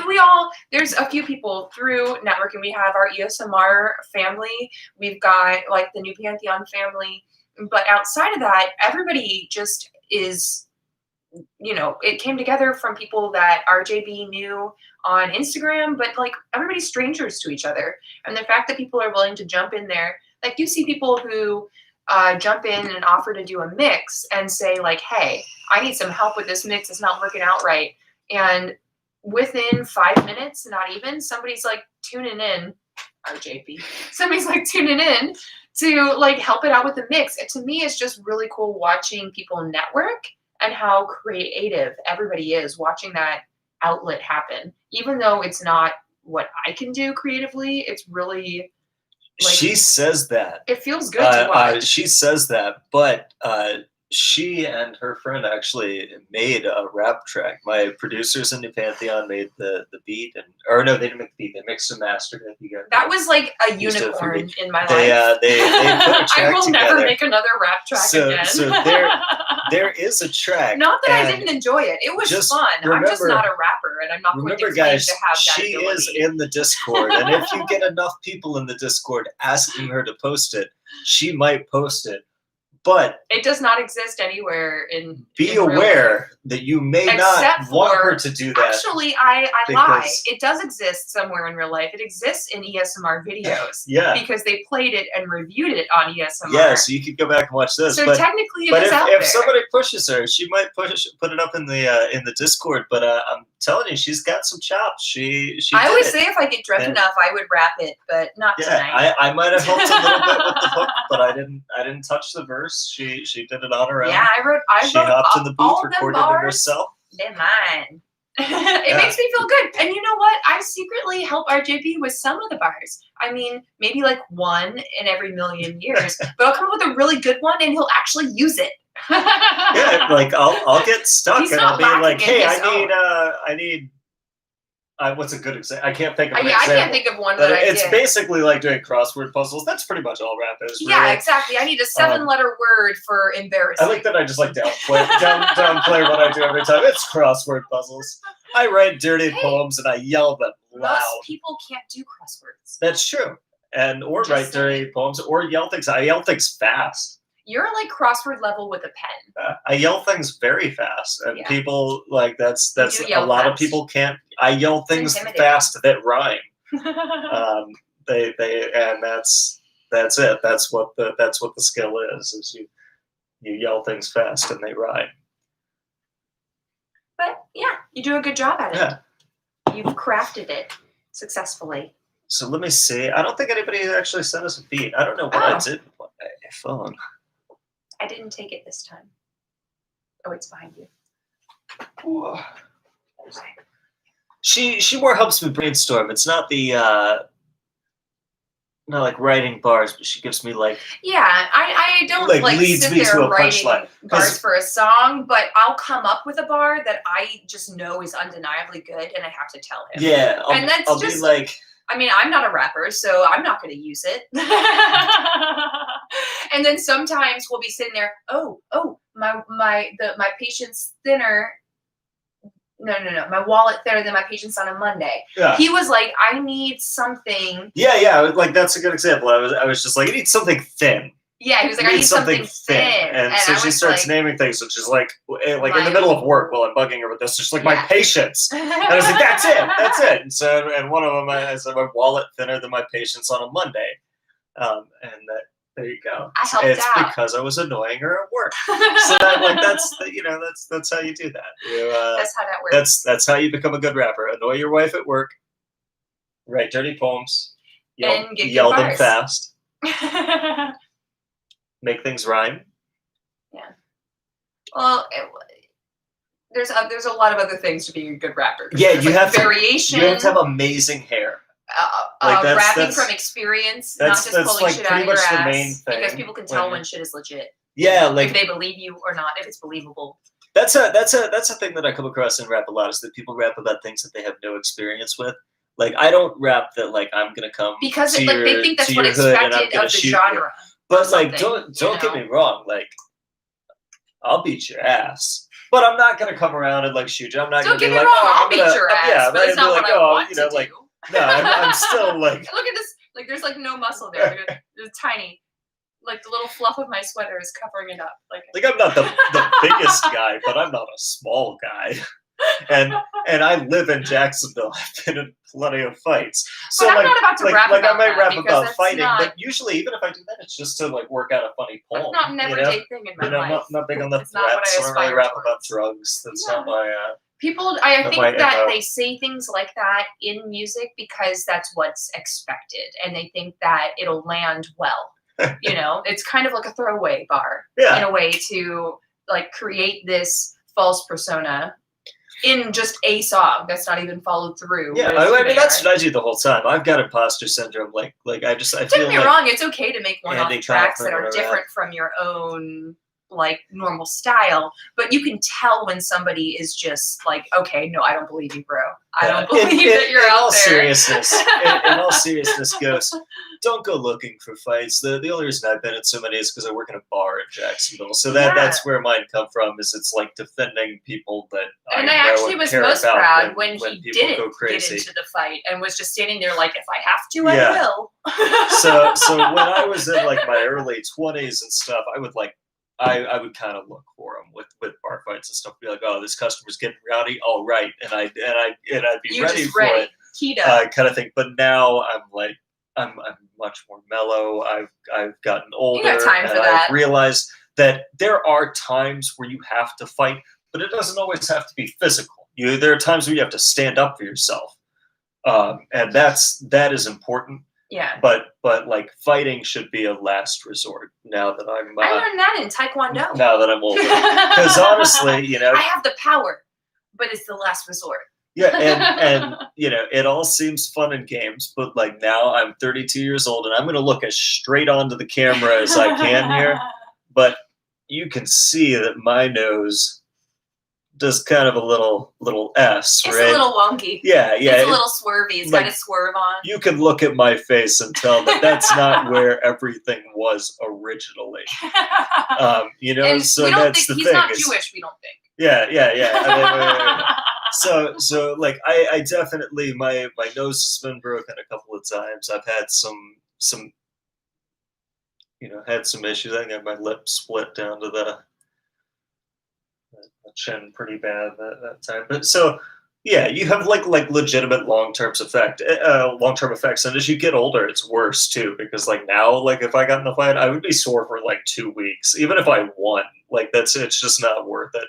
There's a few people through networking. We have our ESMR family. We've got like the New Pantheon family. But outside of that, everybody just is, it came together from people that RJB knew on Instagram, but like everybody's strangers to each other. And the fact that people are willing to jump in there, like you see people who jump in and offer to do a mix and say like, hey, I need some help with this mix. It's not working out right. And within 5 minutes, not even, somebody's like tuning in, RJB, somebody's like tuning in to like help it out with the mix. And to me, it's just really cool watching people network and how creative everybody is, watching that outlet happen. Even though it's not what I can do creatively, it's really like, she says that. it feels good to watch. She says that, but she and her friend actually made a rap track. My producers in New Pantheon made the beat, or no, they didn't make the beat. They mixed and mastered it. That was like a Used it for unicorn me. in my They life. put a track I will together. never make another rap track again. So there is a track. Not that I and didn't enjoy it. It was just fun. I'm just remember- not a rapper, and I'm not going to Remember, claim guys, to have that she ability. is in the Discord, and if you get enough people in the Discord asking her to post it, she might post it. But It does not exist anywhere in. be in real life. aware that you may not Except want for- her to do that. Actually, I lie. because- It does exist somewhere in real life. It exists in ESMR videos Yeah. because they played it and reviewed it on ESMR. Yeah, so you could go back and watch this. So but technically, but it is out if there. somebody pushes her, she might put it up in the Discord. But I'm telling you, she's got some chops. She I did always it. say if I get drunk And- enough, I would rap it, but not tonight. I might have helped a little bit with the hook, but I didn't touch the verse. She did it on her own. Yeah, I wrote She wrote hopped in the all booth, of them recorded it bars. herself. They're mine. It Yeah. makes me feel good. And you know what? I secretly help RJB with some of the bars. I mean, maybe like one in every million years, but I'll come up with a really good one and he'll actually use it. Yeah, like I'll get stuck He's and not I'll be lacking like, in hey, his I need what's a good example? I can't think of an Yeah, I example. can't think of one But that I it's did. basically like doing crossword puzzles. That's pretty much all rap is. Yeah, really. exactly. I need a 7-letter word for embarrassing. I like that I just like downplay what I do every time. It's crossword puzzles. I write dirty Hey. poems and I yell them loud. Most people can't do crosswords. That's true. Or Just write saying. dirty poems or yell things. I yell things fast. You're like crossword level with a pen. I yell things very fast, and Yeah. people like that's do a yell lot of fast. people can't. I yell things intimidating. fast that rhyme. They and that's it. That's what the skill is you yell things fast and they rhyme. But yeah, you do a good job at it. Yeah. You've crafted it successfully. So let me see. I don't think anybody actually sent us a beat. I don't know what I did with my phone. I didn't take it this time. Oh, it's behind you. Whoa. She more helps me brainstorm. It's not the not like writing bars, but she gives me like Yeah, I don't Like, like leads sit me to there a writing punchline. 'Cause- bars for a song, but I'll come up with a bar that I just know is undeniably good, and I have to tell him. yeah. And that's I'll be just- like I mean, I'm not a rapper, so I'm not going to use it. And then sometimes we'll be sitting there. Oh, my patient's thinner. No. My wallet thinner than my patient's on a Monday. yeah. He was like, I need something. Yeah. Like that's a good example. I was just like, you need something thin. Yeah, he was like, You I need something thin. And so I she was starts like, naming things, and she's like in My- the middle of work while I'm bugging her with this, she's like, my Yeah. patience. And I was like, that's it. And so, and one of them, I said, my wallet thinner than my patience on a Monday. There you go. I helped it's out. because I was annoying her at work. So that's how you do that. That's how that works. That's how you become a good rapper. Annoy your wife at work. Write dirty poems. And get good yell them bars. fast. Make things rhyme. Well, there's a lot of other things to being a good rapper. Yeah, There's, you like, have to- variation. You have to have amazing hair. Like, rapping from experience, not just that's pulling like shit out of pretty your much the ass. main thing Because people can tell when- when shit is legit. Yeah, If like they believe you or not, if it's believable. that's a thing that I come across in rap a lot, is that people rap about things that they have no experience with. Like I don't rap that like I'm gonna come because to like your, they think that's to what your hood and I'm expected gonna of the shoot you. genre. But like something, don't get me wrong, like I'll beat your ass. But I'm not gonna come around and like shoot you. I'm not Don't gonna get be me like, wrong, oh, I'll I'm beat gonna, your ass, yeah, but right? it's I'd be not like, what I oh, want you to know, do. like, no, I'm still like, Look at this. Like, there's like no muscle there. It's tiny. Like the little fluff of my sweater is covering it up. Like I'm not the biggest guy, but I'm not a small guy. And I live in Jacksonville. I've been in plenty of fights. So but I'm like, not about to rap like about I might that rap because about that's fighting, not, but usually even if I do that, it's just to like work out a funny poem. that's not an you know? everyday thing in my You know, life. I'm not big on the It's not what I threats. I don't really aspire rap towards. about drugs. That's Yeah. not my. People, I That think might that echo. they say things like that in music because that's what's expected, and they think that it'll land well. You know, it's kind of like a throwaway bar in Yeah. a way to like create this false persona in just a song that's not even followed through. Yeah, with I who mean they that's are. what I do the whole time. I've got imposter syndrome. Like I Don't feel get me like wrong, it's okay to make one-off Andy tracks Kaufman that are when I rap. different from your own like normal style, but you can tell when somebody is just like, okay, no, I don't believe you, bro. I don't believe that you're out there. In all seriousness, Ghost, don't go looking for fights. The only reason I've been in so many is because I work in a bar in Jacksonville. So that's where mine come from. Is it's like defending people that And I I know actually and was care most about proud when when he people didn't go get crazy. into the fight and was just standing there like, if I have to, Yeah. I will. So when I was in like my early 20s and stuff, I would like I would kind of look for them with bar fights and stuff. Be like, oh, this customer's getting rowdy. All right, and I'd be You ready just for ready. it, Keyed up. kind of thing. But now I'm like I'm much more mellow. I've gotten older, got time and for that. I've realized that there are times where you have to fight, but it doesn't always have to be physical. There are times where you have to stand up for yourself, and that is important. Yeah. But like fighting should be a last resort. Now that I learned that in Taekwondo. now that I'm older, because honestly, you know, I have the power, but it's the last resort. yeah, and you know, it all seems fun and games, but like now I'm 32 years old, and I'm going to look as straight onto the camera as I can here. But you can see that my nose does kind of a little S, It's right? a little wonky. Yeah. It's a little swervy. It's like- got a swerve on. You can look at my face and tell that that's not where everything was originally. You know, and so we don't that's think the he's thing. not is- Jewish. We don't think. Yeah. I mean, so like I definitely my nose has been broken a couple of times. I've had some had some issues. I think my lip split down to the chin pretty bad that time. But so yeah, you have like legitimate long-term effects, and as you get older, it's worse too, because like now, like if I got in a fight, I would be sore for like 2 weeks, even if I won. Like it's just not worth it.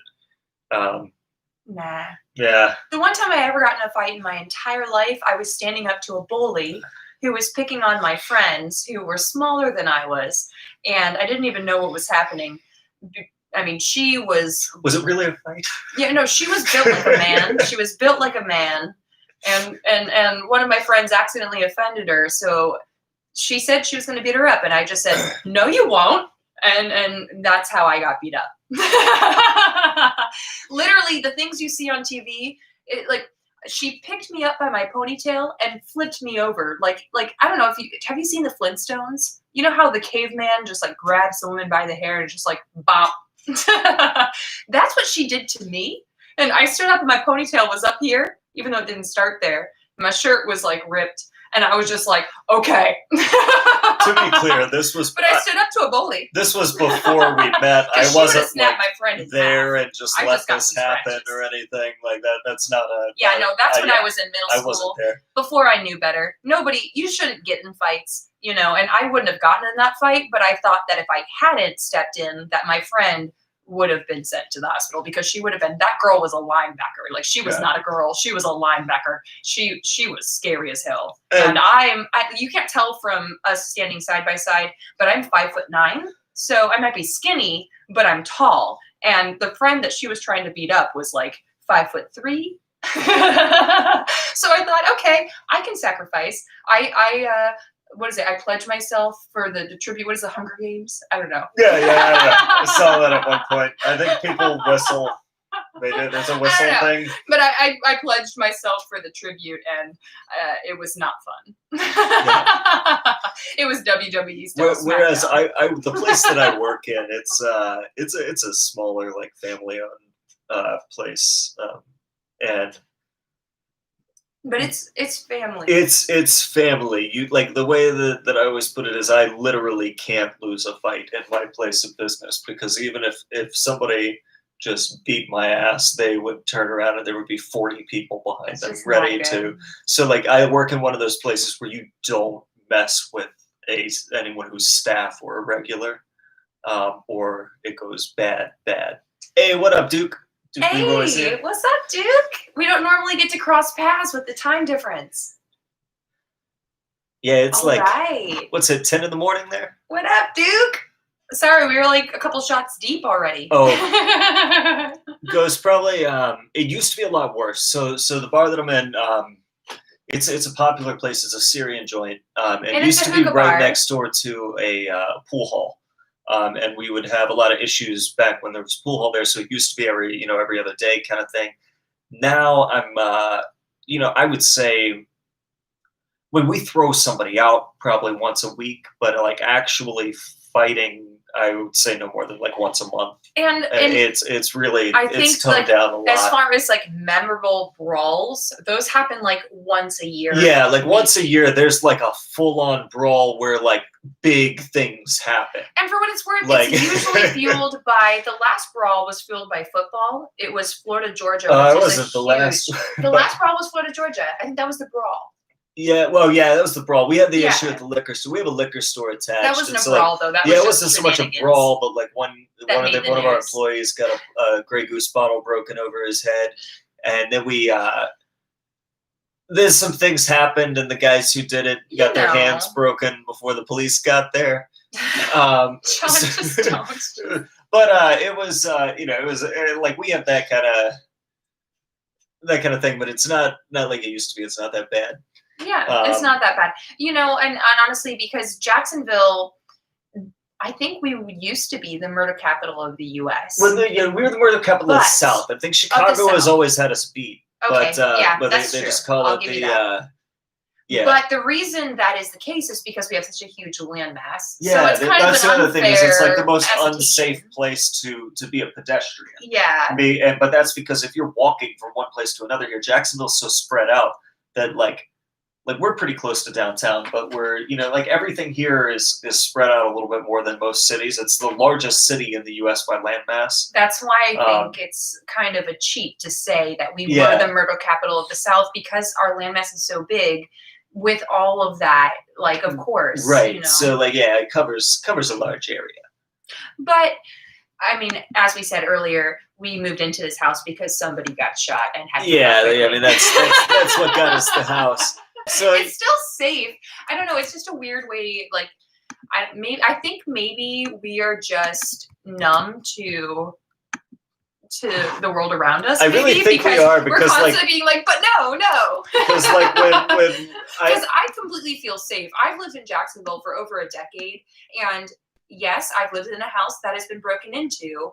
Nah. Yeah. The one time I ever got in a fight in my entire life, I was standing up to a bully who was picking on my friends who were smaller than I was, and I didn't even know what was happening. I mean, she was... Was it really a fight? Yeah, no, she was built like a man. She was built like a man, and one of my friends accidentally offended her, so she said she was going to beat her up, and I just said, no, you won't. And that's how I got beat up. Literally, the things you see on TV, she picked me up by my ponytail and flipped me over. Like I don't know have you seen the Flintstones? You know how the caveman just like grabs the woman by the hair and just like bop. That's what she did to me. And I stood up and my ponytail was up here, even though it didn't start there. My shirt was like ripped, and I was just like, okay. To be clear, this was. But I stood up to a bully. This was before we met. I She wasn't snapped like my friend in there half. and just I let just got this some happen scratches. or anything like that. That's not a. Yeah, no, that's when yeah, I was in middle I school. wasn't there. Before I knew better. You shouldn't get in fights, and I wouldn't have gotten in that fight, but I thought that if I hadn't stepped in, that my friend would have been sent to the hospital, because she would have been, that girl was a linebacker. Like, she was not a girl. She was a linebacker. She was scary as hell. And you can't tell from us standing side by side, but I'm 5'9", so I might be skinny, but I'm tall. And the friend that she was trying to beat up was like 5'3". So I thought, okay, I can sacrifice. What is it? I pledge myself for the tribute. What is the Hunger Games? I don't know. Yeah. I saw that at one point. I think people whistle They did. There's a I whistle don't know. thing. But I pledged myself for the tribute, and it was not fun. It was WWE style. Whereas SmackDown. the place that I work in, it's a smaller like family owned place, and But it's family. it's family. You like the way that I always put it is I literally can't lose a fight in my place of business, because even if somebody just beat my ass, they would turn around and there would be 40 people behind It's them just not ready good. to. So like I work in one of those places where you don't mess with anyone who's staff or a regular, or it goes bad. Hey, what up, Duke? Duke Leroy's Hey, here. what's up, Duke? We don't normally get to cross paths with the time difference. Yeah, it's All like right. what's it, 10 in the morning there? What up, Duke? Sorry, we were like a couple shots deep already. Oh. Goes probably. It used to be a lot worse. So the bar that I'm in, it's a popular place. It's a Syrian joint, and it it's used a to be hookah right bar. next door to a pool hall. And we would have a lot of issues back when there was a pool hall there. So it used to be every other day kind of thing. Now I'm, I would say when we throw somebody out probably once a week, but like actually fighting, I would say no more than like once a month. And It's really, I it's think, toned like, down a lot. as far as like memorable brawls, those happen like once a year. Yeah, like once a year, there's like a full-on brawl where like big things happen. And for what it's worth, Like- it's usually fueled by, the last brawl was fueled by football. It was Florida, Georgia. It which is wasn't the last. The last brawl was Florida, Georgia. I think that was the brawl. Yeah, well, yeah, that was the brawl. We had the Yeah. issue at the liquor store. We have a liquor store attached. That wasn't and a so, like, brawl, though. That yeah, was it just wasn't so much a shenanigans. brawl, but like one made the of our news. employees got a Grey Goose bottle broken over his head, and then we there's some things happened, and the guys who did it got their hands broken before the police got there. John, just don't. But it was it was like we have that kind of thing, but it's not like it used to be. It's not that bad. Yeah, it's not that bad. And honestly, because Jacksonville, I think we used to be the murder capital of the U.S. Well, we were the murder capital of the But- South. I think Chicago has South. always had us beat. Okay, But yeah, but that's they true. just call I'll it give you the that. yeah. But the reason that is the case is because we have such a huge landmass. Yeah, so it's kind that's of the an other thing is it's like the unfair most assertion. unsafe place to be a pedestrian. Yeah. But that's because if you're walking from one place to another here, Jacksonville's so spread out that like we're pretty close to downtown, but we're like everything here is spread out a little bit more than most cities. It's the largest city in the U.S. by landmass. That's why I think it's kind of a cheat to say that we Yeah. were the murder capital of the South, because our landmass is so big. With all of that, like, of course, Right. So it covers a large area. But I mean, as we said earlier, we moved into this house because somebody got shot and had to Yeah, move quickly. I mean that's what got us the house. So It's still safe. I don't know. It's just a weird way. Like, I think maybe we are just numb to the world around us. I really maybe, think we are, because, we're like- constantly being like, but no. because like when Because I completely feel safe. I've lived in Jacksonville for over a decade, and yes, I've lived in a house that has been broken into.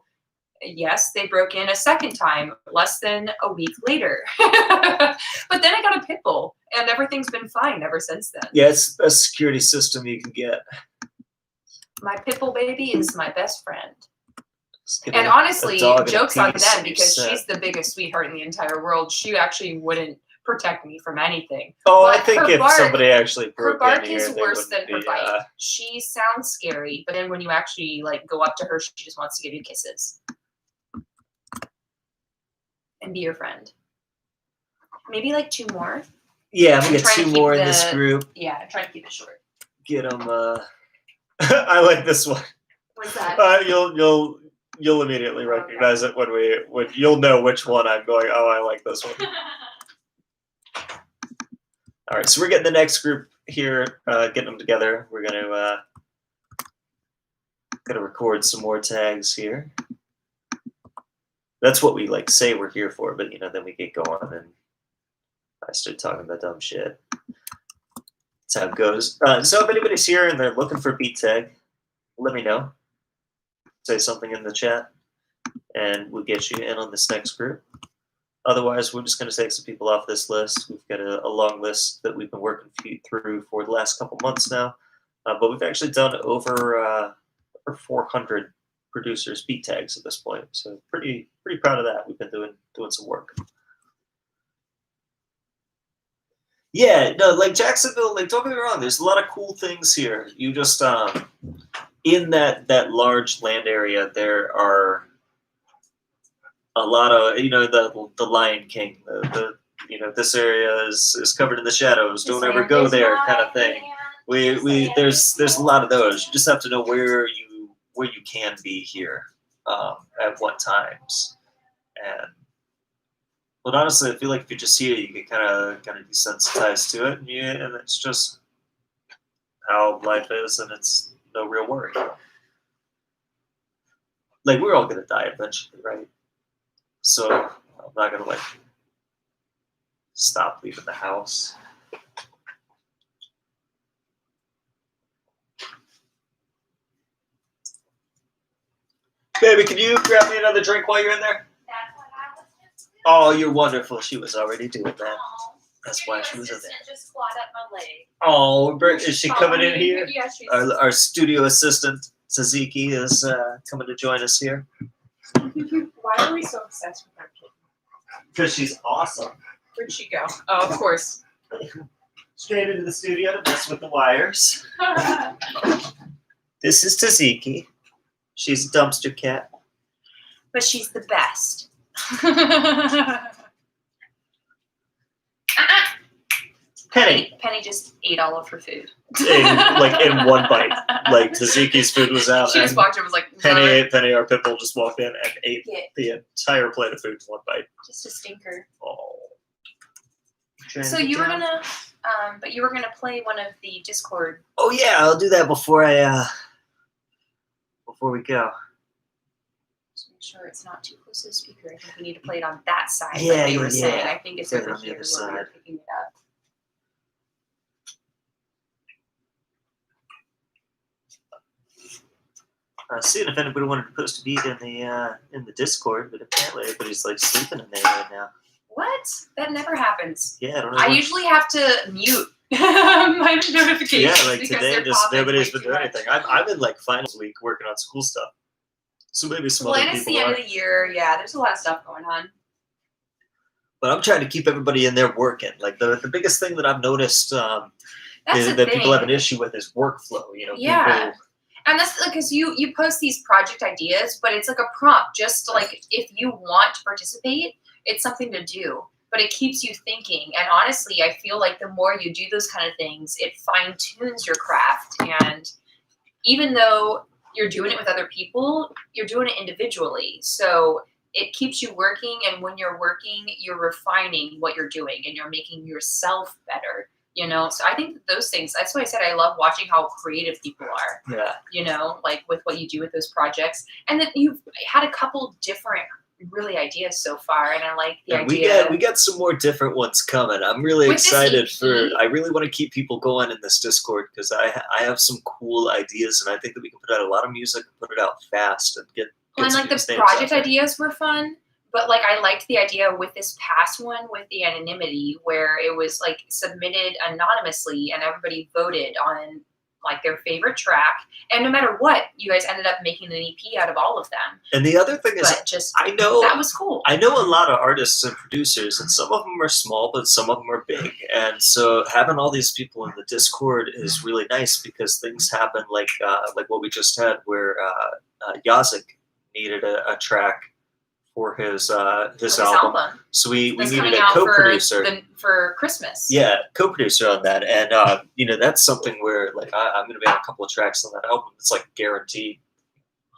Yes, they broke in a second time less than a week later. But then I got a pit bull, and everything's been fine ever since then. yeah, it's the best security system you can get. My pit bull baby is my best friend. Just get And a honestly, dog and a joke's on piece them, and you're because set. she's the biggest sweetheart in the entire world. She actually wouldn't protect me from anything. Oh, I but think her if bark- somebody actually Her broke bark in here, is they worse than wouldn't her be, bite. She sounds scary, but then when you actually like go up to her, she just wants to give you kisses and be your friend. Maybe like 2 more. Yeah, I'm gonna I'm get trying to 2 keep more in this the- group. Yeah, I'm trying to keep it short. Get them. I like this one. What's that? You'll immediately recognize it when you'll know which one I'm going. Oh, I like this one. All right, so we're getting the next group here, getting them together. We're gonna record some more tags here. That's what we like say we're here for, but then we get going and I start talking about dumb shit. That's how it goes. So if anybody's here and they're looking for a beat tag, let me know. Say something in the chat, and we'll get you in on this next group. Otherwise, we're just going to take some people off this list. We've got a long list that we've been working through for the last couple months now, but we've actually done over 400 producers beat tags at this point. So pretty proud of that. We've been doing some work. Yeah, no, like Jacksonville, like don't get me wrong, there's a lot of cool things here. You just in that large land area, there are a lot of, you know, the Lion King, the you know, this area is covered in the shadows. Don't ever go there, kind of thing. There's a lot of those. You just have to know where you can be here at what times. But honestly, I feel like if you're just here, you get kind of desensitized to it, and it's just how life is, and it's no real worry. Like, we're all gonna die eventually, right? So I'm not gonna like stop leaving the house. Baby, can you grab me another drink while you're in there? That's what I was just doing. Oh, you're wonderful. She was already doing that. That's why she was in there. Just squat up my leg. Oh, is she coming in here? Yeah, she's. Our studio assistant, Suzuki, is coming to join us here. Why are we so obsessed with our kid? Because she's awesome. Where'd she go? Oh, of course. Straight into the studio to mess with the wires. This is Taziki. She's a dumpster cat. But she's the best. Penny just ate all of her food. in one bite. Like, Taziki's food was out. She just walked in and was like, Penny, our pit bull, just walked in and ate the entire plate of food in one bite. just a stinker. Oh. So you were gonna, but you were gonna play one of the Discord. Oh yeah, I'll do that before we go. Just make sure it's not too close to the speaker. I think we need to play it on that side. Yeah, like they were saying. yeah. I think it's Play it over on the here other where we're side. picking it up. Seeing if anybody wanted to post a beat in the Discord, but apparently everybody's like sleeping in there right now. What? That never happens. Yeah, I don't know. I usually have to mute my notifications. Yeah, like because today, they're just popping nobody's way been too doing much. anything. I'm in like finals week working on school stuff, so maybe some Well, other and it's people the end are. of the year. Yeah, there's a lot of stuff going on. But I'm trying to keep everybody in there working. Like the biggest thing that I've noticed That's is the that people thing. have an issue with is workflow. You know, Yeah. people. And that's like, because you post these project ideas, but it's like a prompt. Just like if you want to participate, it's something to do. But it keeps you thinking. And honestly, I feel like the more you do those kind of things, it fine tunes your craft. And even though you're doing it with other people, you're doing it individually. So it keeps you working. And when you're working, you're refining what you're doing and you're making yourself better. You know, so I think that those things, that's why I said I love watching how creative people are, Yeah. you know, like with what you do with those projects. And that you've had a couple different really ideas so far. And I like the And idea. we got some more different ones coming. I'm really With this excited EP. I really want to keep people going in this Discord because I have some cool ideas and I think that we can put out a lot of music and put it out fast and get Well, and some like the of these names out project there. ideas were fun, but like I liked the idea with this past one with the anonymity where it was like submitted anonymously and everybody voted on like their favorite track. And no matter what, you guys ended up making an EP out of all of them. And the other thing is, But just I know that was cool. I know a lot of artists and producers, and some of them are small, but some of them are big. And so having all these people in the Discord is really nice because things happen like what we just had, where Yazik needed a track for his album. So we That's needed coming a out co-producer. for Christmas. Yeah, co-producer on that, and you know that's something where like I'm going to be on a couple of tracks on that album. It's like guaranteed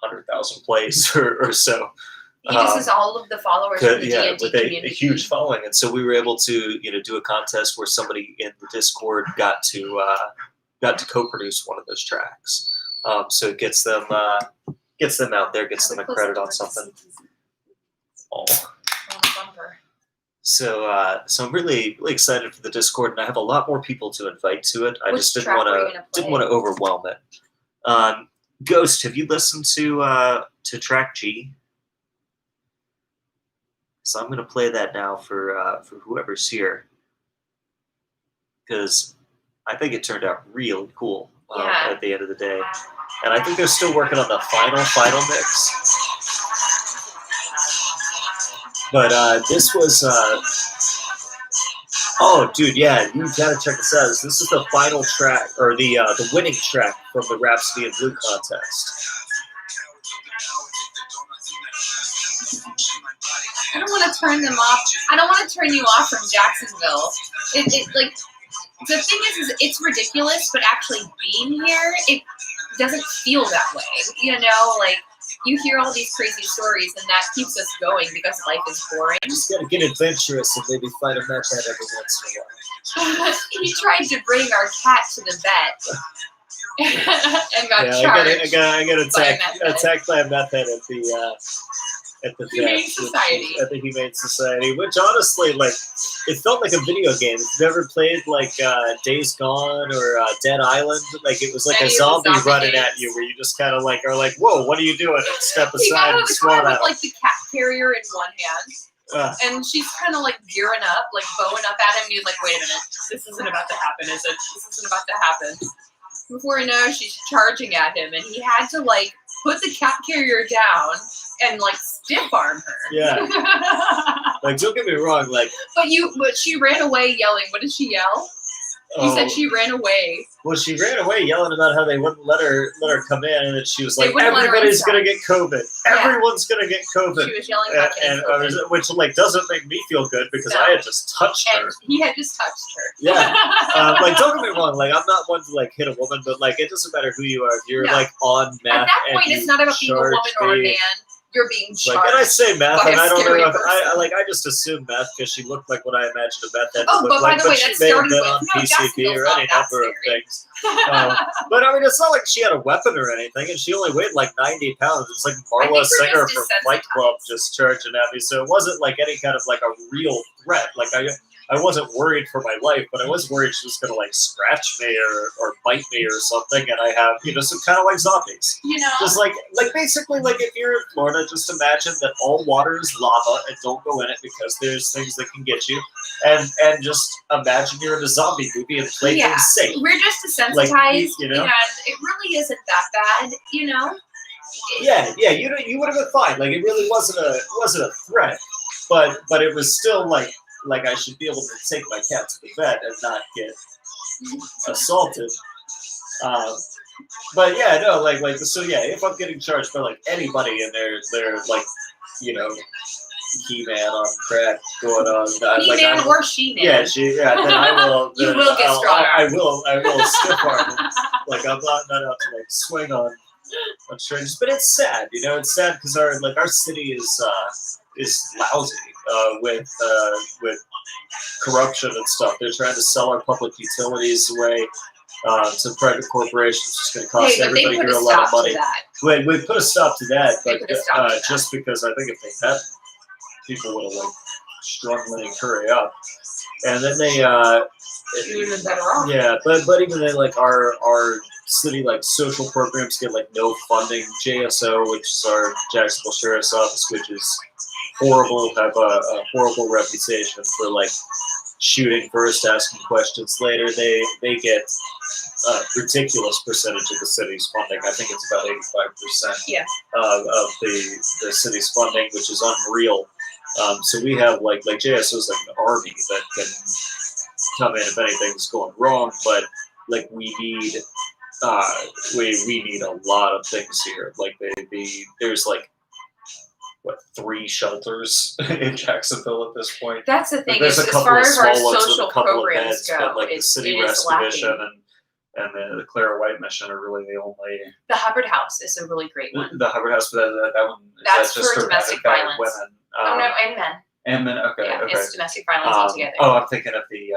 100,000 plays or so. He just has all of the followers in the Yeah, D&D with community. a huge following, and so we were able to do a contest where somebody in the Discord got to co-produce one of those tracks. So it gets them out there, gets them a credit on something. Oh. So I'm really excited for the Discord, and I have a lot more people to invite to it. I Which just didn't track want were you to gonna play? overwhelm it. Ghost, have you listened to track G? So I'm gonna play that now for whoever's here, because I think it turned out really cool Yeah. at the end of the day, and I think they're still working on the final mix. But this was oh, dude, yeah, you gotta check this out. This is the final track, or the winning track from the Rhapsody in Blue contest. I don't want to turn them off. I don't want to turn you off from Jacksonville. It like the thing is it's ridiculous, but actually being here, it doesn't feel that way. You know, like you hear all these crazy stories, and that keeps us going because life is boring. Just gotta get adventurous and maybe fight a meth head every once in a while. He tried to bring our cat to the vet. And got charged. I got by attacked by a meth head at the Humane vet, Society. at the Humane Society, which honestly, like, it felt like a video game. If you've ever played like Days Gone or Dead Island, like it was like Any a of the zombie zombie running games. at you, where you just kind of like are like, "Whoa, what are you doing?" And step He got aside out and of the swat car at with him. like the cat carrier in one hand, and she's kind of like gearing up, like bowing up at him. And he's like, "Wait a minute, this isn't about to happen, is it? This isn't about to happen." Before he knows, she's charging at him, and he had to like put the cat carrier down and like stiff arm her. Yeah. Like, don't get me wrong, like, But she ran away yelling. What did she yell? He said she ran away. Well, she ran away yelling about how they wouldn't let her come in, and then she was They like, wouldn't let her "Everybody's inside." gonna get COVID. Yeah. Everyone's gonna get COVID." She was yelling about getting COVID. Which like doesn't make me feel good because No. I had just touched her. And he had just touched her. Yeah. Like, don't get me wrong, like, I'm not one to like hit a woman, but like, it doesn't matter who you are. If you're No. like on meth, At that and point, you it's not about being a charge woman or a me, man. You're being charged. Like, and I say meth, by and a I don't scary know if person. I just assume meth because she looked like what I imagined a meth head Oh, to but look by like. the way, But she that may have started been with, on no, PCP Jacksonville's or not any that number of scary. things. But I mean, it's not like she had a weapon or anything, and she only weighed like 90 pounds. It's like I Marla think we're Singer just from Fight desensitized. Club just charging at me, so it wasn't like any kind of like a real threat. Like I wasn't worried for my life, but I was worried she was gonna like scratch me or bite me or something, and I have some kind of like zombies. You know? Just like basically like if you're in Florida, just imagine that all water is lava and don't go in it because there's things that can get you, and just imagine you're in a zombie movie and play Yeah. things safe. We're just desensitized, Like, and it really isn't that bad, you know? Yeah, you would have been fine. Like it really wasn't a threat, but it was still like I should be able to take my cat to the vet and not get assaulted. But yeah, no, like so yeah, if I'm getting charged by like anybody in there, they're like, He-Man on crack going on. He-Man or She-Man. Yeah, then I will. You then will get strong I armed. will stiff arm him. Like I'm not out to like swing on strangers, but it's sad. It's sad because our city is lousy with corruption and stuff. They're trying to sell our public utilities away to private corporations. It's going to cost Hey, but they everybody put here a a lot of stop to money. that. We put a stop to that, They but put a stop to that. just because I think if they hadn't, people would have like struggling to hurry up, and then they You would have been better off. yeah, but even then, like our city like social programs get like no funding. JSO, which is our Jacksonville Sheriff's Office, which is horrible, have a horrible reputation for like shooting first, asking questions later. They get a ridiculous percentage of the city's funding. I think it's about 85% Yeah. of the city's funding, which is unreal. So we have like JSO is like an army that can come in if anything's going wrong, but like we need we need a lot of things here. Like there's like 3 shelters in Jacksonville at this point. That's the thing. There's Is, a as couple far of as our small ones with social a couple of programs beds, go, but like the City it is Rescue Mission lacking. and the Clara White Mission are really the only. The Hubbard House is a really great one. The Hubbard House, but that one That's just for domestic violence. Women. Oh no, and men. And men. Okay, Yeah, okay. it's domestic violence altogether. I'm thinking of the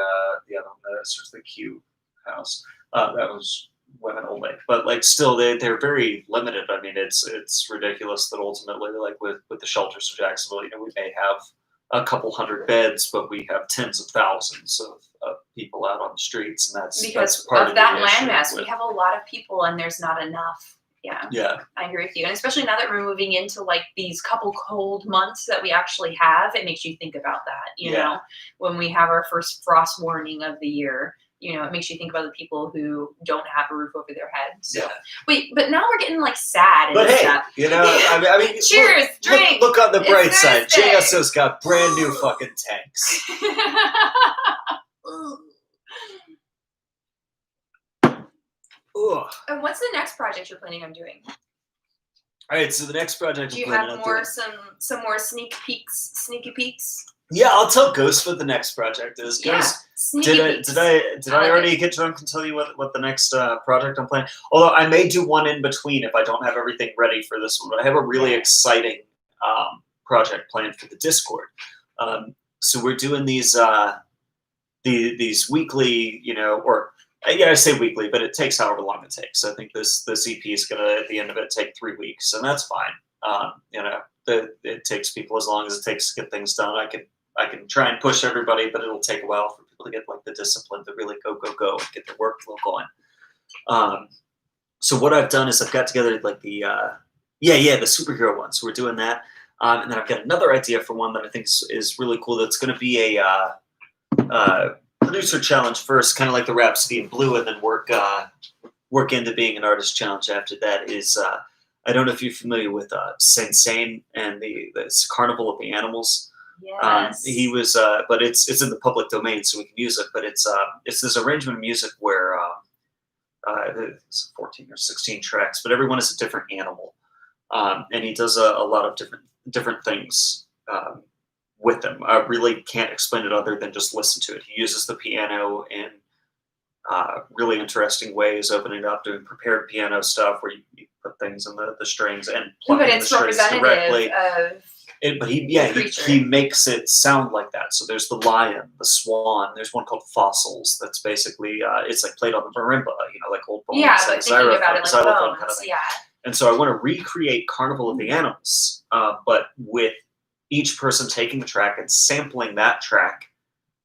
other one, that's the Q house. That was women only, but like still they're very limited. I mean, it's ridiculous that ultimately, like with the shelters of Jacksonville, we may have a couple hundred beds, but we have tens of thousands of people out on the streets, and that's because part of that the issue landmass, with- we have a lot of people, and there's not enough Yeah, I agree with you. And especially now that we're moving into like these couple cold months that we actually have, it makes you think about that, you know, when we have our first frost warning of the year, you know, it makes you think about the people who don't have a roof over their head. So wait, but now we're getting like sad and But hey, stuff. you know, I mean Cheers, drink. Look on the bright It's side. Thursday. JSO's got brand new fucking tanks. Ugh. And what's the next project you're planning on doing? All right, so the next project Do you have some more sneaky peeks? Yeah, I'll tell Ghost what the next project is. Ghost, did I already get drunk and tell you what the next project I'm planning? Although I may do one in between if I don't have everything ready for this one. But I have a really exciting project planned for the Discord. So we're doing these weekly, you know, or I say weekly, but it takes however long it takes. I think this EP is gonna at the end of it take 3 weeks, and that's fine. You know, it takes people as long as it takes to get things done. I can try and push everybody, but it'll take a while for people to get like the discipline to really go and get their workflow going. So what I've done is I've got together like the superhero one. So we're doing that, and then I've got another idea for one that I think is really cool. That's going to be a producer challenge first, kind of like the Rhapsody in Blue, and then work into being an artist challenge after that. Is I don't know if you're familiar with Sensane and this Carnival of the Animals. Yes. He was, but it's in the public domain, so we can use it. But it's this arrangement of music where it's 14 or 16 tracks, but everyone is a different animal, and he does a lot of different things with them. I really can't explain it other than just listen to it. He uses the piano in really interesting ways, opening it up, doing prepared piano stuff where you put things in the strings and plucking the strings directly. But he makes it sound like that. So there's the lion, the swan. There's one called Fossils. That's basically it's like played on the marimba, you know, like old bones. Yeah, like thinking about it like bones. Kind of thing. Yeah. And so I want to recreate Carnival of the Animals, but with each person taking the track and sampling that track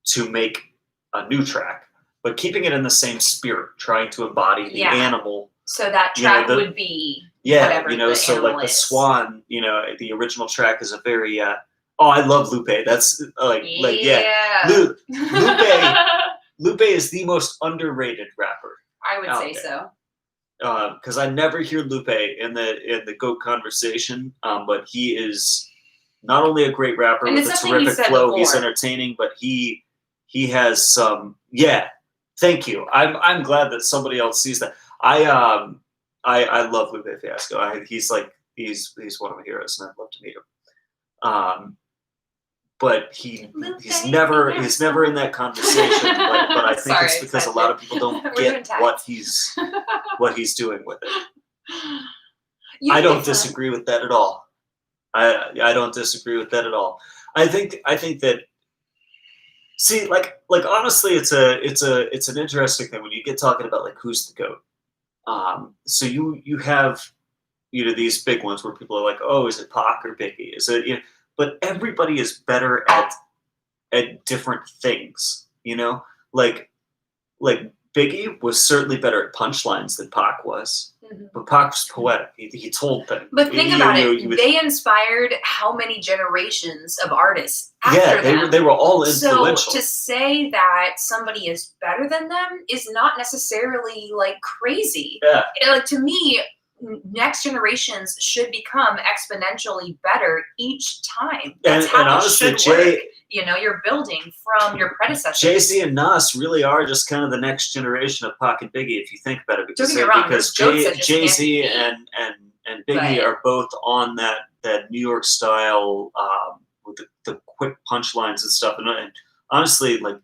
to make a new track, but keeping it in the same spirit, trying to embody the animal. So that track would be whatever so like the swan, you know, the original track is a very I love Lupe. That's Lupe is the most underrated rapper. I would say so. Because I never hear Lupe in the GOAT conversation, but he is not only a great rapper with a terrific flow, he's entertaining, but he has some thank you. I'm glad that somebody else sees that. I love Lupe Fiasco. He's one of my heroes, and I'd love to meet him. But he's never in that conversation. But I think it's because a lot of people don't get what he's doing with it. I don't disagree with that at all. I don't disagree with that at all. I think that. See, like honestly, it's an interesting thing when you get talking about like who's the GOAT. So you have, you know, these big ones where people are like, oh, is it Pac or Biggie? Is it, you know, but everybody is better at different things, you know, like Biggie was certainly better at punchlines than Pac was. Mm-hmm. But Pac was poetic. He told things. But think about it. They inspired how many generations of artists after them? They were all influential. So to say that somebody is better than them is not necessarily like crazy. Yeah. Like to me, next generations should become exponentially better each time. That's how honestly, it should work. You know, you're building from your predecessors. Jay-Z and Nas really are just kind of the next generation of Pac and Biggie, if you think about it. Don't get me wrong, because Jay-Z and Biggie are both on that New York style with the quick punchlines and stuff. And honestly, like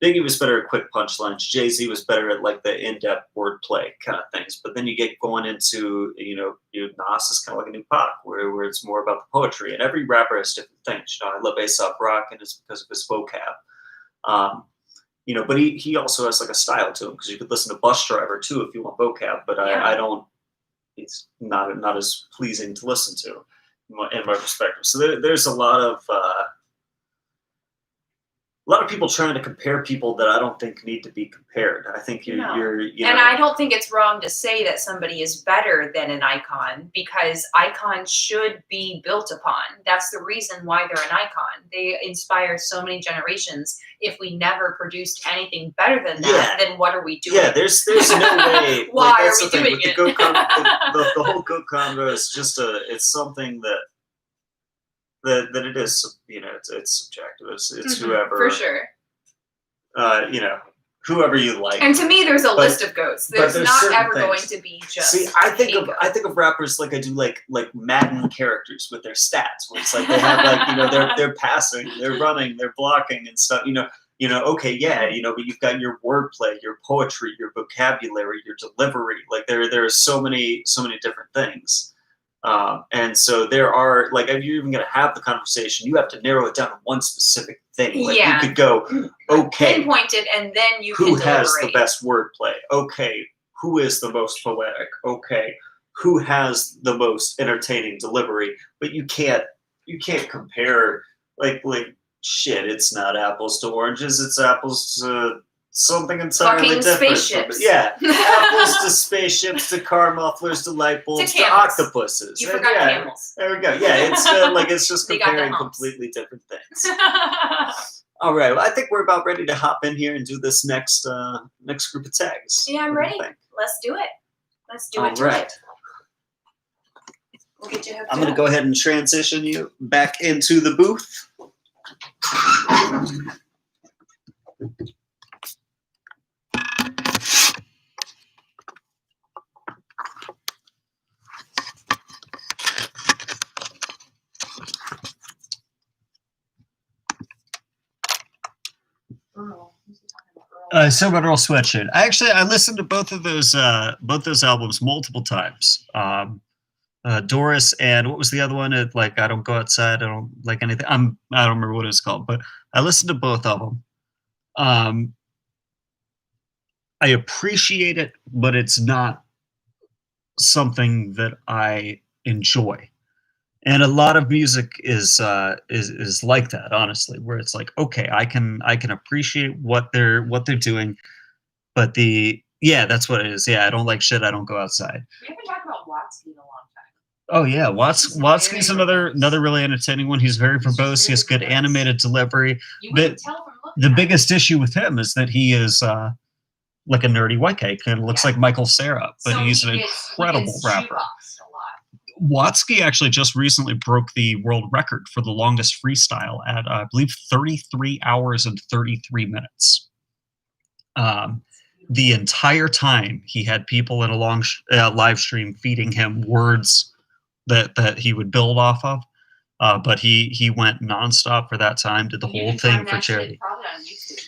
Biggie was better at quick punchlines. Jay-Z was better at like the in-depth wordplay kind of things. But then you get going into, Nas is kind of like a new Pac, where it's more about the poetry. And every rapper has different things. You know, I love A$AP Rock, and it's because of his vocab. But he also has like a style to him, because you could listen to Bus Driver too if you want vocab. But I don't. It's not as pleasing to listen to in my perspective. So there's a lot of. a lot of people trying to compare people that I don't think need to be compared. I think No. you And know, I don't think it's wrong to say that somebody is better than an icon, because icons should be built upon. That's the reason why they're an icon. They inspire so many generations. If we never produced anything better than that, then what are we doing? Yeah, there's no way. Why like, are that's we the thing. doing With it? the goat convo, the whole goat convo is just it's something that it is, you know, it's subjective. It's whoever, For sure. you know, whoever you like. And to me, there's a list of goats. There's there's not certain ever things. going to be just. See, I think a of goat. rappers like I do like Madden characters with their stats, where it's like they have like, you know, they're passing, they're running, they're blocking and stuff. You know, okay, yeah, you know, but you've got your wordplay, your poetry, your vocabulary, your delivery. Like there are so many different things. And so there are, like, if you're even going to have the conversation, you have to narrow it down to one specific thing. Like Yeah. you could go, okay, Pinpoint it, and then you who can has the deliberate. best wordplay? Okay, who is the most poetic? Okay, who has the most entertaining delivery? But you can't compare like shit. It's not apples to oranges. It's apples to something entirely Fucking different. spaceships. Yeah, apples to spaceships, to car mufflers, to light bulbs, to camels. octopuses. You And forgot yeah, camels. there we go. Yeah, it's like it's just They got the comparing humps. completely different things. All right, well, I think we're about ready to hop in here and do this next group of tags. Yeah, I'm What do you ready. think? Let's do it. Let's do All it. right. We'll get you hooked I'm going to up. go ahead and transition you back into the booth. So about Earl Sweatshirt. I listened to both those albums multiple times. Doris and what was the other one? Like I Don't Go Outside. I don't like anything. I don't remember what it's called, but I listened to both of them. I appreciate it, but it's not something that I enjoy. And a lot of music is like that, honestly, where it's like, okay, I can appreciate what they're doing, but that's what it is. Yeah, I don't like shit. I don't go outside. We haven't talked about Watsky in a long time. Oh yeah, Watsky's another really entertaining one. He's very verbose. He has good animated delivery. You wouldn't tell from looking The at it. biggest issue with him is that he is like a nerdy white guy. He kind of looks like Michael Cera, but So he's he an gets incredible rapper. shoeboxed a lot. Watsky actually just recently broke the world record for the longest freestyle at, I believe, 33 hours and 33 minutes. The entire time he had people in a long live stream feeding him words that he would build off of. But he went nonstop for that time, did the You whole can thing find for that shit charity. probably on YouTube.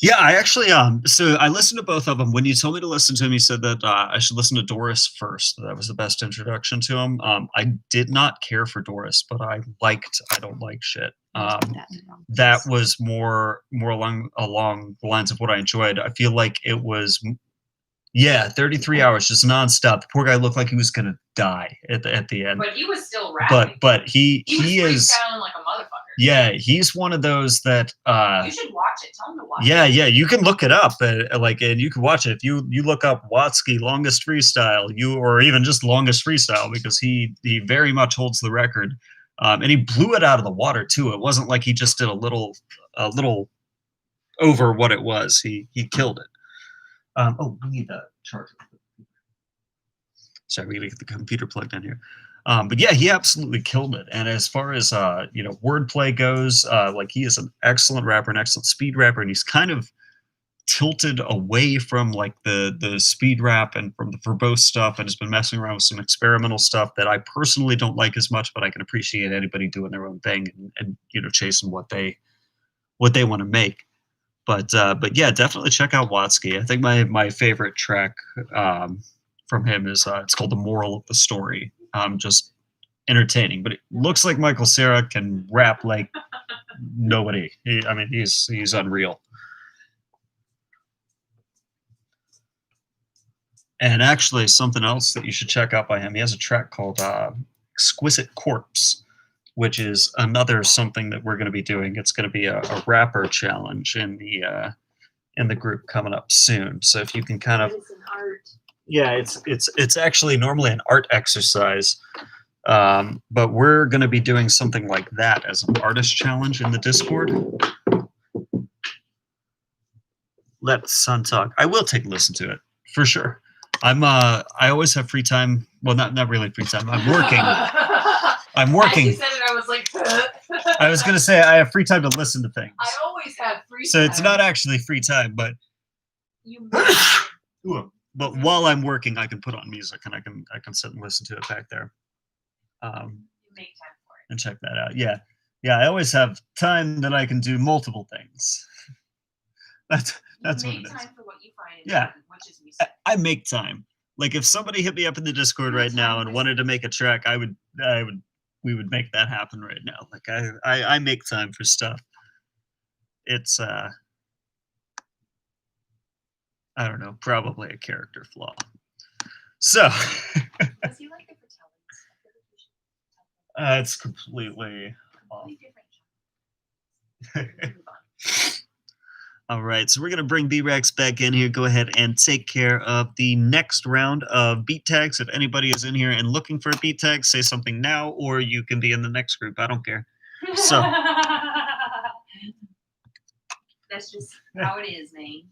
Yeah, I actually so I listened to both of them. When you told me to listen to him, you said that I should listen to Doris first. That was the best introduction to him. I did not care for Doris, but I liked I Don't Like Shit. That was more along the lines of what I enjoyed. I feel like it was 33 hours just nonstop. The poor guy looked like he was gonna die at the end. But he was still rapping. But he was is freestyling like a motherfucker. yeah, he's one of those that You should watch it. Tell him to watch yeah, it. you can look it up and you can watch it. If you look up Watsky longest freestyle, or even just longest freestyle, because he very much holds the record. And he blew it out of the water too. It wasn't like he just did a little over what it was. He killed it. We need that charger. Sorry, we gotta get the computer plugged in here. But yeah, he absolutely killed it. And as far as wordplay goes, like he is an excellent rapper, an excellent speed rapper, and he's kind of tilted away from like the speed rap and from the verbose stuff, and has been messing around with some experimental stuff that I personally don't like as much, but I can appreciate anybody doing their own thing and chasing what they want to make. But yeah, definitely check out Watsky. I think my favorite track from him is it's called The Moral of the Story. Just entertaining, but it looks like Michael Cera can rap like nobody. He's unreal. And actually, something else that you should check out by him, he has a track called Exquisite Corpse. which is another something that we're going to be doing. It's going to be a rapper challenge in the group coming up soon. So if you can kind of, It's an art. yeah, it's actually normally an art exercise, but we're going to be doing something like that as an artist challenge in the Discord. Let the sun talk. I will take a listen to it for sure. I always have free time. Well, not really free time. I'm working. I'm working. As you said it, I was like, I was gonna say I have free time to listen to things. I always have free So time. it's not actually free time, but You but while I'm working, I can put on music and I can sit and listen to it back there. make time for it. And check that out. Yeah. I always have time that I can do multiple things. That's what it Make is. time for what you find Yeah. important, which is music. I make time. Like if somebody hit me up in the Discord right now and wanted to make a track, we would make that happen right now. Like I make time for stuff. It's I don't know, probably a character flaw. So Does he like the Fratellis? it's completely off. All right, so we're going to bring B-Rex back in here. Go ahead and take care of the next round of beat tags. If anybody is in here and looking for a beat tag, say something now, or you can be in the next group. I don't care. So that's just how it is, man.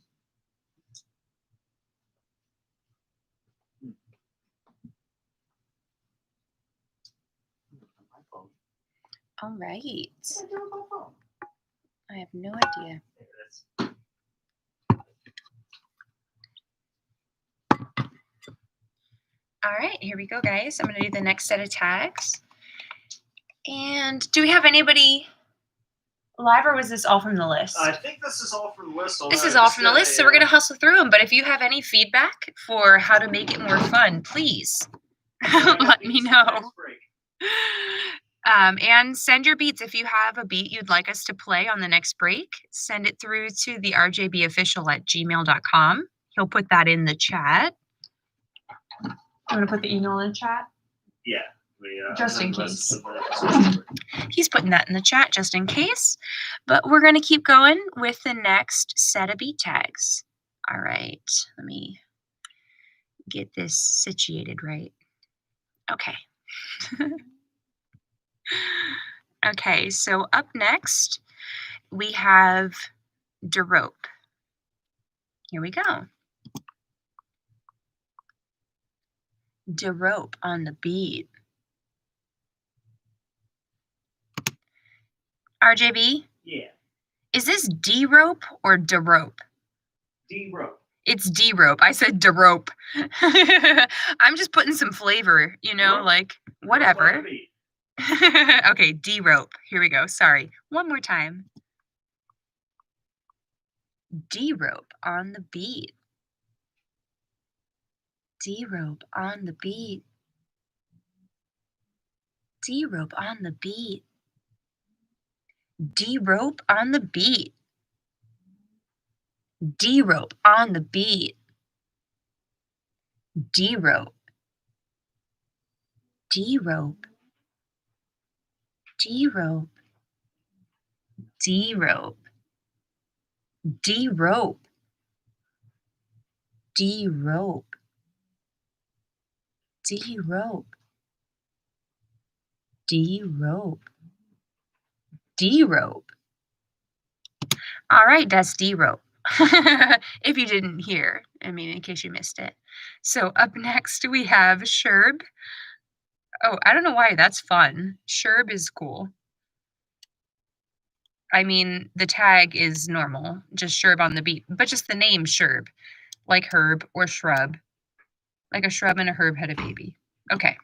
All right. I have no idea. All right, here we go, guys. I'm going to do the next set of tags. And do we have anybody live, or was this all from the list? I think this is all from the list. This is all from the list, so we're going to hustle through them. But if you have any feedback for how to make it more fun, please let me know. And send your beats. If you have a beat you'd like us to play on the next break, send it through to the rjbofficial@gmail.com. He'll put that in the chat. I'm going to put the email in the chat? Yeah. Just in case. He's putting that in the chat just in case. But we're going to keep going with the next set of beat tags. All right. Let me get this situated right. Okay. Okay, so up next, we have DeRope. Here we go. DeRope on the beat. RJB? Yeah. Is this D-Rope or DeRope? D-Rope. It's D-Rope. I said DeRope. I'm just putting some flavor, you know, like whatever. Okay, D-Rope. Here we go. Sorry. One more time. D-Rope on the beat. D-Rope on the beat. D-Rope on the beat. D-Rope on the beat. D-Rope on the beat. D-Rope. D-Rope. D-Rope. D-Rope. D-Rope. D-Rope. D-Rope. D-Rope. D-Rope. All right, that's D-Rope. If you didn't hear, I mean, in case you missed it. So up next we have Sherb. Oh, I don't know why. That's fun. Sherb is cool. I mean, the tag is normal, just Sherb on the beat, but just the name Sherb, like herb or shrub, like a shrub and a herb had a baby. Okay.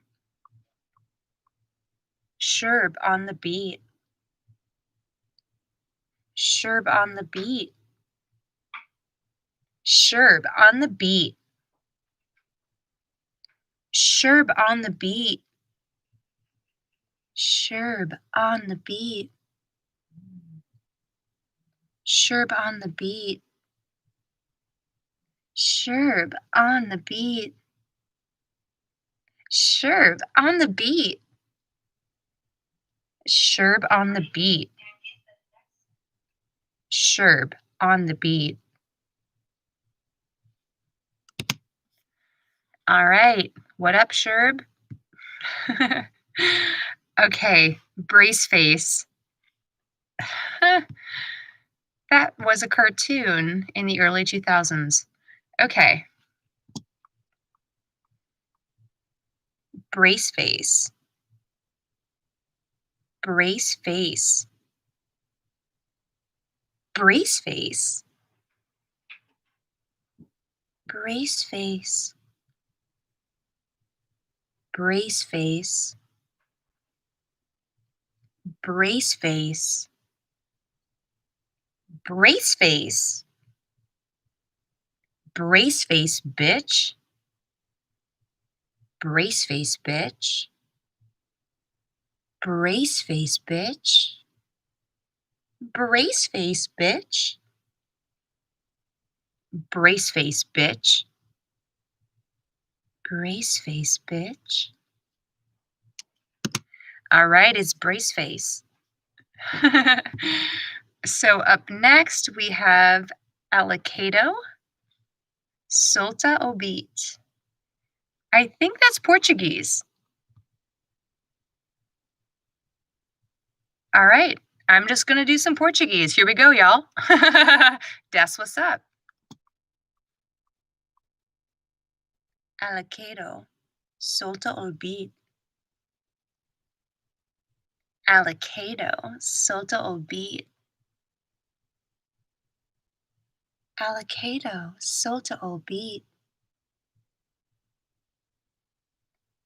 Sherb on the beat. Sherb on the beat. Sherb on the beat. Sherb on the beat. Sherb on the beat. Sherb on the beat. Sherb on the beat. Sherb on the beat. Sherb on the beat. Sherb on the beat. All right. What up, Sherb? Okay. Brace face. That was a cartoon in the early 2000s. Okay. Brace face. Brace face. Brace face. Brace face. Brace face. Brace face. Brace face. Brace face, bitch. Brace face, bitch. Brace face, bitch. Brace face, bitch. Brace face, bitch. Brace face, bitch. All right, it's brace face. So up next we have Alicado, Solta o Beat. I think that's Portuguese. All right, I'm just gonna do some Portuguese. Here we go, y'all. That's what's up. Alicado, Solta o Beat. Alicado, Solta o Beat. Alicado, Solta o Beat.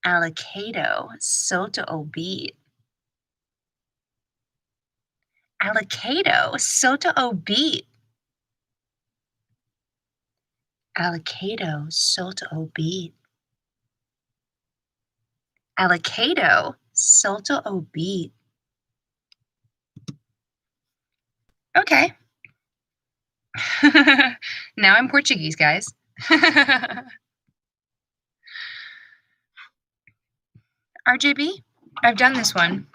Alicado, Solta o Beat. Alicado, Solta o Beat. Alicado, Solta o Beat. Alicado, Solta o Beat. Okay. Now I'm Portuguese, guys. RJB, I've done this one.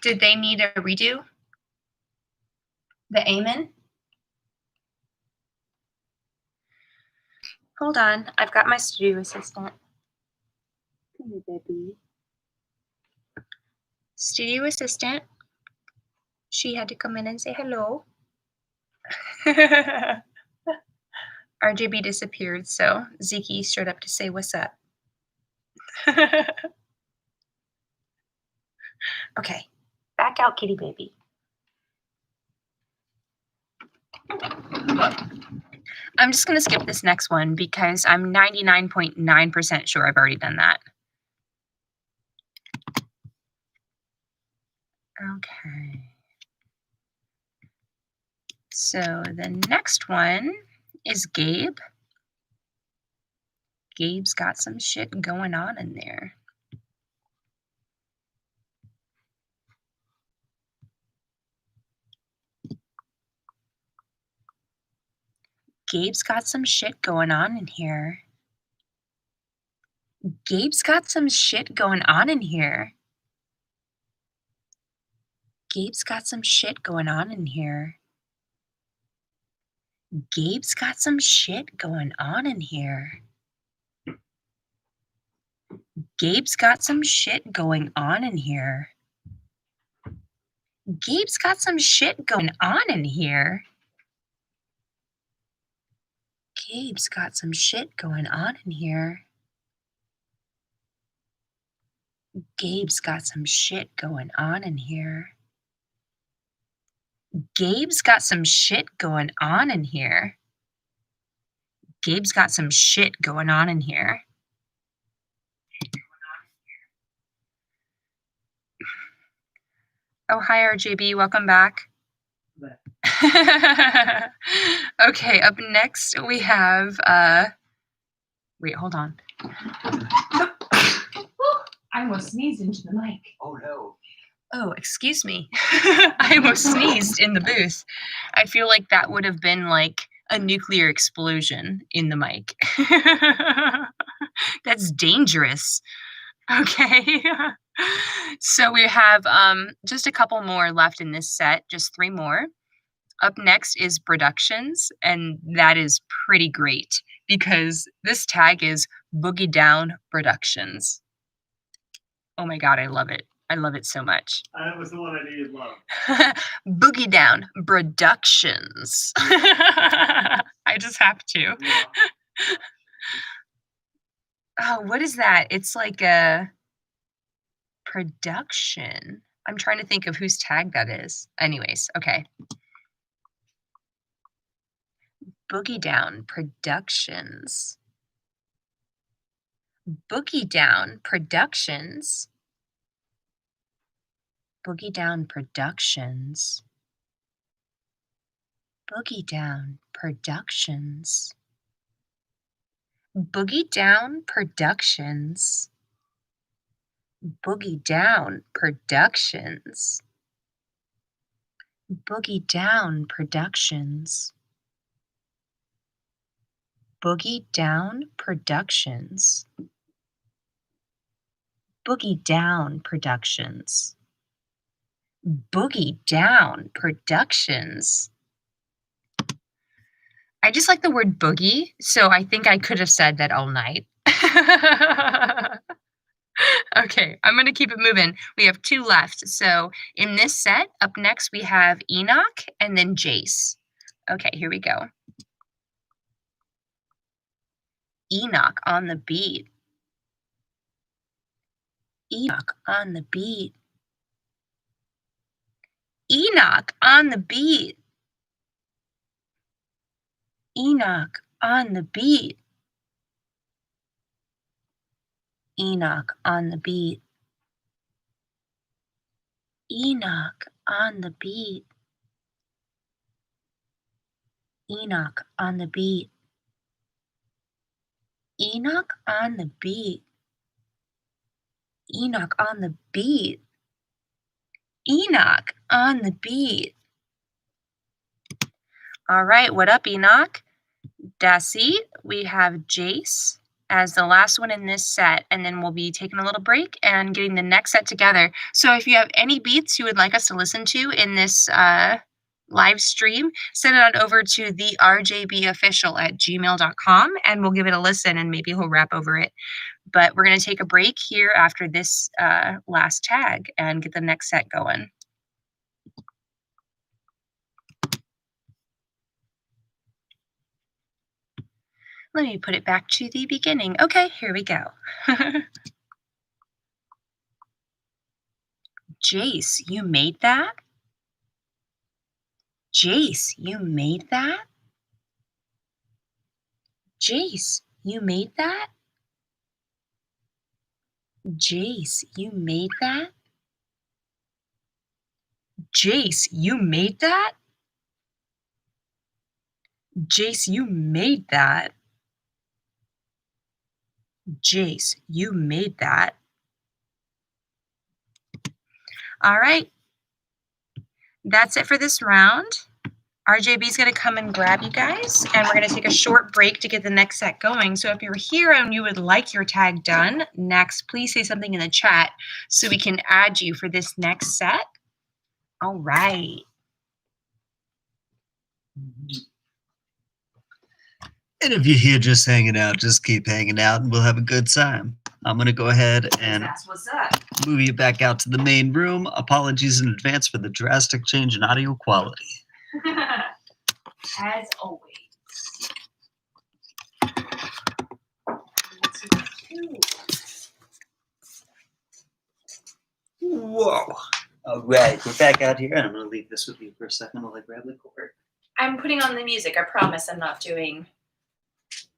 Did they need a redo? The Amen? Hold on, I've got my studio assistant. Come here, baby. Studio assistant. She had to come in and say hello. RJB disappeared, so Zeke showed up to say what's up. Okay, back out, kitty baby. I'm just going to skip this next one because I'm 99.9% sure I've already done that. Okay. So the next one is Gabe. Gabe's got some shit going on in there. Gabe's got some shit going on in here. Gabe's got some shit going on in here. Gabe's got some shit going on in here. Gabe's got some shit going on in here. Gabe's got some shit going on in here. Gabe's got some shit going on in here. Gabe's got some shit going on in here. Gabe's got some shit going on in here. Gabe's got some shit going on in here. Gabe's got some shit going on in here. Oh, hi, RJB. Welcome back. Okay, up next we have, wait, hold on. I almost sneezed into the mic. Oh no. Oh, excuse me. I almost sneezed in the booth. I feel like that would have been like a nuclear explosion in the mic. That's dangerous. Okay. So we have just a couple more left in this set, just 3 more. Up next is Productions, and that is pretty great because this tag is Boogie Down Productions. Oh my god, I love it. I love it so much. That was the one I needed love. Boogie Down Productions. I just have to. Yeah. Oh, what is that? It's like a production. I'm trying to think of whose tag that is. Anyways, okay. Boogie Down Productions. Boogie Down Productions. Boogie Down Productions. Boogie Down Productions. Boogie Down Productions. Boogie Down Productions. Boogie Down Productions. Boogie Down Productions. Boogie Down Productions. Boogie Down Productions. I just like the word boogie, so I think I could have said that all night. Okay, I'm going to keep it moving. We have 2 left. So in this set, up next we have Enoch and then Jace. Okay, here we go. Enoch on the beat. Enoch on the beat. Enoch on the beat. Enoch on the beat. Enoch on the beat. Enoch on the beat. Enoch on the beat. Enoch on the beat. Enoch on the beat. Enoch on the beat. All right, what up, Enoch? That's it. We have Jace as the last one in this set, and then we'll be taking a little break and getting the next set together. So if you have any beats you would like us to listen to in this live stream, send it on over to the rjbofficial@gmail.com, and we'll give it a listen, and maybe he'll rap over it. But we're going to take a break here after this last tag and get the next set going. Let me put it back to the beginning. Okay, here we go. Jace, you made that? Jace, you made that? Jace, you made that? Jace, you made that? Jace, you made that? Jace, you made that? Jace, you made that? All right. That's it for this round. RJB is going to come and grab you guys, and we're going to take a short break to get the next set going. So if you're here and you would like your tag done next, please say something in the chat so we can add you for this next set. All right. And if you're here just hanging out, just keep hanging out and we'll have a good time. I'm going to go ahead and That's what's up. move you back out to the main room. Apologies in advance for the drastic change in audio quality. As always. Whoa. All right, we're back out here, and I'm going to leave this with you for a second while I grab the cord. I'm putting on the music. I promise I'm not doing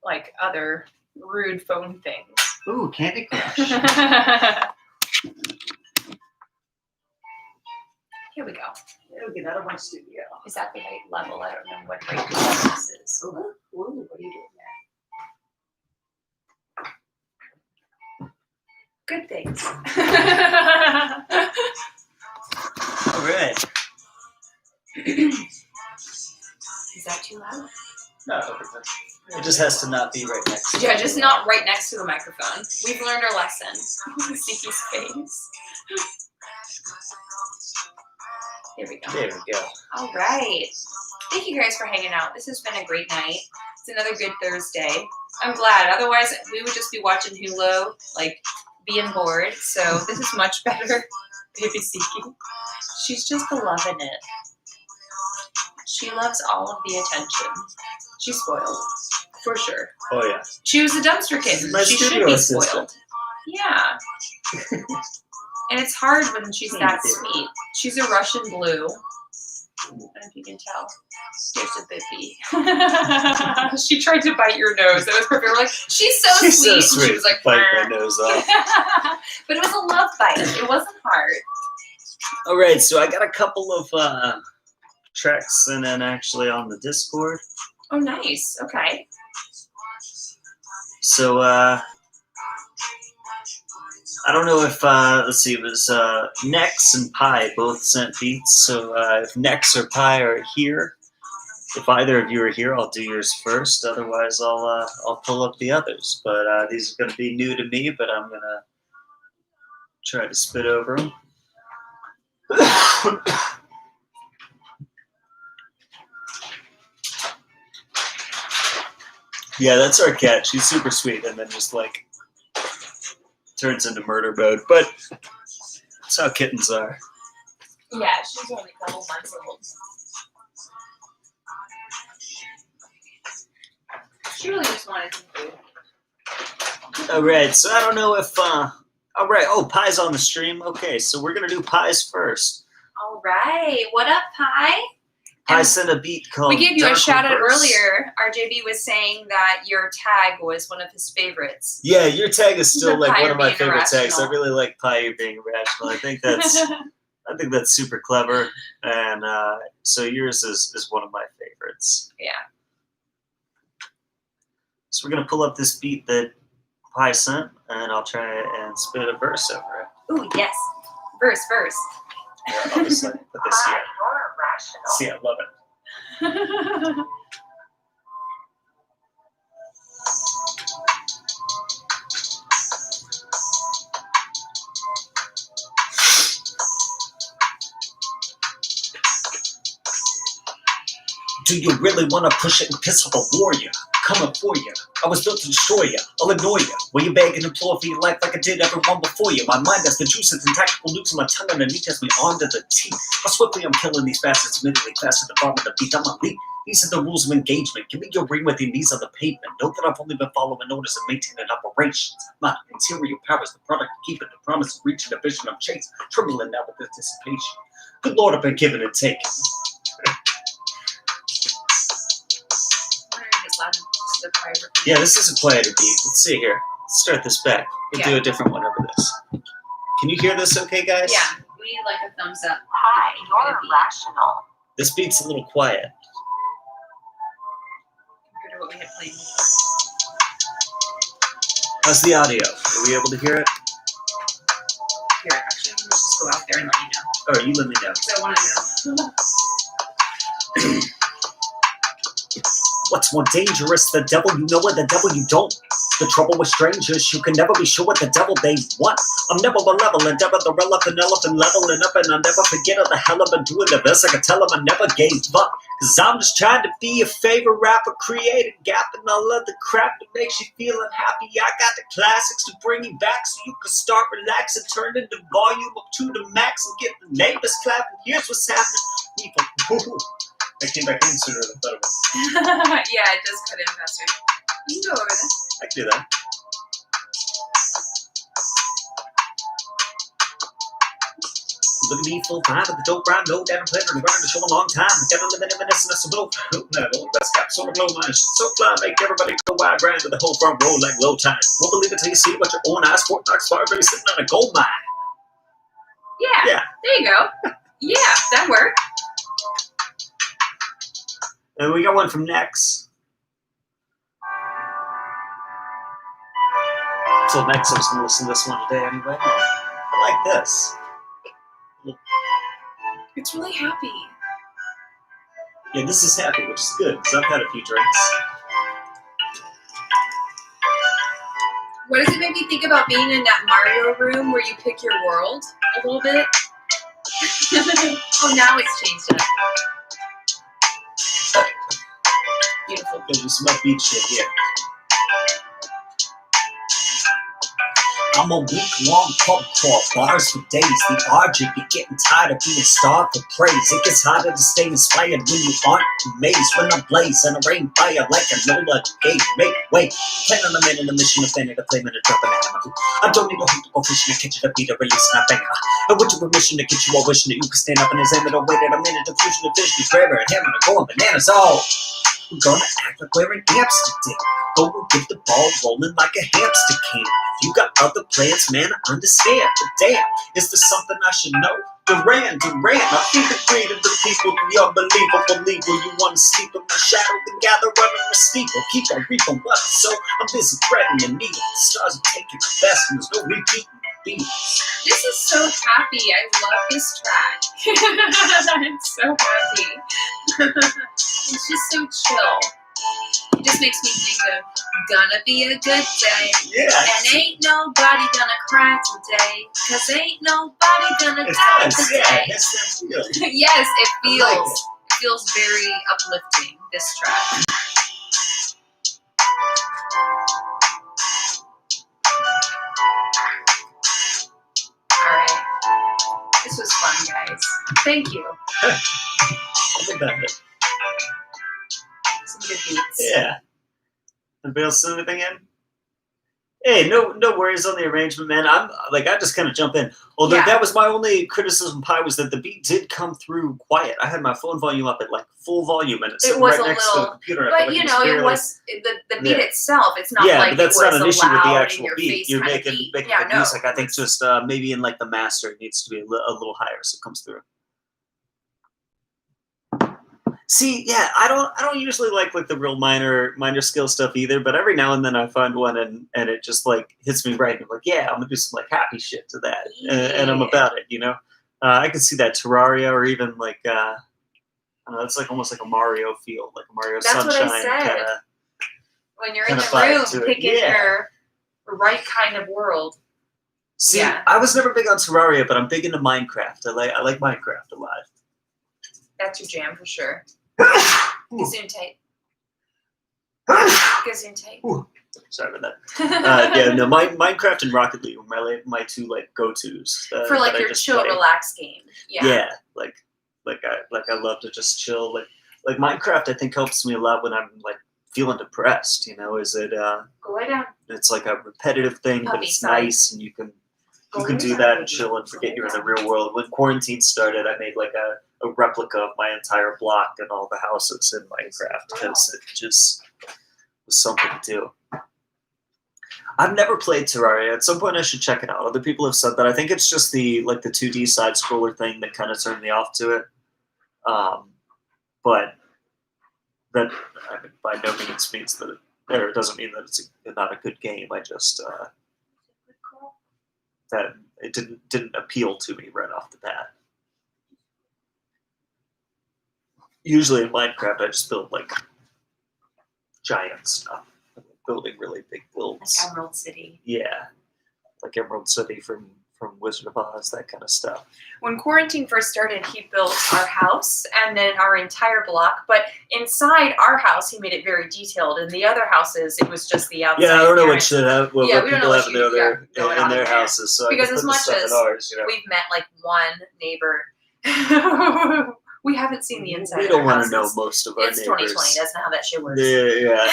like other rude phone things. Ooh, Candy Crush. Here we go. It'll get out of my studio. Is that the right level? I don't know what right level this is. Ooh, what are you doing there? Good things. All right. Is that too loud? No, it's okay. It just has to not be right next to Yeah, just not right next to the microphone. We've learned our lesson. Sneaky's face. There we go. There we go. All right. Thank you guys for hanging out. This has been a great night. It's another good Thursday. I'm glad. Otherwise, we would just be watching Hulu, like being bored. So this is much better. Baby Siki. She's just loving it. She loves all of the attention. She's spoiled. For sure. Oh yeah. She was a dumpster kid. My She should studio be assistant. spoiled. Yeah. And it's hard when she's that sweet. She's a Russian blue. I don't know if you can tell. There's a bippy. She tried to bite your nose. That was perfect. We're like, she's so She's sweet. so And she sweet. was like, Bite "Brr." my nose off. But it was a love bite. It wasn't hard. All right, so I got a couple of tracks and then actually on the Discord. Oh, nice. Okay. So I don't know if let's see, it was Nex and Pi both sent beats. So if Nex or Pi are here, if either of you are here, I'll do yours first. Otherwise, I'll pull up the others. But these are going to be new to me, but I'm gonna try to spit over them. Yeah, that's our cat. She's super sweet, and then just like turns into murder mode. But that's how kittens are. Yeah, she's only a couple months old. She really just wanted some food. All right, so I don't know if. All right. Oh, Pi's on the stream. Okay, so we're gonna do Pi's first. All right. What up, Pi? Pi sent a beat called. We gave you a Dark shout out Reverse. earlier. RJB was saying that your tag was one of his favorites. Yeah, your tag is still like Pi one of my being favorite tags. I irrational. really like Pi you're being irrational. I think that's super clever, and so yours is one of my favorites. Yeah. So we're gonna pull up this beat that Pi sent, and I'll try and spit a verse over it. Ooh, yes. Verse. Here, I'll just like put this here. You're irrational. See, I love it. Do you really want to push it and piss off a warrior? Coming for you. I was built to destroy you. I'll ignore you. When you beg and implore for your life like I did everyone before you. My mind has the juices and tactical nukes in my tongue underneath has me armed to the teeth. How swiftly I'm killing these bastards, admittedly faster than farming the beat. I'm elite. These are the rules of engagement. Give me your ring with your knees on the pavement. Know that I've only been following orders and maintaining operations. My interior power is the product of keeping the promise of reaching the vision I'm chasing. Trembling now with anticipation. Good Lord, I've been giving and taking. Yeah, this is a quieter beat. Let's see here. Let's start this back. We'll do a different one over this. Can you hear this okay, guys? Yeah, we need like a thumbs up. Hi, you're irrational. This beat's a little quiet. Compared to what we had played. How's the audio? Are we able to hear it? Here, actually, I'm gonna just go out there and let you know. Or you let me know. Because I want to know. What's more dangerous, the devil you know or the devil you don't? The trouble with strangers, you can never be sure what the devil they want. I'm never malevolent, ever the relevant elephant leveling up, and I'll never forget all the hell I've been doing the best I could tell them I never gave up. Cause I'm just trying to be your favorite rapper, create a gap in all of the crap that makes you feel unhappy. I got the classics to bring you back so you can start relaxing, turn the volume up to the max and get the neighbors clapping. Here's what's happening. People, I came back in sooner than I thought it was. Yeah, it does cut in faster. You can go over there. I can do that. Look at me full time with the dope rhyme, no doubt I'm playing on the grind to show a long time. Gotta live in evanescence of dope. Best cap, so glow mine. So fly, make everybody go wide grind with the whole front row like low time. Won't believe it till you see what your own eyes. Fort Knox fire, really sitting on a gold mine. Yeah, there you go. Yeah, that worked. And we got one from Nex. So Nex, I was going to listen to this one today anyway. I like this. It's really happy. Yeah, this is happy, which is good, because I've had a few drinks. What does it make me think about being in that Mario room where you pick your world a little bit? Oh, now it's changed up. Beautiful. There's some upbeat shit here. I'm a week-long pub crawl, bars for days. The RJB getting tired of being starved for praise. It gets harder to stay inspired when you aren't amazed. When I blaze and I rain fire like a Lola gate. Make way, 10 on a man in a mission, a fan and a flame and a drop and a hammer. I don't need a hook to go fishing, I catch it, a beat, a release, and I bang. I went to a mission to get you all wishing that you could stand up and examine it. Waited a minute to fusion the fish, be forever and hammer and going bananas. Oh, we're gonna act like we're in Amsterdam. Go and get the ball rolling like a hamster can. If you got other plans, man, I understand. But damn, is there something I should know? Duran, I think the greed of the people, the unbelievable legal. You wanna sleep in my shadow, then gather under my steeple. Keep on reaping wealth, so I'm busy threading the needle. The stars are taking the best, and there's no repeating the beats. This is so happy. I love this track. I'm so happy. It's just so chill. It just makes me think of gonna be a good day. Yeah. And ain't nobody gonna cry today. Cause ain't nobody gonna die today. Yeah, it's that feeling. Yes, it feels. I like it. It feels very uplifting, this track. Alright. This was fun, guys. Thank you. Think about it. Some good beats. Yeah. Anybody else send anything in? Hey, no worries on the arrangement, man. I just kind of jump in. Although Yeah. that was my only criticism, Pi, was that the beat did come through quiet. I had my phone volume up at like full volume, and it's It sitting was right a next to the little- computer. and I But felt like you was know, it barely- was the beat Yeah. itself. It's not yeah, like but that's it was not an a issue with the loud actual in your beat. face You're kind of making beat. the Yeah, no, music. I think it's- just maybe in like the master it needs to be a little higher so it comes through. See, yeah, I don't usually like the real minor skill stuff either, but every now and then I find one and it just like hits me right. And I'm like, yeah, I'm gonna do some like happy shit to that, and I'm about it, you know. I could see that Terraria, or even like it's like almost like a Mario feel, like a Mario That's what I Sunshine said. kind of. When you're in kinda the vibe room to it. picking Yeah. your right kind of world. See, Yeah. I was never big on Terraria, but I'm big into Minecraft. I like Minecraft a lot. That's your jam for sure. Gesundheit. Gesundheit. Sorry about that. Yeah, no, Minecraft and Rocket League were my two like go-tos For like that I your just chill, play. relax game. Yeah. Yeah, like I love to just chill. Like Minecraft, I think helps me a lot when I'm like feeling depressed. You know, is it? Go lay down. It's like a repetitive thing, but Puppy it's side. nice, and you can Go do lay that down, and chill and forget baby. you're in the real world. When quarantine started, I made like a replica of my entire block and all the houses in Minecraft because it just was something to do. I've never played Terraria. At some point, I should check it out. Other people have said that. I think it's just the 2D side scroller thing that kind of turned me off to it. But that by no means means that it doesn't mean that it's not a good game. I just that it didn't appeal to me right off the bat. Usually in Minecraft, I just build like giant stuff, building really big builds. Like Emerald City. Yeah, like Emerald City from Wizard of Oz, that kind of stuff. When quarantine first started, he built our house and then our entire block. But inside our house, he made it very detailed. In the other houses, it was just the outside. Yeah, I don't know what appearance. should have what Yeah, we don't know people what have in their going on in their there. houses. So Because I can as put the much stuff as in ours, you know. We've met like one neighbor. We haven't seen the inside. We of don't our want to know houses. most of our It's neighbors. 2020. That's not how that shit works. Yeah.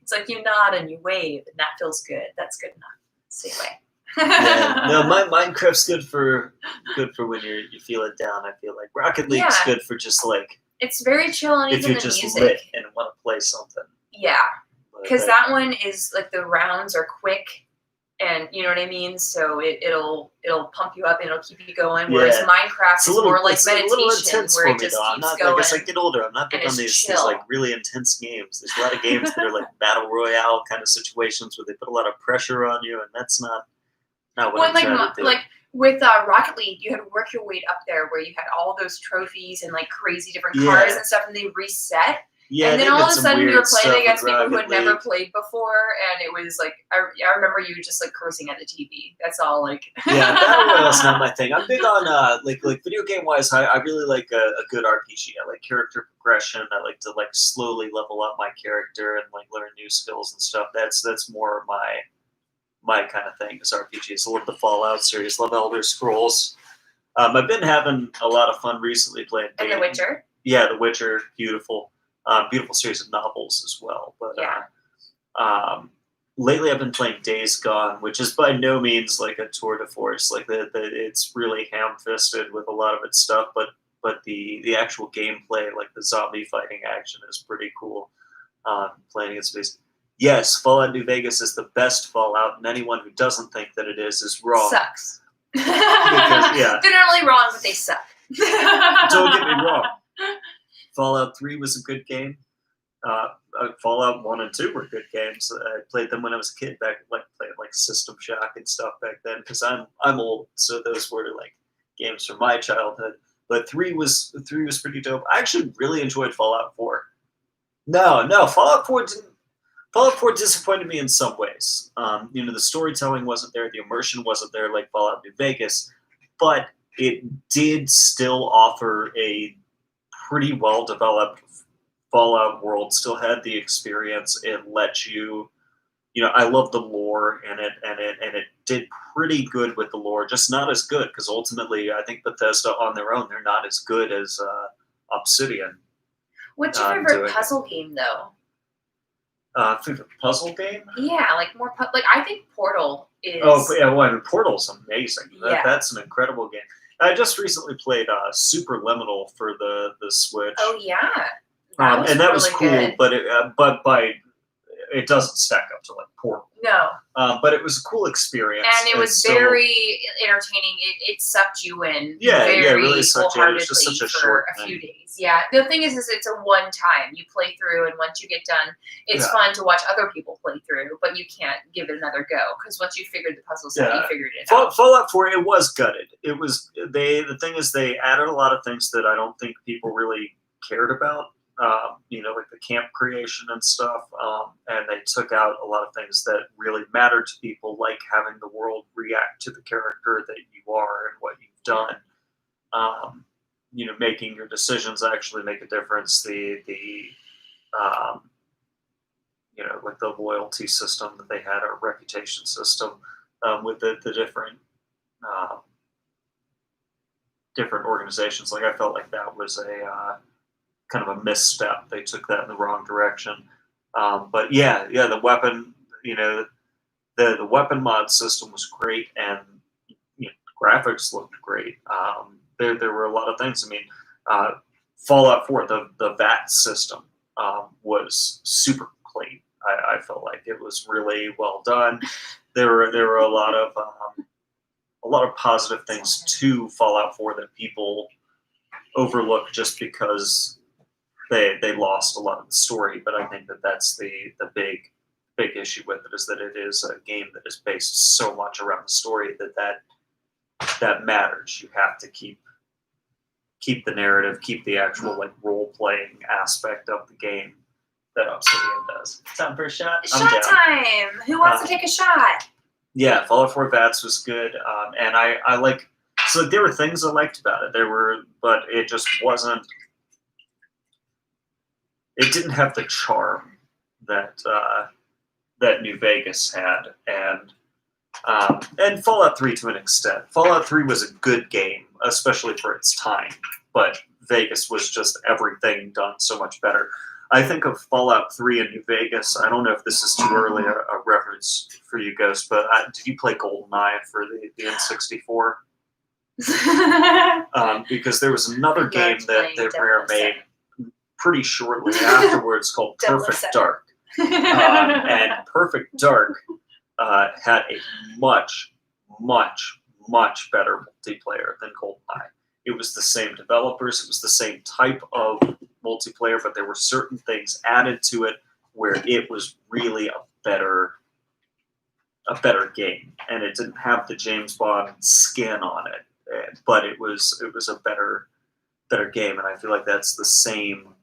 It's like you nod and you wave, and that feels good. That's good enough. Stay away. Yeah, no, Minecraft's good for when you feel it down. I feel like Rocket League's Yeah. good for just like It's very chill, and if even you're the just music. lit and want to play something. Yeah, But because that one is like the rounds are quick, and you know what I mean. So it'll pump you up and it'll keep you going. Whereas Yeah. Minecraft it's is a little, more like it's a little meditation, intense where for it me just though. I'm keeps not going. like as I get older, I'm not big and on it's these chill. like really intense games. There's a lot of games that are like battle royale kind of situations where they put a lot of pressure on you, and that's not what Well, I'm trying to do. like with Rocket League, you had to work your way up there, where you had all those trophies and like crazy different cars Yeah. and stuff, and they reset. Yeah, and they then all did of a some sudden we were weird playing stuff against with people who had Rocket never League. played before, and it was like I remember you just like cursing at the TV. That's all. Like Yeah, Battle Royale's not my thing. I'm big on like video game wise. I really like a good RPG. I like character progression. I like to like slowly level up my character and like learn new skills and stuff. That's more my kind of thing is RPGs. I love the Fallout series. Love Elder Scrolls. I've been having a lot of fun recently playing. and The Witcher. Yeah, The Witcher, beautiful, beautiful series of novels as well. But lately I've been playing Days Gone, which is by no means like a tour de force. Like it's really ham-fisted with a lot of its stuff, but the actual gameplay, like the zombie fighting action, is pretty cool. Playing against zombies. Yes, Fallout New Vegas is the best Fallout, and anyone who doesn't think that it is wrong. Sucks. yeah. They're not really wrong, but they suck. Don't get me wrong. Fallout 3 was a good game. Fallout 1 and 2 were good games. I played them when I was a kid, back playing like System Shock and stuff back then, because I'm old, so those were like games from my childhood. But 3 was pretty dope. I actually really enjoyed Fallout 4. No, Fallout 4 disappointed me in some ways. The storytelling wasn't there, the immersion wasn't there like Fallout New Vegas, but it did still offer a pretty well-developed Fallout world. Still had the experience. It let you, I love the lore in it, and it did pretty good with the lore. Just not as good, because ultimately, I think Bethesda on their own, they're not as good as Obsidian. What's your favorite puzzle game, though? Favorite puzzle game? Yeah, like more like I think Portal is. Oh yeah, well, I mean, Portal's amazing. Yeah. That's an incredible game. I just recently played Superliminal for the Switch. Oh yeah, that was cool, good. but it doesn't stack up to like Portal. No. But it was a cool experience, and it was very entertaining. It sucked you in. It really sucked you in. It was just such a for short a few days. Yeah. The thing is it's a one time. You play through, and once you get done, it's fun to watch other people play through, but you can't give it another go, because once you figured the puzzles out, you figured it out. Fallout 4, it was gutted. It was the thing is they added a lot of things that I don't think people really cared about. Like the camp creation and stuff, and they took out a lot of things that really mattered to people, like having the world react to the character that you are and what you've done. Making your decisions actually make a difference. Like the loyalty system that they had, or reputation system, with the different organizations. Like I felt like that was a kind of a misstep. They took that in the wrong direction. But the weapon, the weapon mod system was great, and graphics looked great. There were a lot of things. I mean, Fallout 4, the VAT system was super clean. I felt like it was really well done. There were a lot of positive things to Fallout 4 that people overlook just because they lost a lot of the story. But I think that's the big issue with it, is that it is a game that is based so much around the story that matters. You have to keep the narrative, keep the actual like role playing aspect of the game that Obsidian does. Time for a shot? Shot time! Who wants to take a shot? Yeah, Fallout 4 VATS was good, and I like. So there were things I liked about it. But it just wasn't. It didn't have the charm that New Vegas had, and Fallout 3 to an extent. Fallout 3 was a good game, especially for its time, but Vegas was just everything done so much better. I think of Fallout 3 and New Vegas. I don't know if this is too early a reference for you guys, but did you play GoldenEye for the N64? Because there was another game that Rare made pretty shortly afterwards called Perfect Dark. And Perfect Dark had a much, much, much better multiplayer than GoldenEye. It was the same developers, it was the same type of multiplayer, but there were certain things added to it where it was really a better game, and it didn't have the James Bond skin on it, but it was a better game, and I feel like that's the same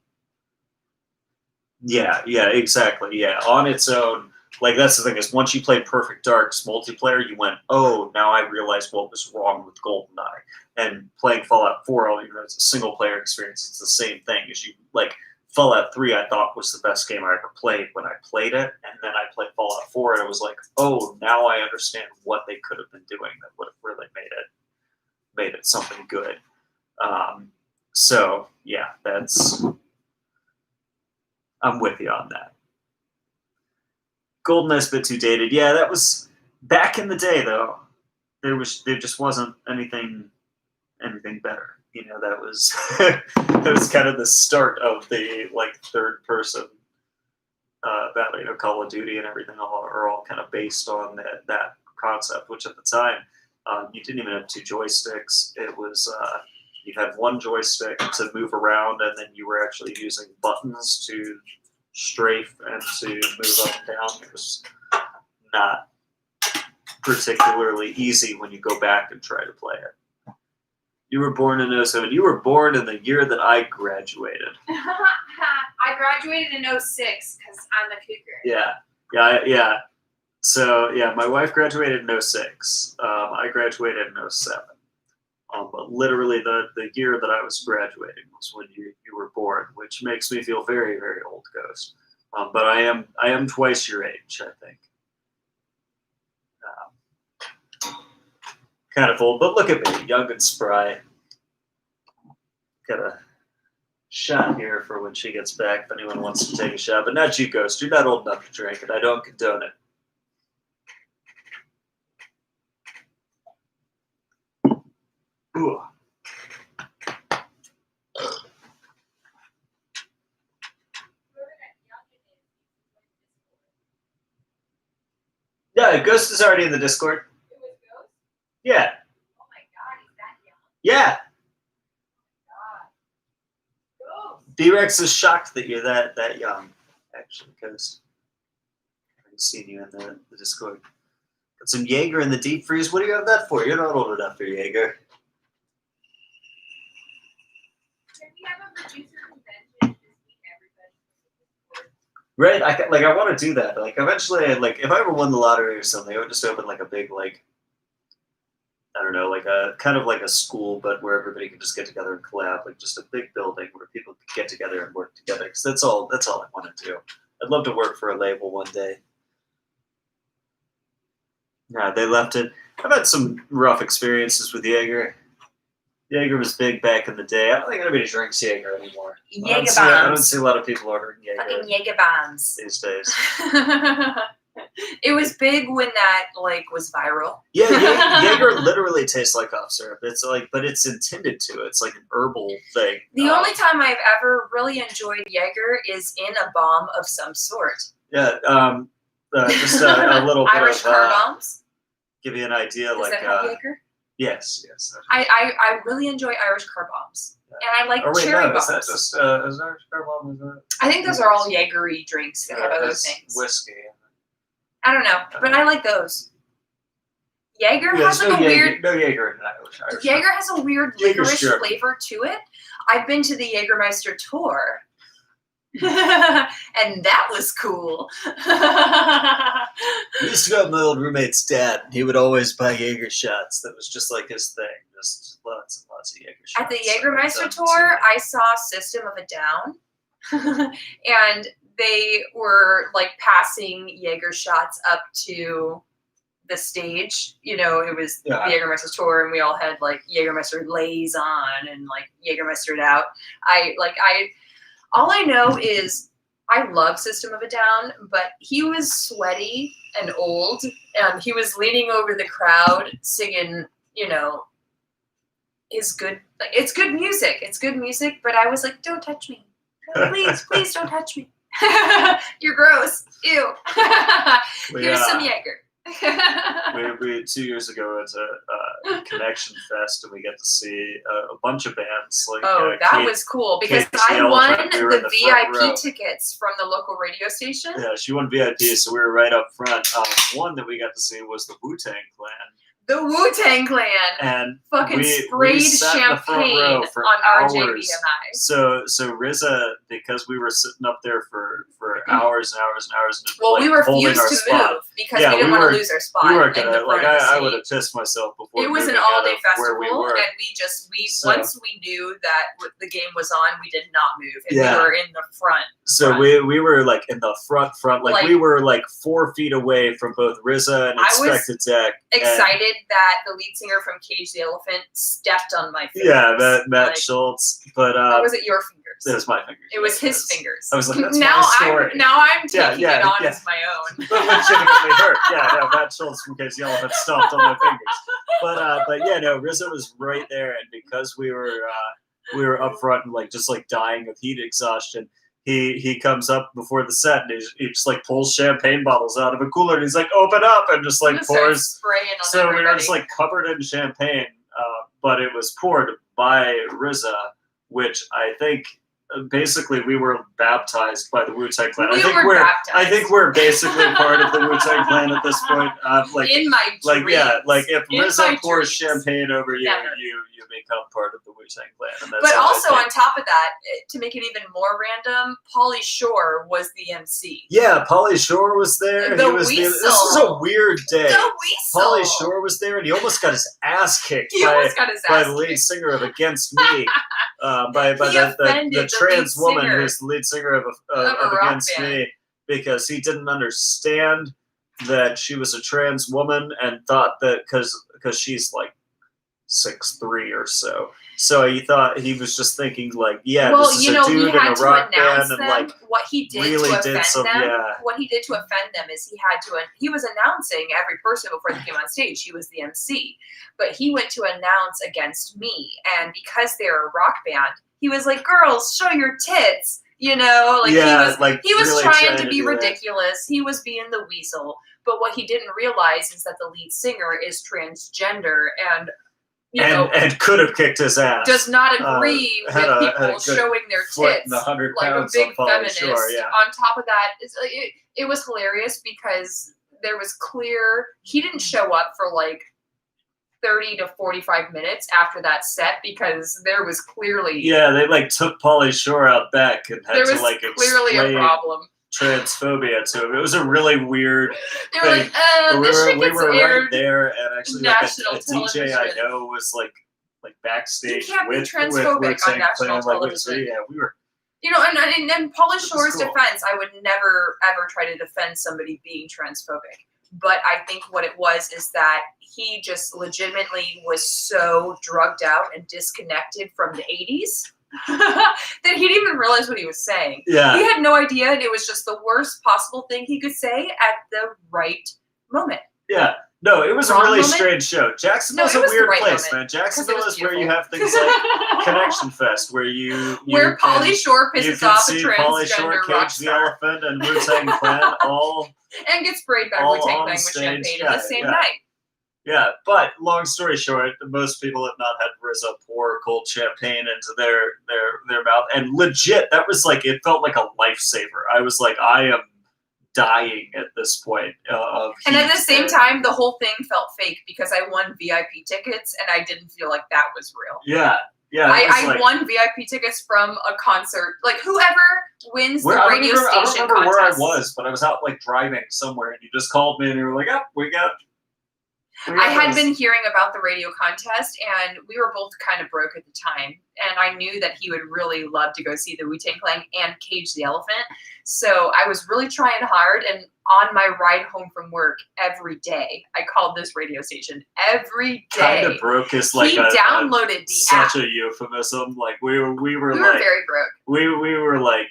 Yeah, exactly. Yeah, on its own, like that's the thing is once you played Perfect Dark's multiplayer, you went, oh, now I realize what was wrong with GoldenEye. And playing Fallout 4, even though it's a single player experience, it's the same thing. As you like Fallout 3, I thought was the best game I ever played when I played it, and then I played Fallout 4, and it was like, oh, now I understand what they could have been doing that would have really made it something good. So yeah, I'm with you on that. GoldenEye's a bit too dated. Yeah, that was back in the day though. There just wasn't anything better. That was that was kind of the start of the like third person battle. Call of Duty and everything are all kind of based on that concept. Which at the time, you didn't even have two joysticks. It was you had one joystick to move around, and then you were actually using buttons to strafe and to move up and down. It was not particularly easy when you go back and try to play it. You were born in 07. You were born in the year that I graduated. I graduated in 06 because I'm a cougar. Yeah. So, yeah, my wife graduated in 06. I graduated in 07. But literally the year that I was graduating was when you were born, which makes me feel very, very old, Ghost. But I am twice your age, I think. Kind of old, but look at me, young and spry. Got a shot here for when she gets back if anyone wants to take a shot, but not you, Ghost. You're not old enough to drink it. I don't condone it. Ooh. Yeah, Ghost is already in the Discord. It was Ghost? Yeah. Oh my god, he's that young. Yeah. God. Ghost. B-Rex is shocked that you're that young, actually, Ghost. I haven't seen you in the Discord. Got some Jaeger in the deep freeze. What do you have that for? You're not old enough for Jaeger. Can we have a producer convention? Just meet everybody. Right, I want to do that. Like eventually, like if I ever won the lottery or something, I would just open like a big like I don't know, like a kind of like a school, but where everybody can just get together and collab, like just a big building where people can get together and work together. Because that's all I want to do. I'd love to work for a label one day. Yeah, they left it. I've had some rough experiences with Jaeger. Jaeger was big back in the day. I don't think anybody drinks Jaeger anymore. Jaeger I don't bombs. see a lot of people ordering Jaeger Fucking Jaeger bombs. these days. It was big when that like was viral. Yeah, Jaeger literally tastes like cough syrup. It's like, but it's intended to. It's like an herbal thing. The only time I've ever really enjoyed Jaeger is in a bomb of some sort. Yeah, just a little bit Irish of car bombs. give you an idea. Does like that have Jaeger? yes. I really enjoy Irish car bombs, and I like Or wait, cherry no, bombs. is that just is Irish car bomb? Is that? I think those are all Jaeger-y drinks that have other that's things. whiskey. I don't know, but I like those. Jaeger Yeah, has like a weird. no Jaeger in Irish. Jaeger has a weird Jaeger licorice syrup. flavor to it. I've been to the Jägermeister tour. And that was cool. I used to go with my old roommate's dad. He would always buy Jaeger shots. That was just like his thing. Just lots and lots of Jaeger shots. At the Jägermeister tour, I saw System of a Down. And they were like passing Jaeger shots up to the stage. You know, it was the Jägermeister tour, and we all had like Jägermeister lays on and like Jägermeistered out. All I know is I love System of a Down, but he was sweaty and old, and he was leaning over the crowd singing, you know, it's good music. It's good music, but I was like, don't touch me. Please don't touch me. You're gross. Ew. Here's some Jaeger. we 2 years ago went to Connection Fest, and we got to see a bunch of bands. Like, that was cool because I won the VIP tickets from the local radio station. Yeah, she won VIP, so we were right up front. One that we got to see was the Wu-Tang Clan. The Wu-Tang Clan and fucking we sprayed sat in the front row champagne for on RJB and hours. I. So RZA, because we were sitting up there for hours and hours and hours, and just, Well, like, we holding refused our to spot. move because Yeah, we didn't we want were- to lose our spot. We were in the gonna like front of the I would seat. have pissed myself before. It was an moving out all-day of where we festival, were. and So- once we knew that the game was on, we did not move, and Yeah. we were in the front. So we were like in the front, like we were like 4 feet away from both RZA and I was Expected Deck. Excited that the lead singer from Cage the Elephant stepped on my fingers. Yeah, Matt Like, Schultz, but or was it your fingers? it was my fingers. It was his Yes. fingers. I was like, that's now my story. I'm taking Yeah, it on yeah. as my own. But legitimately hurt. Yeah, no, Matt Schultz from Cage the Elephant stomped on my fingers. But yeah, no, RZA was right there, and because we were up front and like just like dying of heat exhaustion. He comes up before the set and he just like pulls champagne bottles out of a cooler and he's like, open up, and just like Just started pours. spraying on So everybody. we were just like covered in champagne, but it was poured by RZA, which I think basically we were baptized by the Wu-Tang Clan. We I think were we're baptized. I think we're basically part of the Wu-Tang Clan at this point. Like in my like yeah, like if In my RZA pours dreams. champagne over you, Never. you become part of the Wu-Tang Clan. And that's But how I also think. on top of that, to make it even more random, Pauly Shore was the MC. Yeah, Pauly Shore was there. The He was this Weasel. was a weird day. The Weasel. Pauly Shore was there, and he almost got his ass kicked He by, almost got his by ass the lead kicked. singer of Against Me, by He the offended the trans lead woman singer who's the lead singer of of a rock Against band. Me, because he didn't understand that she was a trans woman and thought that because she's like 6'3" or so. So he thought he was just thinking like, yeah, Well, this is you a know, dude he in a had to rock announce band, and them. like What he did really to did offend some them. yeah. What he did to offend them is he was announcing every person before they came on stage. He was the MC, but he went to announce Against Me, and because they're a rock band, he was like, "Girls, show your tits." You know, like Yeah, he was really trying to be do that. ridiculous. He was being the weasel. But what he didn't realize is that the lead singer is transgender and and could have kicked his ass. does not agree with had a people good showing their foot tits. and 100 Like a pounds big on Pauly feminist. Shore, yeah. On top of that, it was hilarious because there was clear he didn't show up for like 30 to 45 minutes after that set because there was clearly Yeah, they like took Pauly Shore out back and had there to was like clearly a explain problem. transphobia to him. It was a really weird They were thing. like, But this shit we gets were right aired. there, and actually like national a DJ I television. know was like backstage You can't be with transphobic Wu-Tang on national Clan, television. yeah, we were You know, and Pauly Shore's cool. defense, I would never ever try to defend somebody being transphobic. But I think what it was is that he just legitimately was so drugged out and disconnected from the 80s that he didn't even realize what he was saying. yeah. He had no idea, and it was just the worst possible thing he could say at the right moment. Yeah. No, it was Wrong a really moment? strange show. Jacksonville's No, it a was the weird right place, moment, man. 'cause it Jacksonville was is where you beautiful. have things like Connection Fest, where you Where can- Pauly Shore you pisses can off a see Pauly Shore, transgender rock Cage the star Elephant, and Wu-Tang Clan all and gets sprayed by all Wu-Tang on Clan with stage, champagne yeah, the same yeah. night. Yeah, but long story short, most people have not had RZA pour cold champagne into their mouth, and legit, that was like it felt like a lifesaver. I was like, I am dying at this point of And at the heat same and- time, the whole thing felt fake because I won VIP tickets and I didn't feel like that was real. yeah, it was I like, won VIP tickets from a concert. Like whoever wins the I don't radio remember- I don't station remember where I contest. was, but I was out like driving somewhere, and you just called me, and you were like, "Oh, we got." I had this." been hearing about the radio contest, and we were both kind of broke at the time. And I knew that he would really love to go see the Wu-Tang Clan and Cage the Elephant. So I was really trying hard. And on my ride home from work every day, I called this radio station every day. Kind of broke is like he a downloaded the app. such a euphemism. Like we were We were like very broke. we were like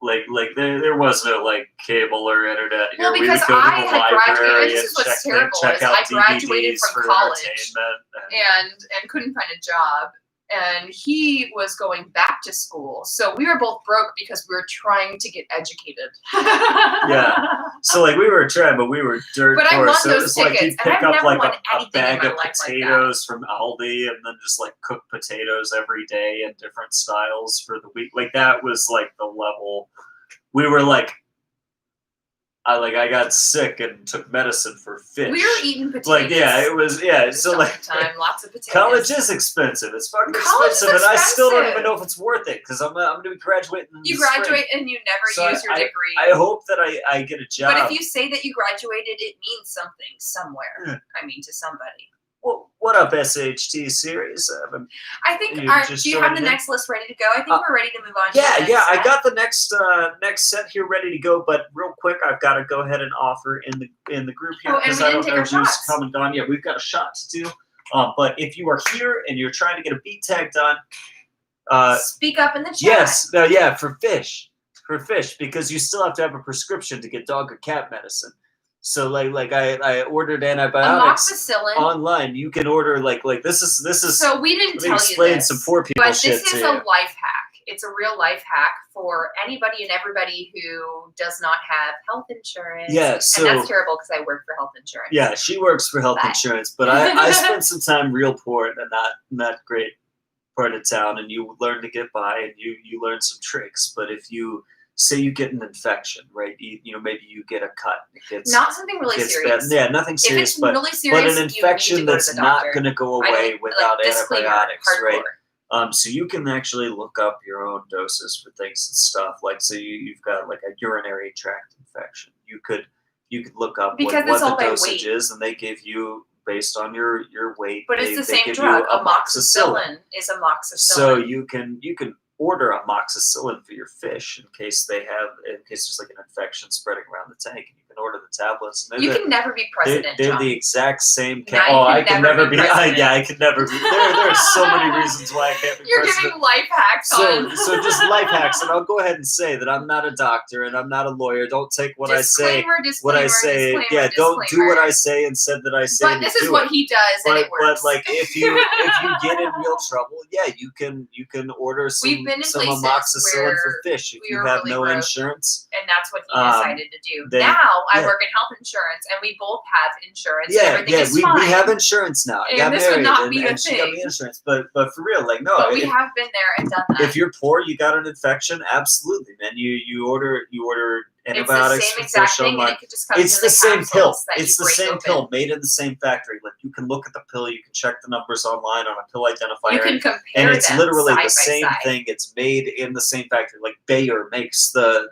there was no like cable or internet here. Well, We because would go to I the had graduated, library and this and is what's check terrible, check is out I graduated DVDs from for college entertainment. and couldn't find a job. And he was going back to school. So we were both broke because we were trying to get educated. Yeah. So like we were trying, but we were dirt But I poor. won So it those was like tickets, you'd and pick I've up never like won a anything bag in my of life like that. potatoes from Aldi, and then just like cook potatoes every day in different styles for the week. Like that was like the level. We were like, I got sick and took medicine for fish. We were eating potatoes. Like, yeah, it was, yeah. So like, time, lots of potatoes. college is expensive. It's fucking College is expensive, and I still don't expensive. even know if it's worth it because I'm going to be graduating. In You the spring. graduate and you never So use your degree. I hope that I get a job. But if you say that you graduated, it means something somewhere. Yeah. I mean, to somebody. Well, what up, SHT series? I think. You just Do you have the joined in? next list ready to go? I think we're ready to move on. To Yeah, the next yeah. I set. got the next set here ready to go, but real quick, I've got to go ahead and offer in the group here Oh, and because we I didn't don't take know our if you've shots. come and gone yet. We've got a shot to do. But if you are here and you're trying to get a beat tag done, Speak up in the chat. yes, no, yeah, for fish, because you still have to have a prescription to get dog or cat medicine. So like I ordered antibiotics Amoxicillin. online. You can order like this is. So we didn't let me tell explain you this, some poor people but shit this is to a you. life hack. It's a real life hack for anybody and everybody who does not have health insurance. Yeah, so and that's terrible because I work for health insurance. yeah, she works for health But- insurance, but I spent some time real poor in a not great part of town, and you learn to get by, and you learn some tricks. But if you say you get an infection, right? You know, maybe you get a cut. It gets Not something really gets serious. bad. Yeah, nothing If serious, it's but really serious, an you need to infection go to that's the not doctor. going to go I away don't- without disclaimer, antibiotics, right? hardcore. So you can actually look up your own doses for things and stuff. Like, so you've got like a urinary tract infection. You could look up Because what it's all the by dosage weight. is, and they give you based on your weight. But they, it's the they same give drug. you Amoxicillin is amoxicillin. So you can order amoxicillin for your fish in case there's like an infection spreading around the tank, and you can order the tablets. And you can never be president, they're John. the exact same. Now you I can can never never be be. president. Yeah, I can never be. There are so many reasons why I can't be You're president. giving life hacks on. So just life hacks, and I'll go ahead and say that I'm not a doctor and I'm not a lawyer. Don't take what I say. Disclaimer, What I say, disclaimer, yeah. Don't do disclaimer. what I say and said that I say. But and this you is do what it. he does, and it works. But like if you get in real trouble, yeah, you can order some We've been in some places amoxicillin where for fish if we you were have really no broke. insurance. And that's what he decided to do. then- Now I yeah. work in health insurance, and we both have insurance. Yeah, and everything yeah, is we fine. have insurance now. I And got this would married, not be a and she got me thing. insurance. But for real, like no, But we if, have been there and done that. if you're poor, you got an infection, absolutely, man. You order antibiotics it's the same for exact fish thing, online. and it could just come It's in the same pill. capsules that It's you the break same open. pill made in the same factory. Like you can look at the pill, you can check the numbers online on a pill identifier. You can compare and it's them literally side the same by side. thing. It's made in the same factory. Like Bayer makes the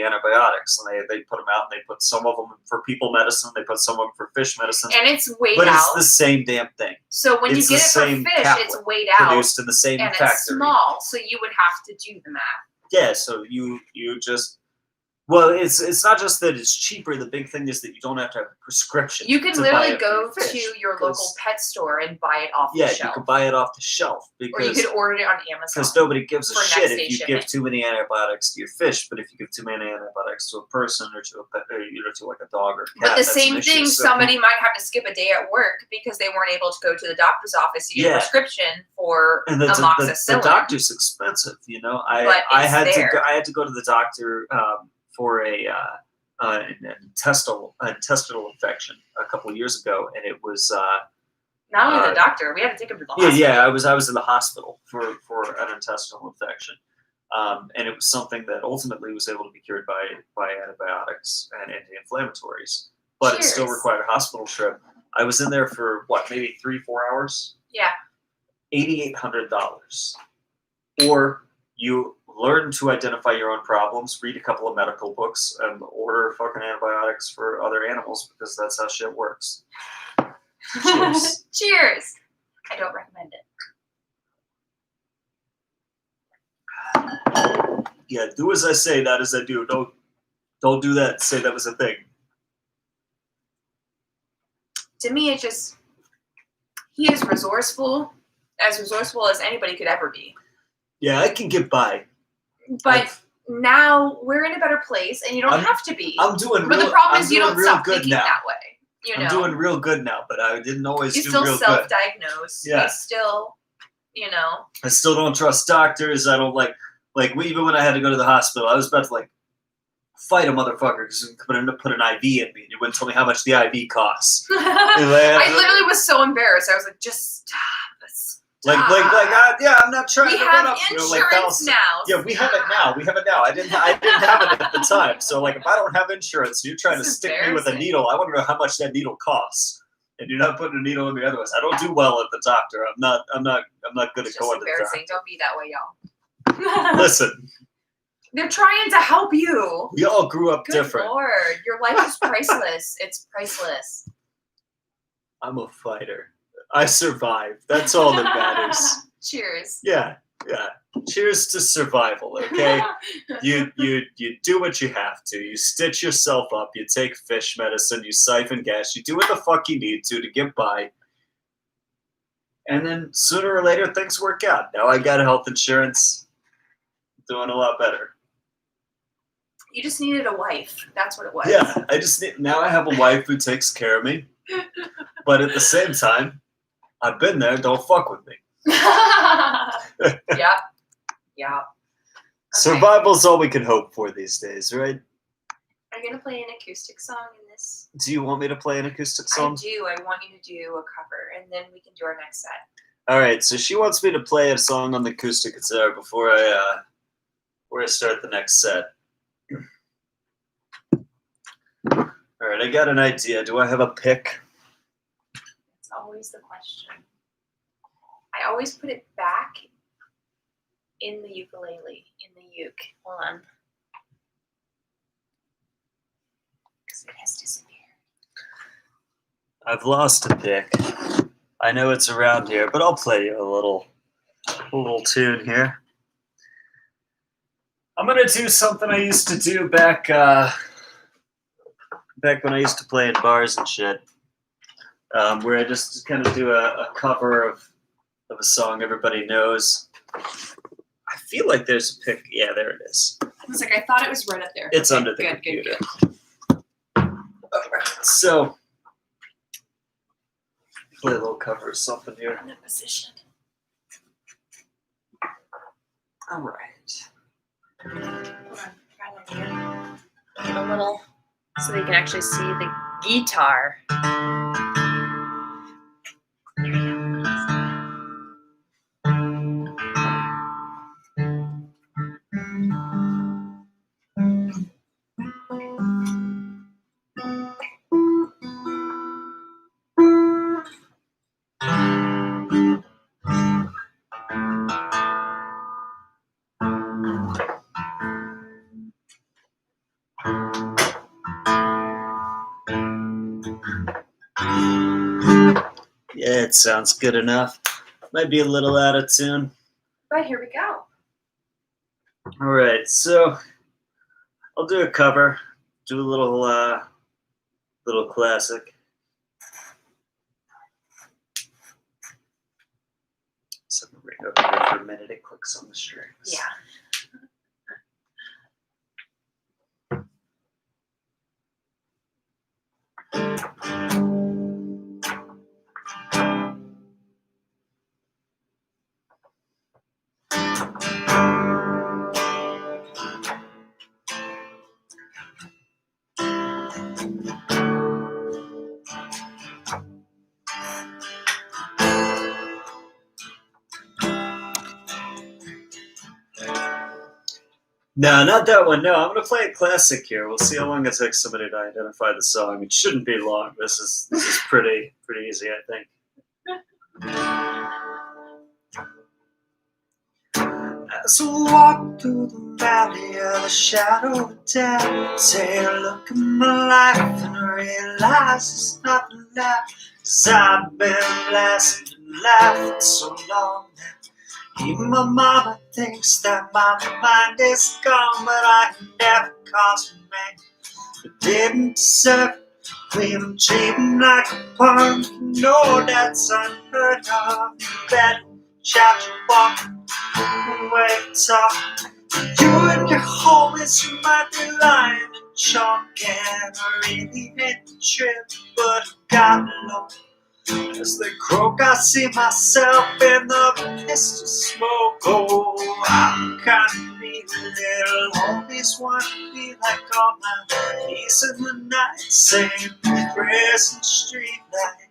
antibiotics, and they put them out. And they put some of them for people medicine. They put some of them for fish medicine. And it's weighed But out. it's the same damn thing, So when it's you the get it for same fish, it's caplet weighed out, produced in the same and factory. it's small. So you would have to do the math. Yeah, so you just it's not just that it's cheaper. The big thing is that you don't have to have a prescription. You can to buy literally it for go fish, to your because- local pet store and buy it off Yeah, the you shelf. can buy it off the shelf Or you because could order it on Amazon. nobody gives a for shit next if you day give shipping. too many antibiotics to your fish. But if you give too many antibiotics to a person or to a pet, or to like a dog or a cat, But the that's same an issue. thing, So- somebody might have to skip a day at work because they weren't able to go to the doctor's office to get a Yeah. prescription for And the amoxicillin. doctor's expensive, you know. But I it's had there. to go to the doctor for an intestinal infection a couple of years ago, and it was Not only the doctor, we had to take him to the yeah hospital. I was in the hospital for an intestinal infection, and it was something that ultimately was able to be cured by antibiotics and anti-inflammatories, but it still Cheers. required a hospital trip. I was in there for maybe 3-4 hours. Yeah. $8,800, or you learn to identify your own problems, read a couple of medical books, and order fucking antibiotics for other animals because that's how shit works. Cheers. Cheers. I don't recommend it. Yeah, do as I say, not as I do. Don't do that. Say that was a thing. To me, it's just, he is resourceful as anybody could ever be. Yeah, I can get by. But now we're in a better place, and you don't have to be. I'm doing. But real, the problem I'm is you doing don't real stop good thinking now. that way. You know, I'm doing real good now, but I didn't always you do still real good. self-diagnose. Yeah. You still, I still don't trust doctors. I don't like even when I had to go to the hospital, I was about to fight a motherfucker because he put an IV in me and he wouldn't tell me how much the IV costs. I literally was so embarrassed. I was like, just I'm not trying We to run have up. insurance now. Yeah, we have it now. We have it now. I didn't have it at the time. So like, if I don't have insurance, you're trying This to is stick me with a embarrassing. needle. I want to know how much that needle costs. And you're not putting a needle in me otherwise. I don't do well at the doctor. I'm not good It's at just going to the embarrassing. doctor. Don't be that way, y'all. Listen, They're trying to help you. we all grew up Good different. Lord, your life is priceless. It's priceless. I'm a fighter. I survived. That's all that matters. Cheers. Yeah. Cheers to survival, okay? You do what you have to. You stitch yourself up, you take fish medicine, you siphon gas, you do what the fuck you need to get by. And then sooner or later things work out. Now I got health insurance. Doing a lot better. You just needed a wife. That's what it was. Yeah, now I have a wife who takes care of me. But at the same time, I've been there, don't fuck with me. Yep. Okay. Survival's all we can hope for these days, right? Are you gonna play an acoustic song in this? Do you want me to play an acoustic song? I do. I want you to do a cover, and then we can do our next set. All right, so she wants me to play a song on the acoustic guitar before I start the next set. All right, I got an idea. Do I have a pick? It's always the question. I always put it back in the ukulele, in the uke. Hold on. Because it has disappeared. I've lost a pick. I know it's around here, but I'll play you a little tune here. I'm gonna do something I used to do back when I used to play in bars and shit, where I just kind of do a cover of a song everybody knows. I feel like there's a pick. Yeah, there it is. I was like, I thought it was right up there. It's Okay, under the good, computer. Good. All right, so play a little cover of something here. In that position. All right. Hold on. I got an idea. Give a little, so they can actually see the guitar. There you go. Yeah, it sounds good enough. Might be a little out of tune. But here we go. All right, so I'll do a cover, do a little classic. So I'm gonna bring it over here for a minute. It clicks on the strings. Yeah. No, not that one. No, I'm gonna play a classic here. We'll see how long it takes somebody to identify the song. It shouldn't be long. This is pretty easy, I think. As I walk through the valley of the shadow of death, take a look at my life and realize it's nothing left. 'Cause I've been blessed and laughing so long that even my mama thinks that my mind is gone. But I never caused a man who didn't deserve it. Leave him treating like a punk. You know that's unheard of. You better chat your walk and way to talk. You and your homies, you might be lying and chalk. And I really hate the trip, but I got low. As they croak, I see myself in the pistol smoke. Oh, I'm kinda neat, little homies wanna be like all my peace in the night, saying prayers in the street light.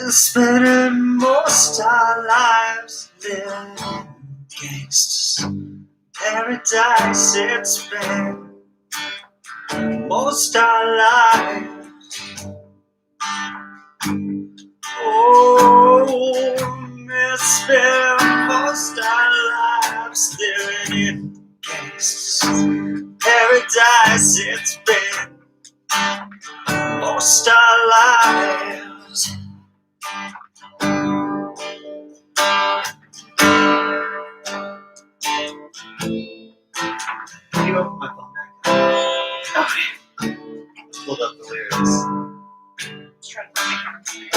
We're spending most our lives living in gangsters' paradise. It's been most our lives. Oh, it's been most our lives living in gangsters' paradise. It's been most our lives. Can you open my phone back? Okay. Pulled up the lyrics. Just trying to make it.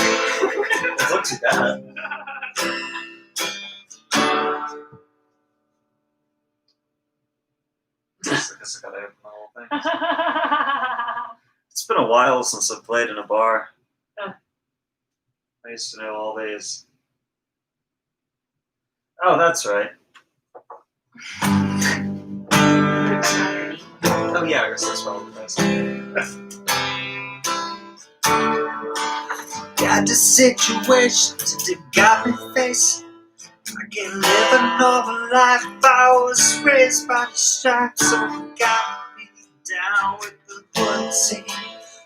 It wasn't too bad. I guess I gotta open the whole thing. It's been a while since I played in a bar. Oh. I used to know all these. Oh, that's right. Oh yeah, I guess that's probably the best. Got the situation to got me facing. I can't live a normal life. I was raised by the stripes, so got me down with the blood scene.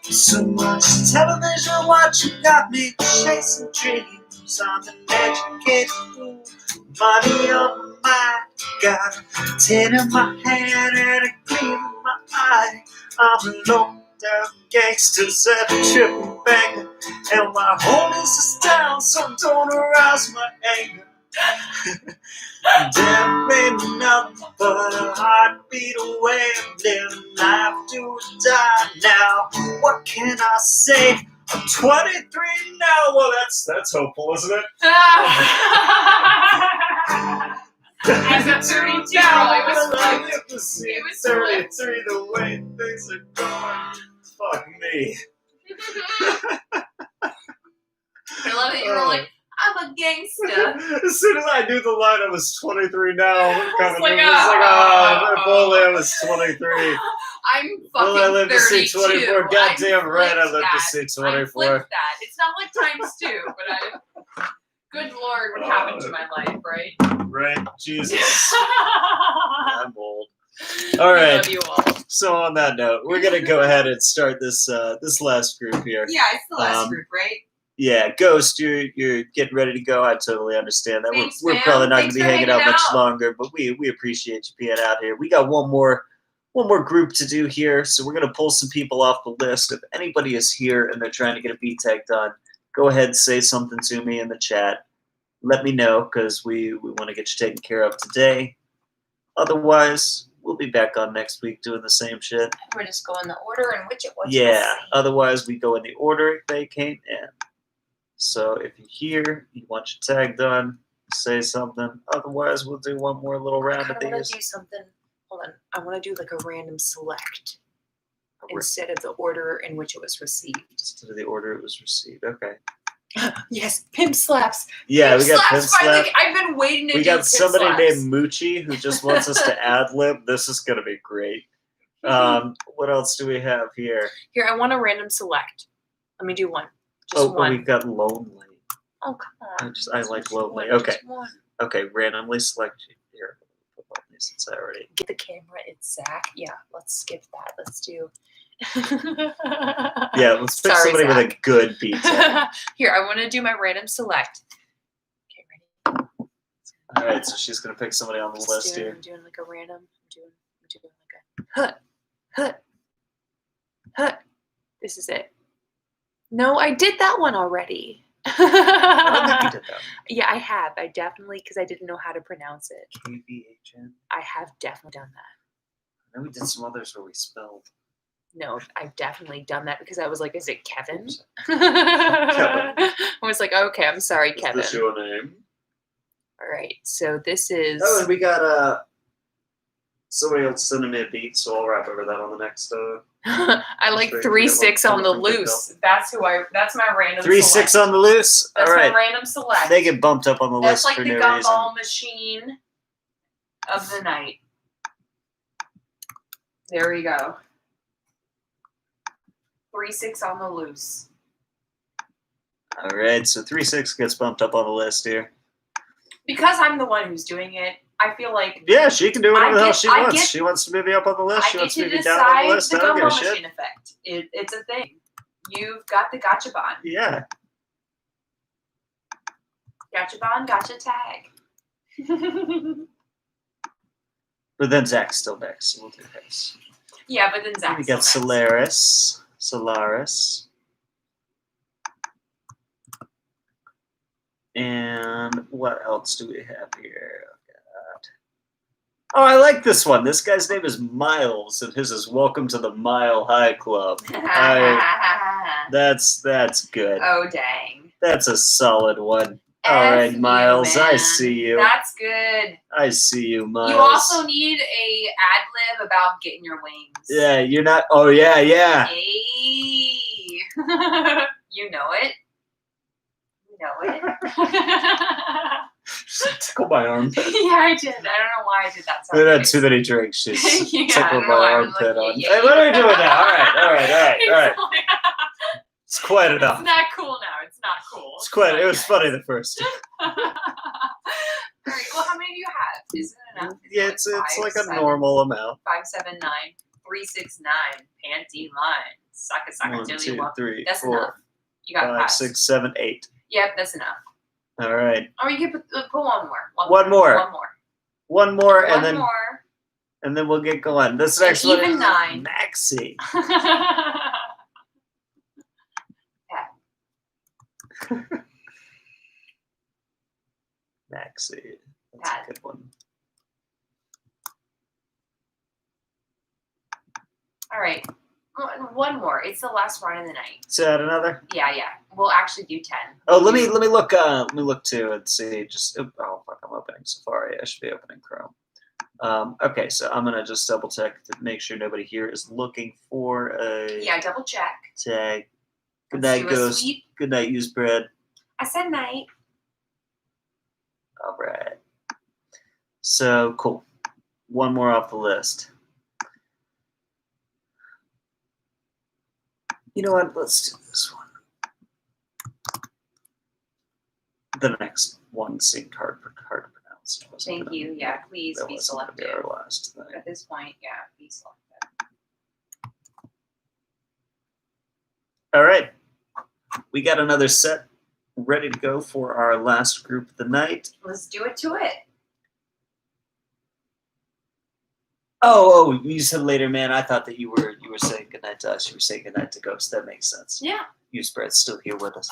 So much television watching got me chasing dreams. I'm an educated fool, money on my mind. Got a tin in my hand and a gleam in my eye. I'm a low down gangster, set a triple banger. And my homies is down, so don't arouse my anger. There ain't nothing but a heartbeat away. I'm living life do or die now. What can I say? I'm 23 now. Well, that's hopeful, isn't it? As a 32, it was like fun. it was It was 33 the way things are going. Fuck me. I love that you were like, I'm a gangster. As soon as I knew the line, I was 23 now. Coming like, in, it was like, oh. if only I was 23. I'm Will I live fucking to see 32. 24? Goddamn I right, I live flipped to see that. I 24. flipped that. It's not like times two, but good Lord, what happened to my life, right? Right? Jesus. I'm old. All right. I love you all. So on that note, we're gonna go ahead and start this this last group here. Yeah, it's the last group, right? Yeah, Ghost, you're getting ready to go. I totally understand that. Thanks, we're man. probably not Thanks gonna be for hanging out hanging much out. longer, but we appreciate you being out here. We got one more group to do here, so we're gonna pull some people off the list. If anybody is here and they're trying to get a beat tag done, go ahead and say something to me in the chat. Let me know, because we want to get you taken care of today. Otherwise, we'll be back on next week doing the same shit. We're just going the order in which it was. Yeah, otherwise we go in the order they came in. So if you're here, you want your tag done, say something. Otherwise, we'll do one more little round of I want these. to do something. Hold on. I want to do like a random select We're- instead of the order in which it was received. Instead of the order it was received. Okay. Yes, pimp slaps. Yeah, Pimp we got Slap's Pimp Slap. finally- I've been waiting to We do got Pimp somebody Slaps. named Moochie who just wants us to ad lib. This is gonna be great. What else do we have here? Here, I want a random select. Let me do one. Just Oh, one. we've got Lonely. Oh, come on. I like Just Lonely. one, Okay. just one. Okay, randomly select you. Here, put Lonely since I already. Get the camera. It's Zach. Yeah, let's skip that. Let's do. Yeah, let's pick Sorry, somebody with a Zach. good beat tag. Here, I want to do my random select. Okay, ready? All right, so she's gonna pick somebody on the list here. I'm doing like a random. I'm doing like a hut. This is it. No, I did that one already. I don't think you did that. Yeah, I have. I definitely, because I didn't know how to pronounce it. KVHN. I have definitely done that. I know we did some others where we spelled. No, I've definitely done that because I was like, is it Kevin? Oops. I was like, okay, I'm sorry, Is Kevin. this your name? All right, so this is. Oh, and we got somebody else sending me a beat, so I'll rap over that on the next. I like Sure, 3-6 on the from Big loose. That's that's my random 3-6 select. on the loose. That's All right, my random select. they get bumped up on the That's list like for the no gumball reason. machine of the night. There we go. 3-6 on the loose. All right, so 3-6 gets bumped up on the list here. Because I'm the one who's doing it, I feel like Yeah, she can do whatever the hell she I wants. get- She wants to move you up on the list. I She get wants to to move you down on the decide list. the I don't give a gumball shit. machine effect. It's a thing. You've got the gotcha bond. Yeah. Gotcha bond, gotcha tag. But then Zach's still next, so we'll do his. Yeah, but then Zach's We got still next. Solaris. And what else do we have here? Oh, I like this one. This guy's name is Miles, and his is Welcome to the Mile High Club. That's good. Oh, dang. That's a solid one. All right, F Miles, you, I man. see you. That's good. I see you, Miles. You also need a ad lib about getting your wings. Yeah, you're not. Oh, yeah. Hey. You know it. You know it. Tickle my armpit. Yeah, I did. I don't know why I did that. I've had too many drinks. She's Yeah, I tickled don't know my why. I was armpit like, on. yeah, Hey, what yeah. are we doing now? All right. It's quite enough. It's not cool now. It's not cool. It's quite. It was Guys. funny the first time. All right. Well, how many do you have? Is it enough? Is it Yeah, it's like a 5, 7, normal amount. 5, 7, 9, 3, 6, 9. Panty line. Suck 1, till 2, you walk. 3, That's 4, enough. You got 5, past. 6, 7, 8. Yep, that's enough. All right, Or you can put one more. One more. One more. and then more. and then we'll get going. This An next one even is 9. Maxie. Maxie. That's Pat. a good one. All right. One more. It's the last run of the night. Is that another? Yeah. We'll actually do 10. Oh, let me look. Let me look too and see. Just oh fuck, I'm opening Safari. I should be opening Chrome. Okay, so I'm gonna just double check to make sure nobody here is looking for a Yeah, double check. tag. Good Let's night, do a Ghost. sweep. Good night, use bread. I said night. All right. So cool. One more off the list. You know what? Let's do this one. The next one seemed hard to pronounce. It wasn't Thank gonna- you. Yeah, please that be wasn't gonna be selective. our last thing. At this point, yeah, be selective. All right. We got another set ready to go for our last group of the night. Let's do it to it. Oh, you said later, man. I thought that you were saying goodnight to us. You were saying goodnight to Ghost. That makes sense. Yeah. You spread's still here with us.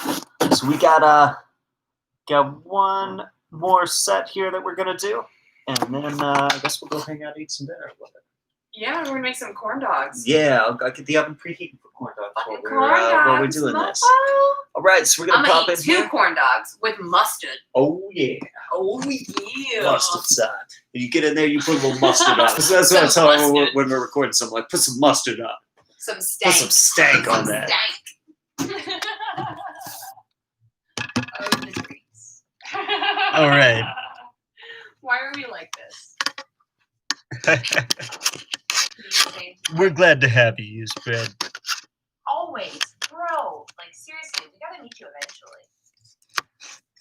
So we got one more set here that we're gonna do, and then I guess we'll go hang out, eat some dinner with it. Yeah, we're gonna make some corn dogs. Yeah, I'll get the oven preheating for corn dogs Fucking while we're dogs, doing this. mofo. All right, so we're I'm gonna gonna pop in eat 2 here. corn dogs with mustard. Oh yeah, Oh yeah. mustard side. When you get in there, you put a little mustard on. So that's what I Some tell everyone mustard. when we're recording something. Like, put some mustard on. Some stank. Put some stank on that. Stank. Oh, the treats. All right. Why are we like this? We're glad to have you, use bread. Always, bro. Like seriously, we gotta meet you eventually.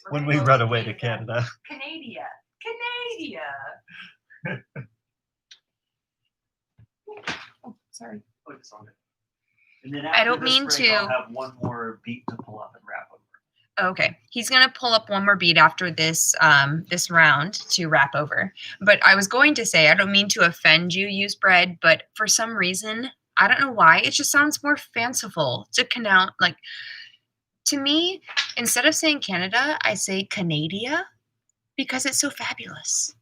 We're When gonna we go run away to Canada. Canada. Oh, sorry. And then I don't mean to- I'll have one more beat to pull up and wrap over. Okay, he's gonna pull up one more beat after this this round to wrap over. But I was going to say, I don't mean to offend you, use bread, but for some reason, I don't know why, it just sounds more fanciful to connounce. Like, to me, instead of saying Canada, I say Canadia because it's so fabulous.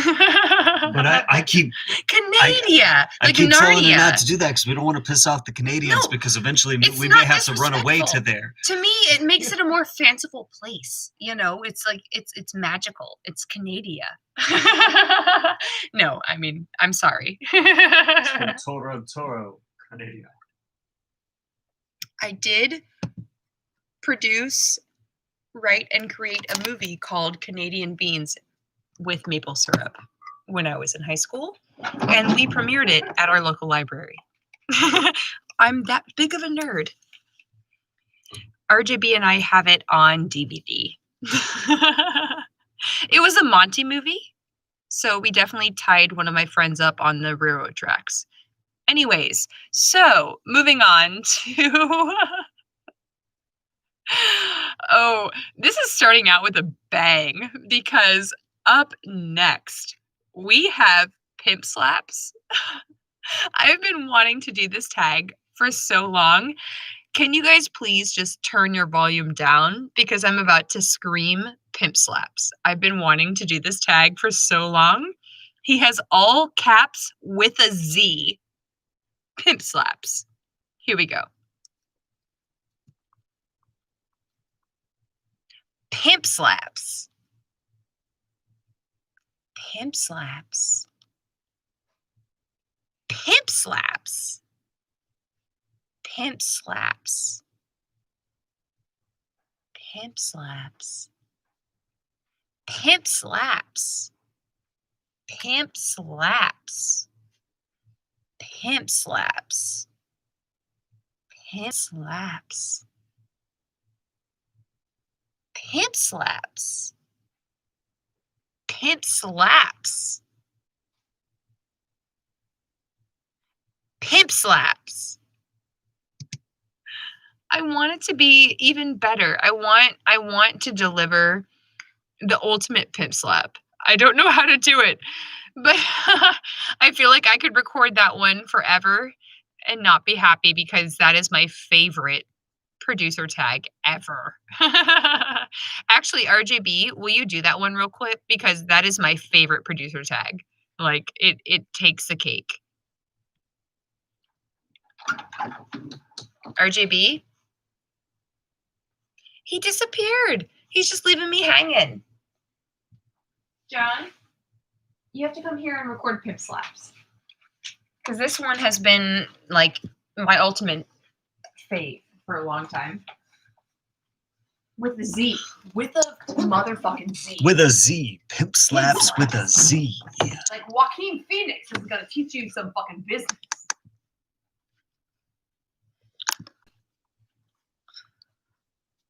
But I keep Canadia, I like keep telling her Narnia. not to do that because we don't want to piss off the Canadians No, because eventually it's we not may have to run away to disrespectful. there. To me, it makes it a more fanciful place. You know, it's like it's magical. It's Canadia. No, I mean, I'm sorry. Toro, Canada. I did produce, write, and create a movie called Canadian Beans with maple syrup when I was in high school, and we premiered it at our local library. I'm that big of a nerd. RJB and I have it on DVD. It was a Monty movie, so we definitely tied one of my friends up on the railroad tracks. Anyways, so moving on to oh, this is starting out with a bang because up next we have Pimp Slaps. I've been wanting to do this tag for so long. Can you guys please just turn your volume down because I'm about to scream Pimp Slaps. I've been wanting to do this tag for so long. He has all caps with a Z. Pimp Slaps. Here we go. Pimp Slaps. Pimp Slaps. Pimp Slaps. Pimp Slaps. Pimp Slaps. Pimp Slaps. Pimp Slaps. Pimp Slaps. Pimp Slaps. Pimp Slaps. Pimp Slaps. Pimp Slaps. I want it to be even better. I want to deliver the ultimate pimp slap. I don't know how to do it, but I feel like I could record that one forever and not be happy because that is my favorite producer tag ever. Actually, RJB, will you do that one real quick? Because that is my favorite producer tag. Like, it takes the cake. RJB? He disappeared. He's just leaving me hanging. John, you have to come here and record Pimp Slaps. Because this one has been, like, my ultimate fave for a long time. With a Z. With a motherfucking Z. With a Z. Pimp Slaps with a Z. Like, Joaquin Phoenix is going to teach you some fucking business.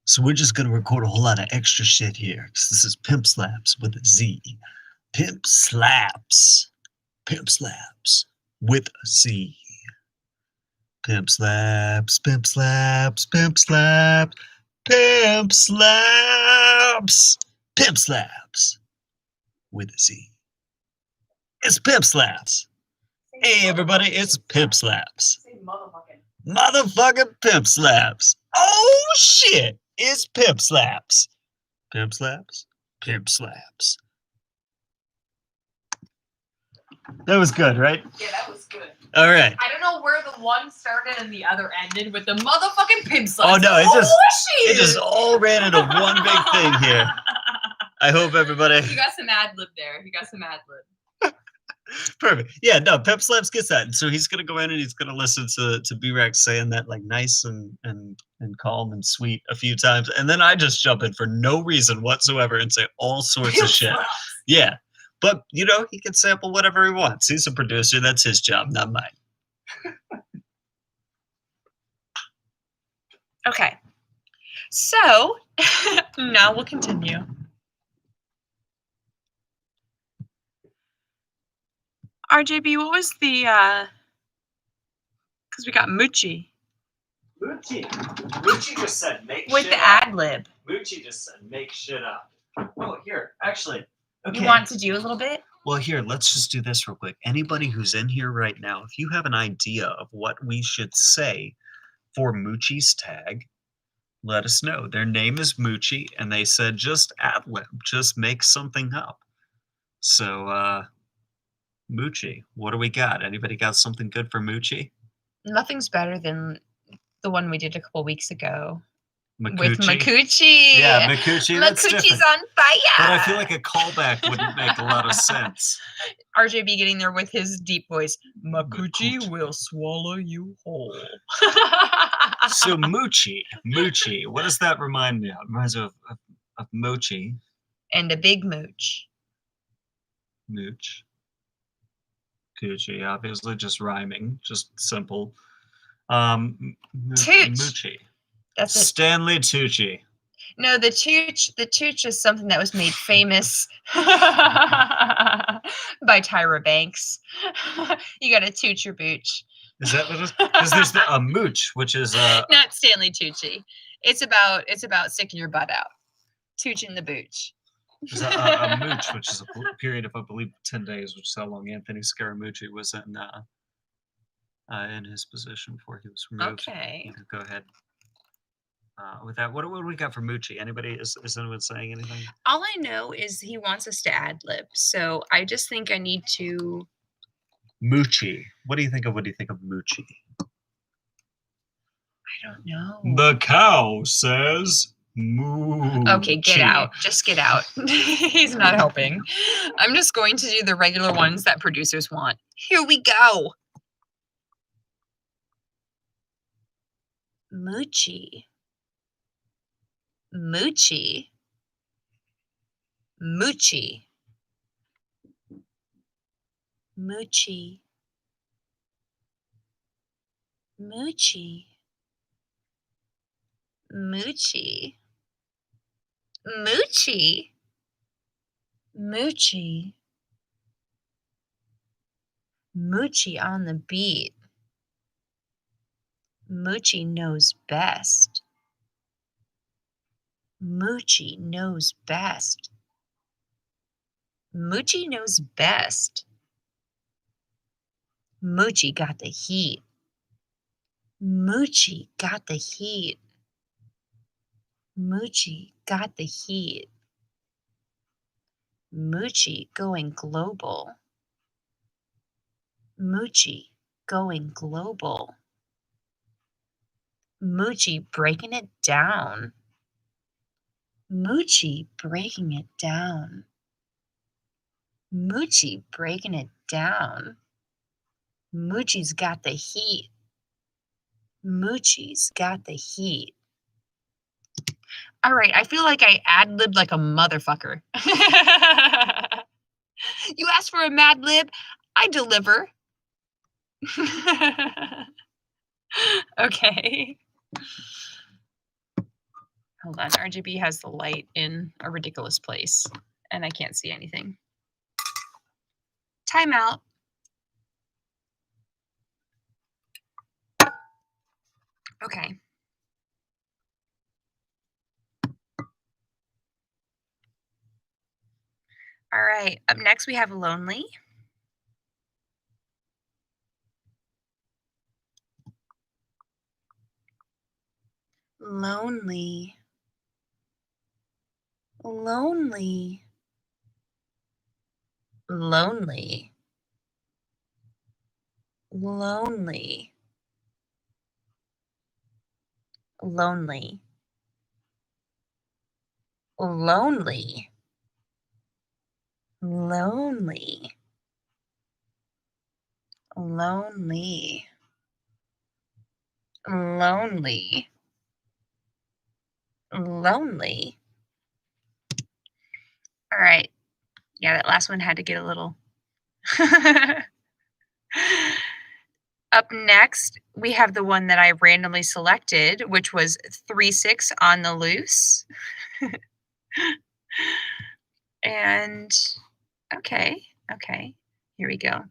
So we're just going to record a whole lot of extra shit here. Because this is Pimp Slaps with a Z. Pimp Slaps. Pimp Slaps with a Z. Pimp Slaps. Pimp Slaps. Pimp Slaps. Pimp Slaps. Pimp Slaps with a Z. It's Pimp Slaps. Hey everybody, it's Pimp Slaps. Say motherfucking. Motherfucking Pimp Slaps. Oh shit, it's Pimp Slaps. Pimp Slaps. Pimp Slaps. That was good, right? Yeah, that was good. All right. I don't know where the one started and the other ended with the motherfucking Pimp Slaps. Oh no, it just all ran into one big thing here. I hope everybody. You got some ad lib there. You got some ad lib. Perfect. Yeah, no, Pimp Slaps gets that. And so he's gonna go in and he's gonna listen to B-Rex saying that like nice and calm and sweet a few times. And then I just jump in for no reason whatsoever and say all sorts of shit. Yeah. But you know, he can sample whatever he wants. He's a producer, that's his job, not mine. Okay. So now we'll continue. RJB, what was the because we got Moochie. Moochie just said make With shit the up. ad lib. Moochie just said make shit up. Oh, here, actually. Okay. You want to do a little bit? Well, here, let's just do this real quick. Anybody who's in here right now, if you have an idea of what we should say for Moochie's tag, let us know. Their name is Moochie, and they said just ad-lib, just make something up. So, Moochie, what do we got? Anybody got something good for Moochie? Nothing's better than the one we did a couple weeks ago. Makuchi? With Makuchi. Yeah, Makuchi. That's Makuchi's different. on fire. But I feel like a callback wouldn't make a lot of sense. RJB getting there with his deep voice. Makuchi Makuchi. will swallow you whole. So Moochie, what does that remind me of? It reminds me of Mochi. And a big mooch. Mooch. Coochie, obviously just rhyming, just simple. Tooch. Moochie. That's it. Stanley Tucci. No, the Tooch is something that was made famous by Tyra Banks. You got to Tooch your booch. Is that what it is? Because there's a mooch, which is Not Stanley Tucci. It's about sticking your butt out. Tooching the booch. there's a mooch, which is a period of, I believe, 10 days, which is how long Anthony Scaramucci was in his position before he was removed. Okay. You can go ahead. With that, what do we got for Moochie? Anybody? Is anyone saying anything? All I know is he wants us to ad lib, so I just think I need to. Moochie. What do you think of Moochie? I don't know. The cow says moo. Okay, get out. Just get out. He's not helping. I'm just going to do the regular ones that producers want. Here we go. Moochie. Moochie. Moochie. Moochie. Moochie. Moochie. Moochie. Moochie. Moochie on the beat. Moochie knows best. Moochie knows best. Moochie knows best. Moochie got the heat. Moochie got the heat. Moochie got the heat. Moochie going global. Moochie going global. Moochie breaking it down. Moochie breaking it down. Moochie breaking it down. Moochie's got the heat. Moochie's got the heat. All right, I feel like I ad-libbed like a motherfucker. You asked for a mad lib, I deliver. Okay. Hold on, RJB has the light in a ridiculous place, and I can't see anything. Timeout. Okay. All right, up next we have Lonely. Lonely. Lonely. Lonely. Lonely. Lonely. Lonely. Lonely. Lonely. Lonely. Lonely. All right. Yeah, that last one had to get a little. Up next, we have the one that I randomly selected, which was 3-6 on the loose. And okay, here we go.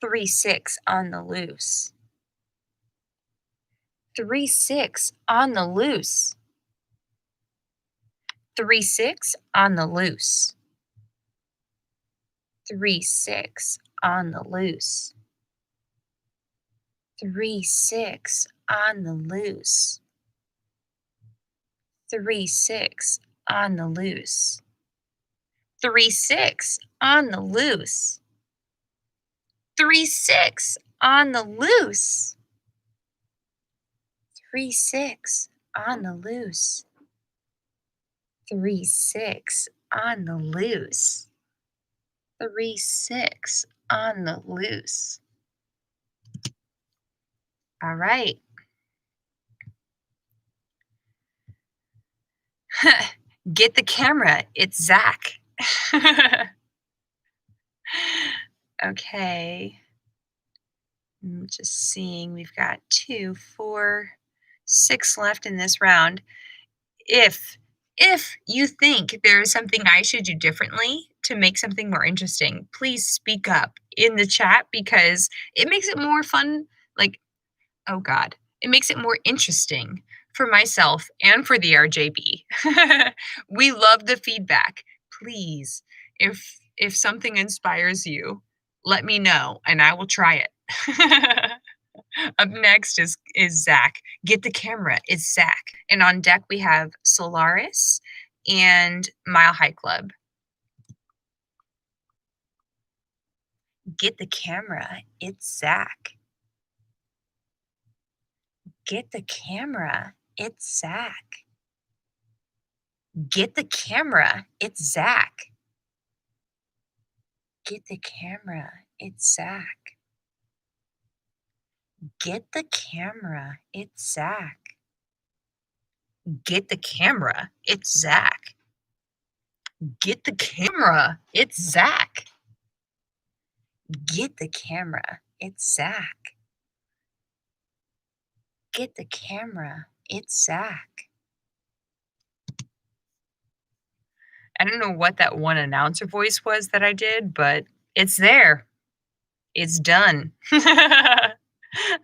3-6 on the loose. 3-6 on the loose. 3-6 on the loose. 3-6 on the loose. 3-6 on the loose. 3-6 on the loose. 3-6 on the loose. 3-6 on the loose. 3-6 on the loose. 3-6 on the loose. 3-6 on the loose. All right. Get the camera. It's Zach. Okay. Just seeing, we've got 2, 4, 6 left in this round. If you think there is something I should do differently to make something more interesting, please speak up in the chat because it makes it more fun. Like, oh God, it makes it more interesting for myself and for the RJB. We love the feedback. Please, if something inspires you, let me know and I will try it. Up next is Zach. Get the camera. It's Zach. And on deck we have Solaris and Mile High Club. Get the camera. It's Zach. Get the camera. It's Zach. Get the camera. It's Zach. Get the camera. It's Zach. Get the camera. It's Zach. Get the camera. It's Zach. Get the camera. It's Zach. Get the camera. It's Zach. Get the camera. It's Zach. I don't know what that one announcer voice was that I did, but it's there. It's done.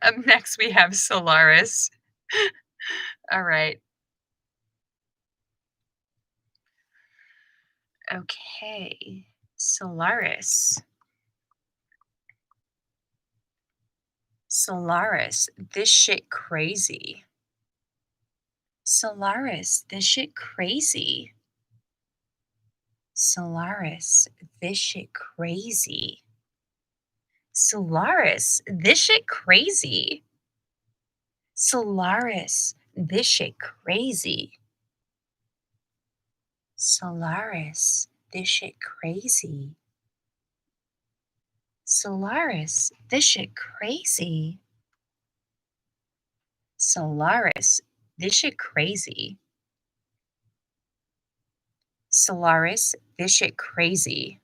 Up next, we have Solaris. All right. Okay. Solaris. Solaris, this shit crazy. Solaris, this shit crazy. Solaris, this shit crazy. Solaris, this shit crazy. Solaris, this shit crazy. Solaris, this shit crazy. Solaris, this shit crazy. Solaris, this shit crazy. Solaris, this shit crazy.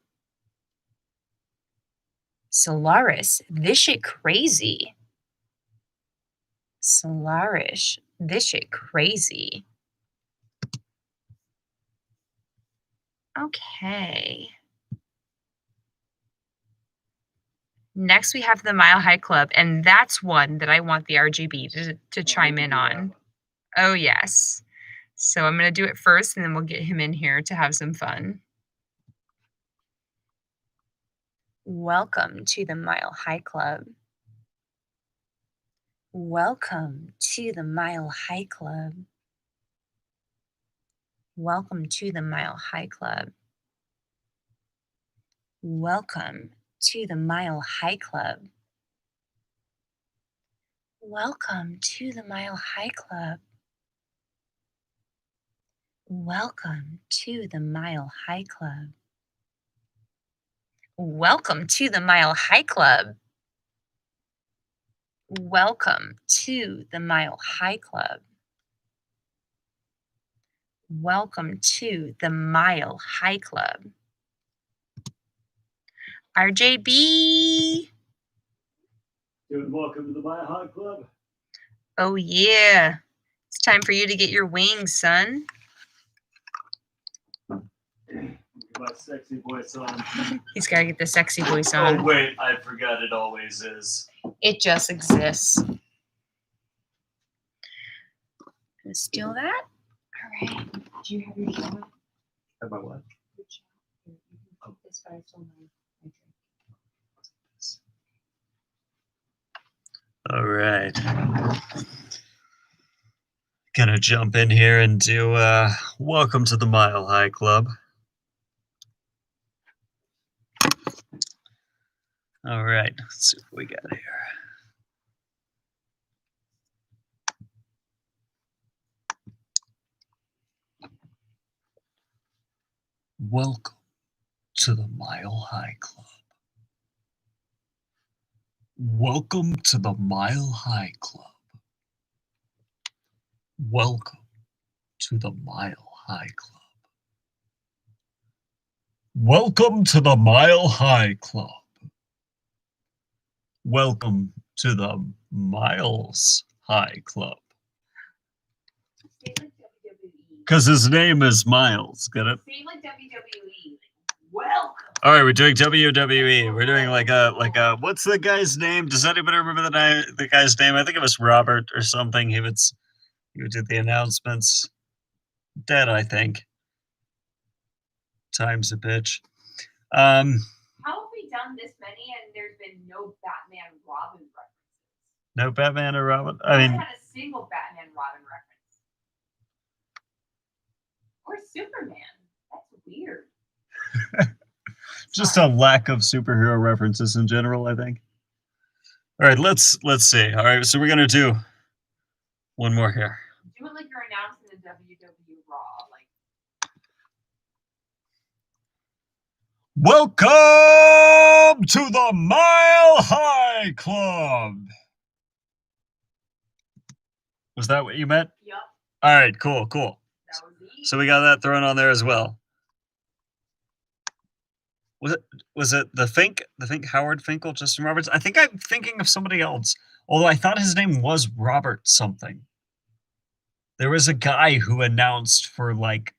Solaris, this shit crazy. Solaris, this shit crazy. Okay. Next, we have the Mile High Club, and that's one that I want the RJB to chime in on. Oh, yes. So I'm going to do it first, and then we'll get him in here to have some fun. Welcome to the Mile High Club. Welcome to the Mile High Club. Welcome to the Mile High Club. Welcome to the Mile High Club. Welcome to the Mile High Club. Welcome to the Mile High Club. Welcome to the Mile High Club. Welcome to the Mile High Club. Welcome to the Mile High Club. RJB. Dude, welcome to the Mile High Club. Oh, yeah. It's time for you to get your wings, son. Get my sexy voice on. He's got to get the sexy voice on. Oh, wait, I forgot it always is. It just exists. I'm going to steal that. All right. Do you have your shower? Have my what? Your shower. Oh. This guy's on my drink. All right. Gonna jump in here and do welcome to the Mile High Club. All right, let's see what we got here. Welcome to the Mile High Club. Welcome to the Mile High Club. Welcome to the Mile High Club. Welcome to the Mile High Club. Welcome to the Miles High Club. Say like WWE. Because his name is Miles. Get it? Say like WWE. Welcome. All right, we're doing WWE. We're doing like a what's the guy's name? Does anybody remember the guy's name? I think it was Robert or something. He would do the announcements. Dead, I think. Time's a bitch. How have we done this many and there's been no Batman Robin references? No Batman or Robin? I I haven't mean, had a single Batman Robin reference. Or Superman. That's weird. just a lack of superhero references in general, I think. All right, let's see. All right, so we're gonna do one more here. Do it like you're announcing the WWE Raw. Like, Welcome to the Mile High Club. Was that what you meant? yup, All right, cool. that was easy. So we got that thrown on there as well. Was it the Fink Howard Finkel, Justin Roberts? I think I'm thinking of somebody else. Although I thought his name was Robert something. There was a guy who announced for like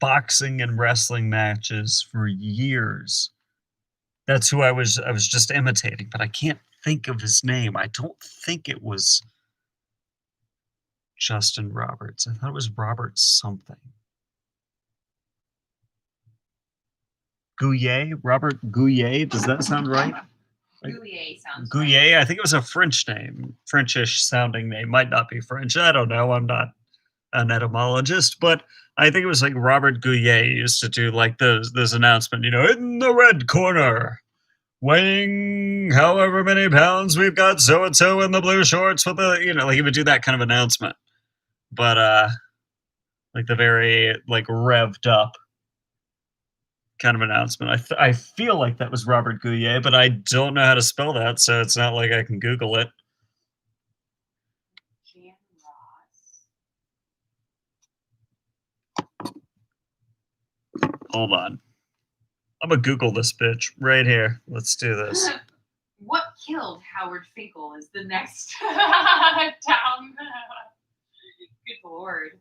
boxing and wrestling matches for years. That's who I was just imitating, but I can't think of his name. I don't think it was Justin Roberts. I thought it was Robert something. Gouye? Robert Gouye? Does that sound right? Goulier sounds Gouye? I think it was a French name. Frenchish sounding name. Might not be French. I don't know. I'm not an etymologist, but I think it was like Robert Gouye used to do like this announcement, in the red corner, weighing however many pounds, we've got so-and-so in the blue shorts with the, like he would do that kind of announcement. But, like the very, like, revved up kind of announcement. I feel like that was Robert Gouye, but I don't know how to spell that, so it's not like I can Google it. Jan Ross. Hold on. I'm gonna Google this bitch right here. Let's do this. What killed Howard Finkel is the next down. Good lord.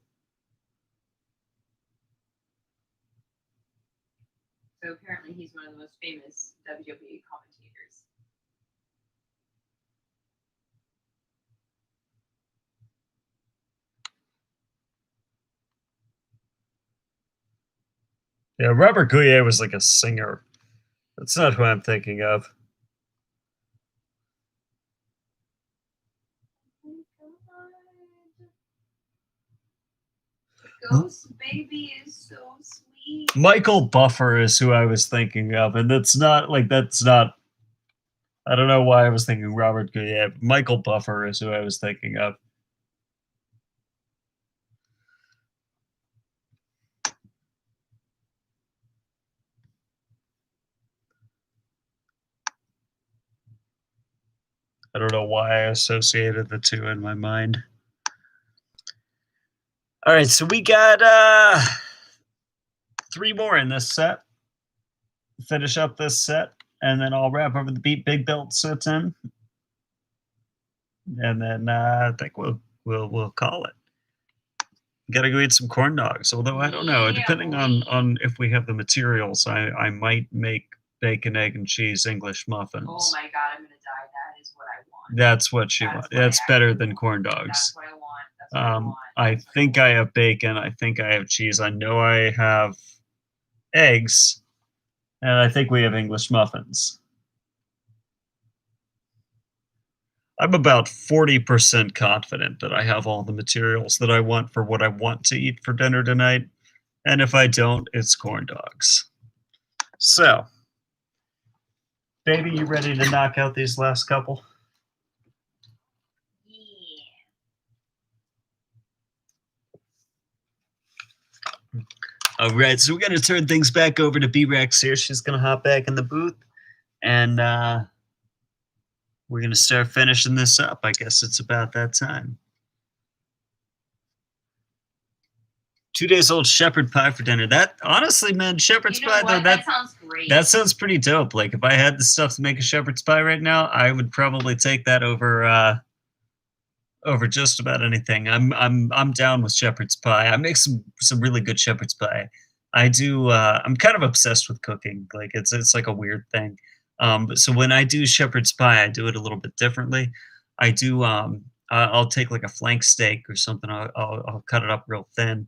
So apparently he's one of the most famous WWE commentators. Yeah, Robert Gouye was like a singer. That's not who I'm thinking of. Ghost Baby is so sweet. Michael Buffer is who I was thinking of, and that's not. I don't know why I was thinking Robert Gouye. Michael Buffer is who I was thinking of. I don't know why I associated the two in my mind. All right, so we got 3 more in this set. Finish up this set, and then I'll wrap over the big belt sets in, and then I think we'll call it. Gotta go eat some corn dogs. Although I don't know, depending on if we have the materials, I might make bacon, egg, and cheese English muffins. Oh my god, I'm gonna die. That is what I want. That's what you want. That's better than corn dogs. That's what I want. That's what I want. I think I have bacon. I think I have cheese. I know I have eggs, and I think we have English muffins. I'm about 40% confident that I have all the materials that I want for what I want to eat for dinner tonight. And if I don't, it's corn dogs. So, baby, you ready to knock out these last couple? All right, so we're going to turn things back over to B-Rex here. She's going to hop back in the booth, and we're going to start finishing this up. I guess it's about that time. 2 days old shepherd pie for dinner. That honestly, man, shepherd's You know pie what? though, That sounds great. that sounds pretty dope. Like if I had the stuff to make a shepherd's pie right now, I would probably take that over just about anything. I'm down with shepherd's pie. I make some really good shepherd's pie. I do. I'm kind of obsessed with cooking. Like it's like a weird thing. So when I do shepherd's pie, I do it a little bit differently. I do. I'll take like a flank steak or something. I'll cut it up real thin,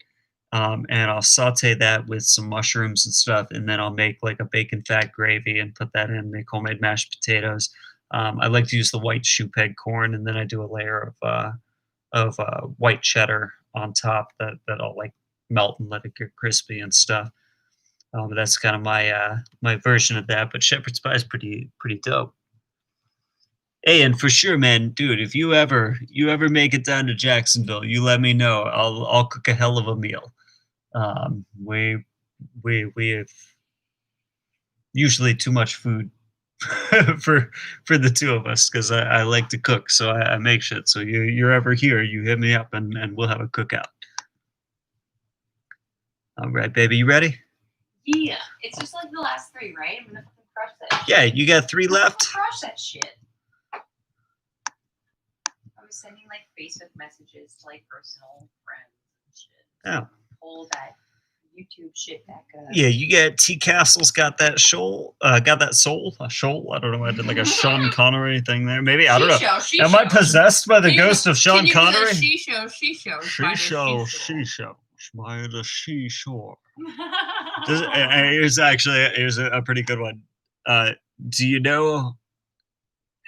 and I'll saute that with some mushrooms and stuff, and then I'll make like a bacon fat gravy and put that in. Make homemade mashed potatoes. I like to use the white shoe peg corn, and then I do a layer of white cheddar on top that I'll like melt and let it get crispy and stuff. That's kind of my version of that. But shepherd's pie is pretty dope. Hey, and for sure, man, dude, if you ever make it down to Jacksonville, you let me know. I'll cook a hell of a meal. We have usually too much food for the two of us because I like to cook, so I make shit. So you're ever here, you hit me up and we'll have a cookout. All right, baby, you ready? Yeah. It's just like the last 3, right? I'm gonna fucking crush that. Yeah, you got 3 left. Crush that shit. I was sending like Facebook messages to like personal friends and shit. Oh. Pull that YouTube shit back up. Yeah, you got T Castle's got that soul. Got that soul. A shoal. I don't know. I did like a Sean Connery thing there. Maybe I don't know. Am I possessed by the ghost of Sean Connery? She show. By the seashore. Here's a pretty good one. Do you know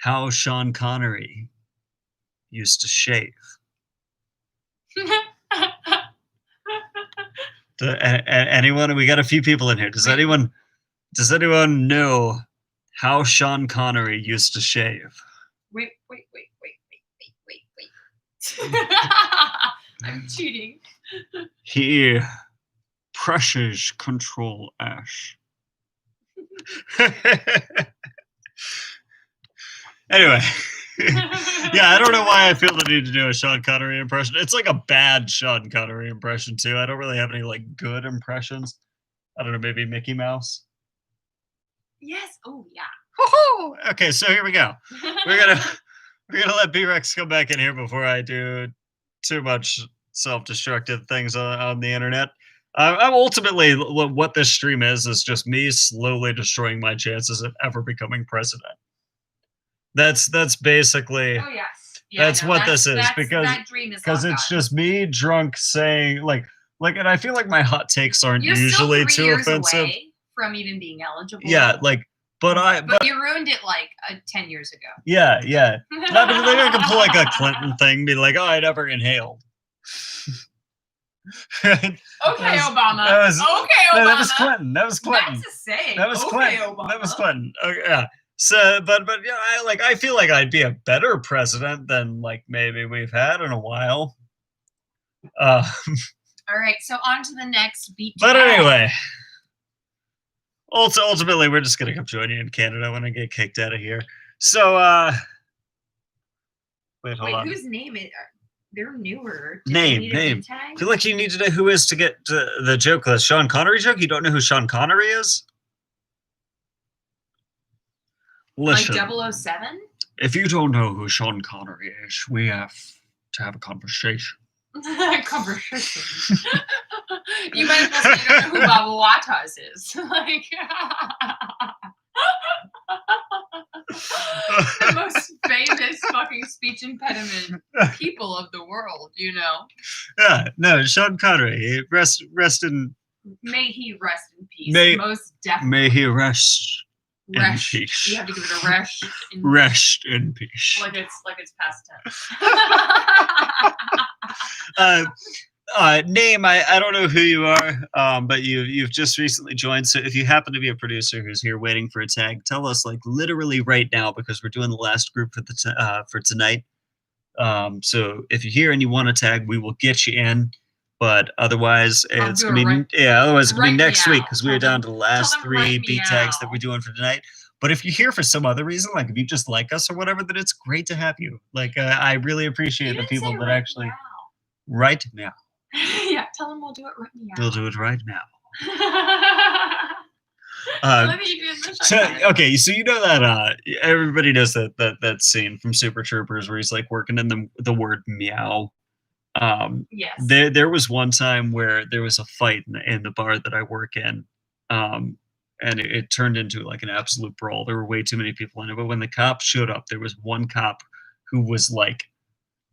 how Sean Connery used to shave? Anyone? We got a few people in here. Does anyone know how Sean Connery used to shave? Wait. I'm cheating. He presses Control Ash. Anyway. Yeah, I don't know why I feel the need to do a Sean Connery impression. It's like a bad Sean Connery impression too. I don't really have any like good impressions. I don't know, maybe Mickey Mouse. Yes. Oh yeah. Woohoo! Okay, so here we go. We're gonna let B-Rex come back in here before I do too much self-destructive things on the internet. I'm ultimately what this stream is just me slowly destroying my chances of ever becoming president. That's basically. Oh yes. Yeah, that's what this is because that dream is it's just me drunk saying like, and I feel like my hot takes aren't You're usually still 3 too years offensive. Away from even being eligible. Yeah, like, but you ruined it like 10 years ago. Yeah. Not because I can pull like a Clinton thing, be like, oh, I never inhaled. Okay, Obama. That was Clinton. That's a saying. That was okay, Clinton. Obama. That was Clinton. Okay, yeah. So, but yeah, I feel like I'd be a better president than like maybe we've had in a while. All right, so on to the next beat. But anyway, ultimately, we're just gonna come join you in Canada when I get kicked out of here. So, wait, hold on. Whose name is? They're newer. Name. I feel like you need to know who is to get the joke. The Sean Connery joke. You don't know who Sean Connery is? Listen, like 007? If you don't know who Sean Connery is, we have to have a conversation. Conversation. You might as well say you don't know who Baba Watas is. Like the most famous fucking speech impediment people of the world, you know? Yeah, no, Sean Connery. Rest in. May he rest in peace. Most definitely. May he rest. Resh. In peace. You have to give it a resh. Rest in peace. Like it's past tense. Name, I don't know who you are, but you've just recently joined. So if you happen to be a producer who's here waiting for a tag, tell us like literally right now because we're doing the last group for tonight. So if you're here and you want a tag, we will get you in. But otherwise, it's gonna be next week because we are down to the last 3 beat tags that we're doing for tonight. But if you're here for some other reason, like if you just like us or whatever, then it's great to have you. Like I really appreciate the people that actually right now. Yeah, Tell them we'll do it right now. We'll do it right now. Let me do the So shotgun. okay, so you know that everybody knows that scene from Super Troopers where he's like working in the word meow. Yes. There was one time where there was a fight in the bar that I work in, and it turned into like an absolute brawl. There were way too many people in it, but when the cops showed up, there was one cop who was like,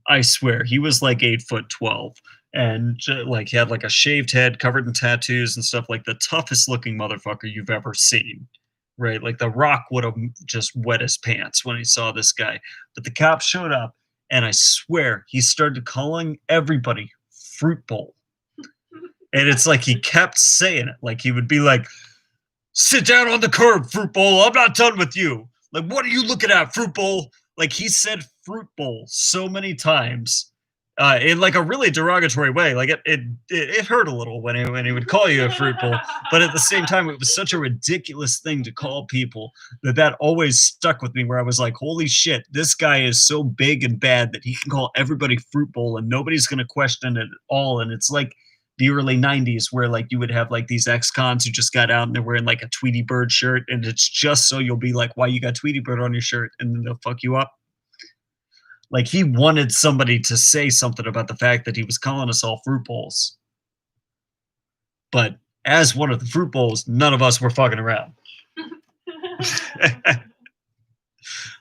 I swear, he was like 8'12", and like he had like a shaved head, covered in tattoos and stuff, like the toughest looking motherfucker you've ever seen. Right, like The Rock would have just wet his pants when he saw this guy. But the cops showed up, and I swear he started calling everybody fruit bowl. And it's like he kept saying it. Like he would be like, sit down on the curb, fruit bowl. I'm not done with you. Like, what are you looking at, fruit bowl? Like he said fruit bowl so many times in like a really derogatory way. Like it hurt a little when he would call you a fruit bowl. But at the same time, it was such a ridiculous thing to call people that always stuck with me where I was like, holy shit, this guy is so big and bad that he can call everybody fruit bowl and nobody's going to question it at all. And it's like the early 90s where like you would have like these ex-cons who just got out and they're wearing like a Tweety Bird shirt. And it's just so you'll be like, why you got Tweety Bird on your shirt? And then they'll fuck you up. Like he wanted somebody to say something about the fact that he was calling us all fruit bowls. But as one of the fruit bowls, none of us were fucking around.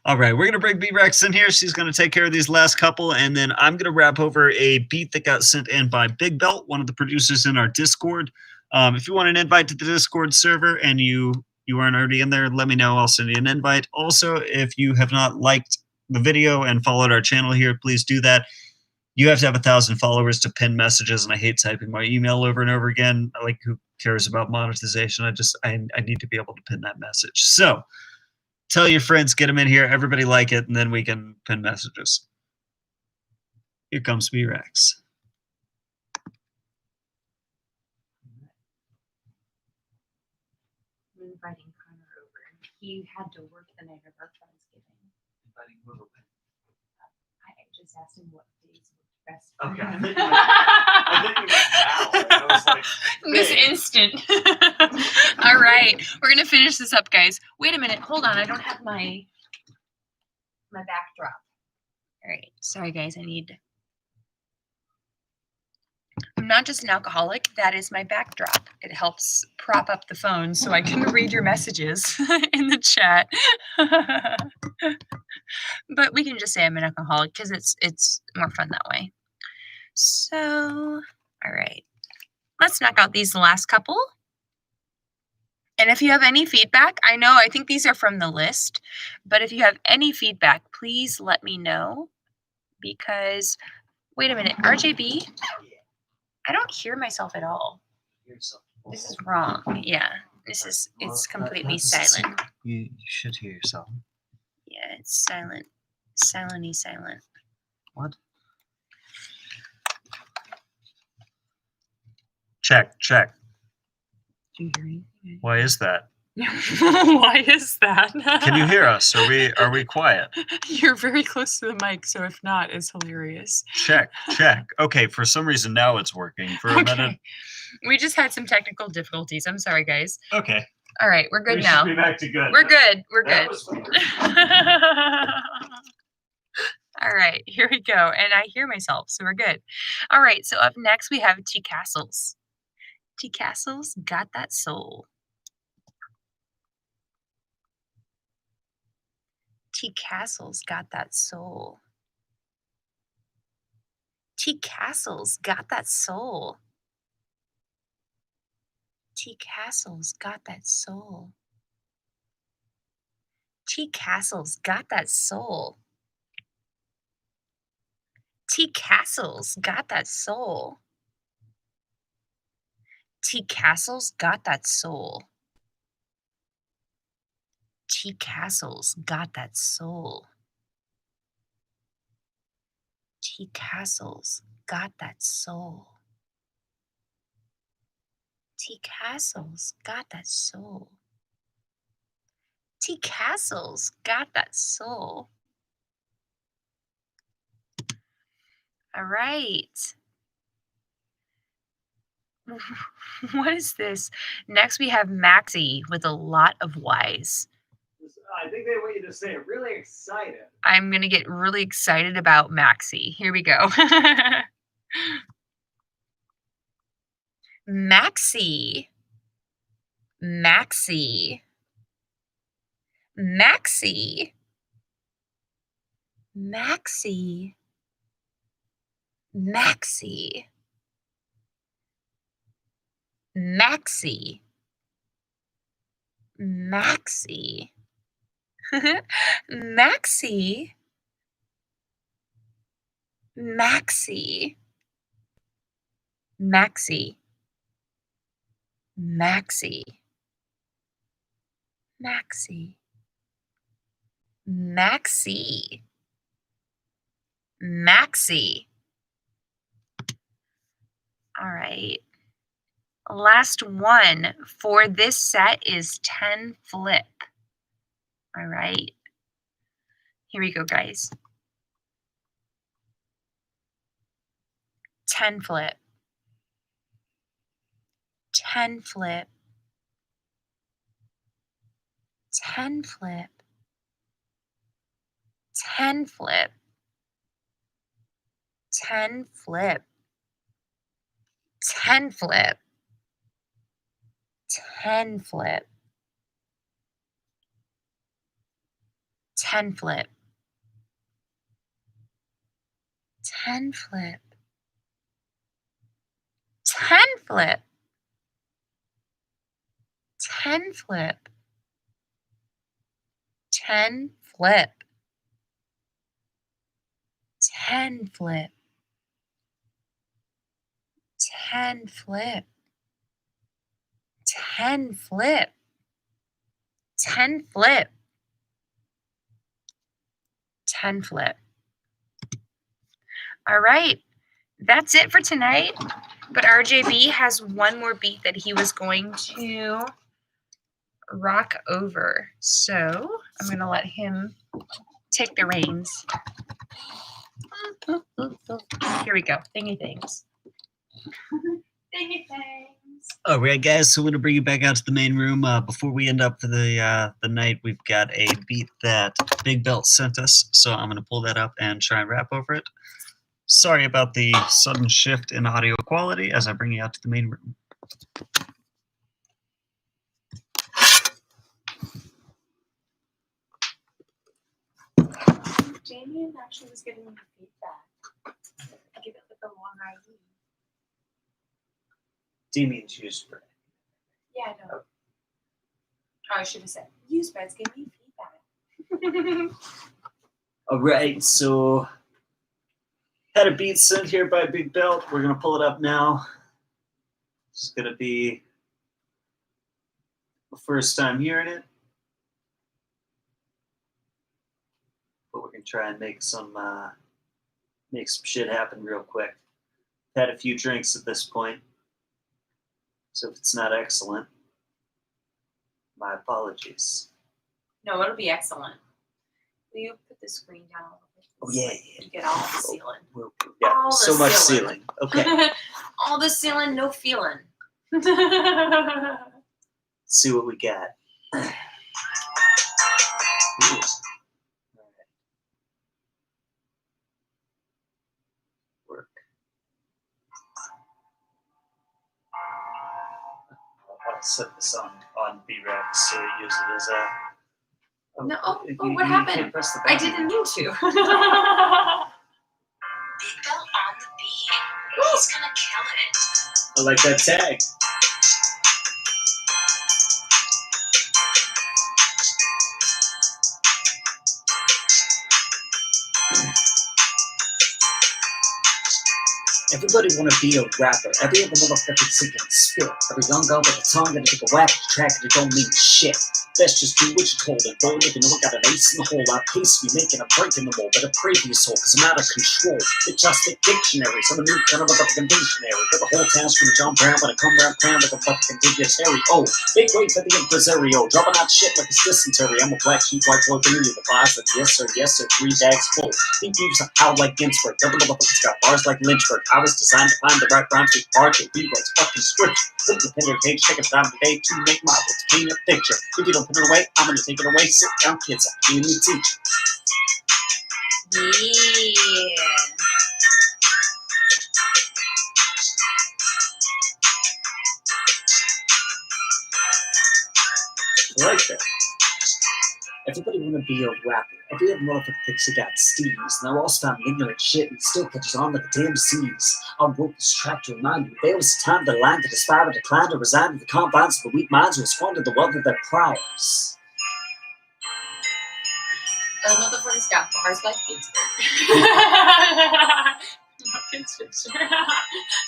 All right, we're going to bring B-Rex in here. She's going to take care of these last couple, and then I'm going to wrap over a beat that got sent in by Big Belt, one of the producers in our Discord. If you want an invite to the Discord server and you aren't already in there, let me know. I'll send you an invite. Also, if you have not liked the video and followed our channel here, please do that. You have to have 1,000 followers to pin messages, and I hate typing my email over and over again. Like, who cares about monetization? I need to be able to pin that message. So tell your friends, get them in here, everybody like it, and then we can pin messages. Here comes B-Rex. I'm inviting Connor over. He had to work the night of our Thanksgiving. Inviting who over? I just asked him what days worked best. Okay, I think you meant now. I was like, this instant. All right, we're gonna finish this up, guys. Wait a minute, hold on. I don't have my backdrop. All right, sorry guys. I'm not just an alcoholic. That is my backdrop. It helps prop up the phone so I can read your messages in the chat. But we can just say I'm an alcoholic because it's more fun that way. So, all right, let's knock out these last couple. And if you have any feedback, I think these are from the list, but if you have any feedback, please let me know because, wait a minute, RJB, I don't hear myself at all. This is wrong. Yeah, it's completely silent. You should hear yourself. Yeah, it's silent. Silent-y silent. What? check. Do you hear anything? Why is that? Why is that? Can you hear us? Are we quiet? You're very close to the mic, so if not, it's hilarious. Check. Okay, for some reason now it's working. For a minute. We just had some technical difficulties. I'm sorry, guys. Okay. All right, we're good We now. should be back to good. We're good. We're That good. was fun. All right, here we go. And I hear myself, so we're good. All right, so up next we have T Castles. T Castles got that soul. T Castles got that soul. T Castles got that soul. T Castles got that soul. T Castles got that soul. T Castles got that soul. T Castles got that soul. T Castles got that soul. T Castles got that soul. T Castles got that soul. T Castles got that soul. All right. What is this? Next, we have Maxie with a lot of Ys. I think they want you to say it really excited. I'm going to get really excited about Maxie. Here we go. Maxie. Maxie. Maxie. Maxie. Maxie. Maxie. Maxie. Maxie. Maxie. Maxie. Maxie. Maxie. Maxie. Maxie. All right. Last one for this set is 10 flip. All right. Here we go, guys. 10 flip. 10 flip. 10 flip. 10 flip. 10 flip. 10 flip. 10 flip. 10 flip. 10 flip. 10 flip. 10 flip. 10 flip. 10 flip. 10 flip. 10 flip. 10 flip. 10 flip. All right. That's it for tonight. But RJB has one more beat that he was going to rock over. So I'm going to let him take the reins. Here we go. Thingy things. Thingy things. All right, guys. So I'm gonna bring you back out to the main room. Before we end up for the night, we've got a beat that Big Belt sent us. So I'm gonna pull that up and try and rap over it. Sorry about the sudden shift in audio quality as I bring you out to the main room. Damien actually was giving me feedback. I give it like a long ID. Damien's used for it. Yeah, I know. Oh, I should have said, you spreads give me feedback. All right, so had a beat sent here by Big Belt. We're gonna pull it up now. This is gonna be the first time hearing it, but we're gonna try and make some shit happen real quick. Had a few drinks at this point, so if it's not excellent, my apologies. No, it'll be excellent. Will you put the screen down a little bit? Oh yeah, You get all the ceiling. Yeah, All the so much ceiling. ceiling. Okay, All the ceiling, no feeling. let's see what we got. Ooh. Work. I'll set this on B-Rex so we use it as a. No, you what happened? can't press the I button. didn't mean to. Big Belt on the beat. He's gonna kill it. I like that tag. Everybody wanna be a rapper. Every other motherfucker sick and spit. Every young girl with a tongue gonna take a whack track and it don't mean shit. Best just do what you're told and roll. If you know I got an ace in the hole, I pace me, making a break in the mold. But a previous hole, cause I'm out of control. It's just a dictionary, some new kind of a fucking dictionary. But the whole town's screaming John Brown, but I come round crown like a fucking dignitary. Oh, big wait for the impresario, dropping out shit like it's dysentery. I'm a black sheep, white boy, baby, the vibes like yes sir, 3 bags full. Think you've out like Ginsburg, double motherfuckers got bars like Lynchburg. I was designed to find the right rhyme to RJB and fucking script. Put the pen to page, take a time today to make my words paint a picture. If you don't put it away, I'm gonna take it away. Sit down, kids, I'm being your teacher. Yeah. Right there. Everybody wanna be a rapper. Every other motherfucker thinks they got steez. And they're all spouting ignorant shit and still catches on like a damn disease. I wrote this track to remind you there was a time that line to aspire, decline, to resign to the confines of the weak minds who squandered the wealth of their priors. Motherfuckers got bars like Ginsburg.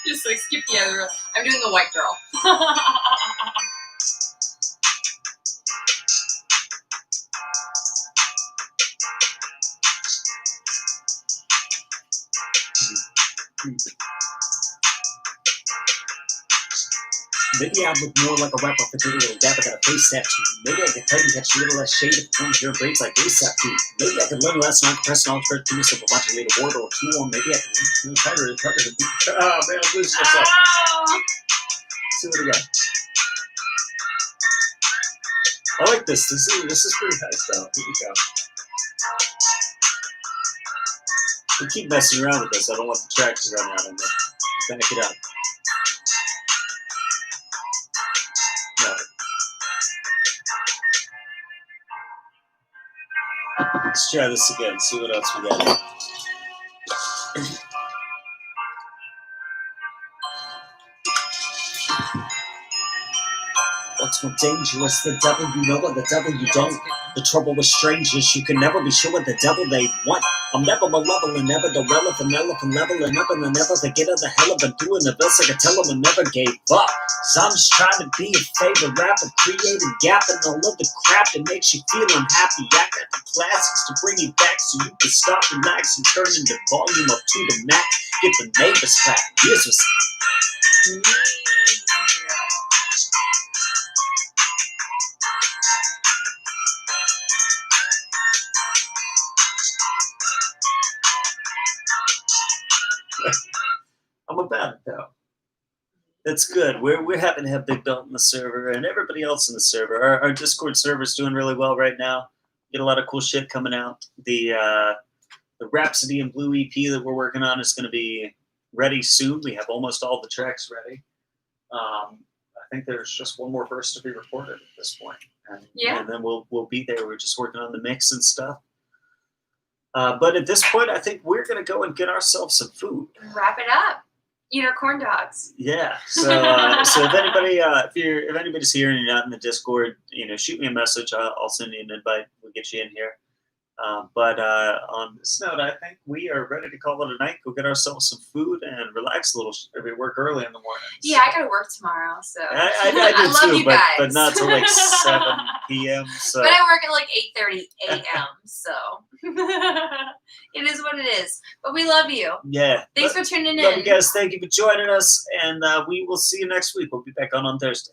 Just like skip the other. I'm doing the white girl. Maybe I look more like a rapper for doing a little dab. I got a face tattoo. Maybe I could tell you catch a little less shade if it comes your braids like ASAP do. Maybe I could learn less non-compressed knowledge for to myself a bunch of later word or two, or maybe I could harder to beat. Oh man, I'm losing myself. See what I got. I like this. This is pretty nice though. Here we go. We keep messing around with this. I don't want the track to run out on me. Finish it up. No. Let's try this again. See what else we got. What's more dangerous, the devil you know or the devil you don't? The trouble with strangers, you can never be sure what the devil they want. I'm never malevolent, never the relevant elephant leveling up, and I never forget of the hell I've been doing the best I could tell them and never gave up. So I'm just trying to be a favorite rapper, create a gap in all of the crap that makes you feel unhappy. I got the classics to bring you back so you can stop, relax, and turn the volume up to the max. Get the neighbors clap. Here's what's I'm about it though. It's good. We're happy to have Big Belt in the server and everybody else in the server. Our Discord server is doing really well right now. Get a lot of cool shit coming out. The Rhapsody and Blue EP that we're working on is going to be ready soon. We have almost all the tracks ready. I think there's just one more verse to be recorded at this point, and then we'll be there. We're just working on the mix and stuff. But at this point, I think we're going to go and get ourselves some food. Wrap it up. Eat our corn dogs. Yeah. So so if anybody if anybody's here and you're not in the Discord, shoot me a message. I'll send you an invite. We'll get you in here. But on this note, I think we are ready to call it a night. Go get ourselves some food and relax a little. We work early in the morning. So. Yeah, I gotta work tomorrow, so I do I love too, you guys. but not till like 7 p.m. So. But I work at like 8:30 a.m. So it is what it is. But we love you. Yeah. Thanks for tuning in. Love you guys. Thank you for joining us, and we will see you next week. We'll be back on Thursday.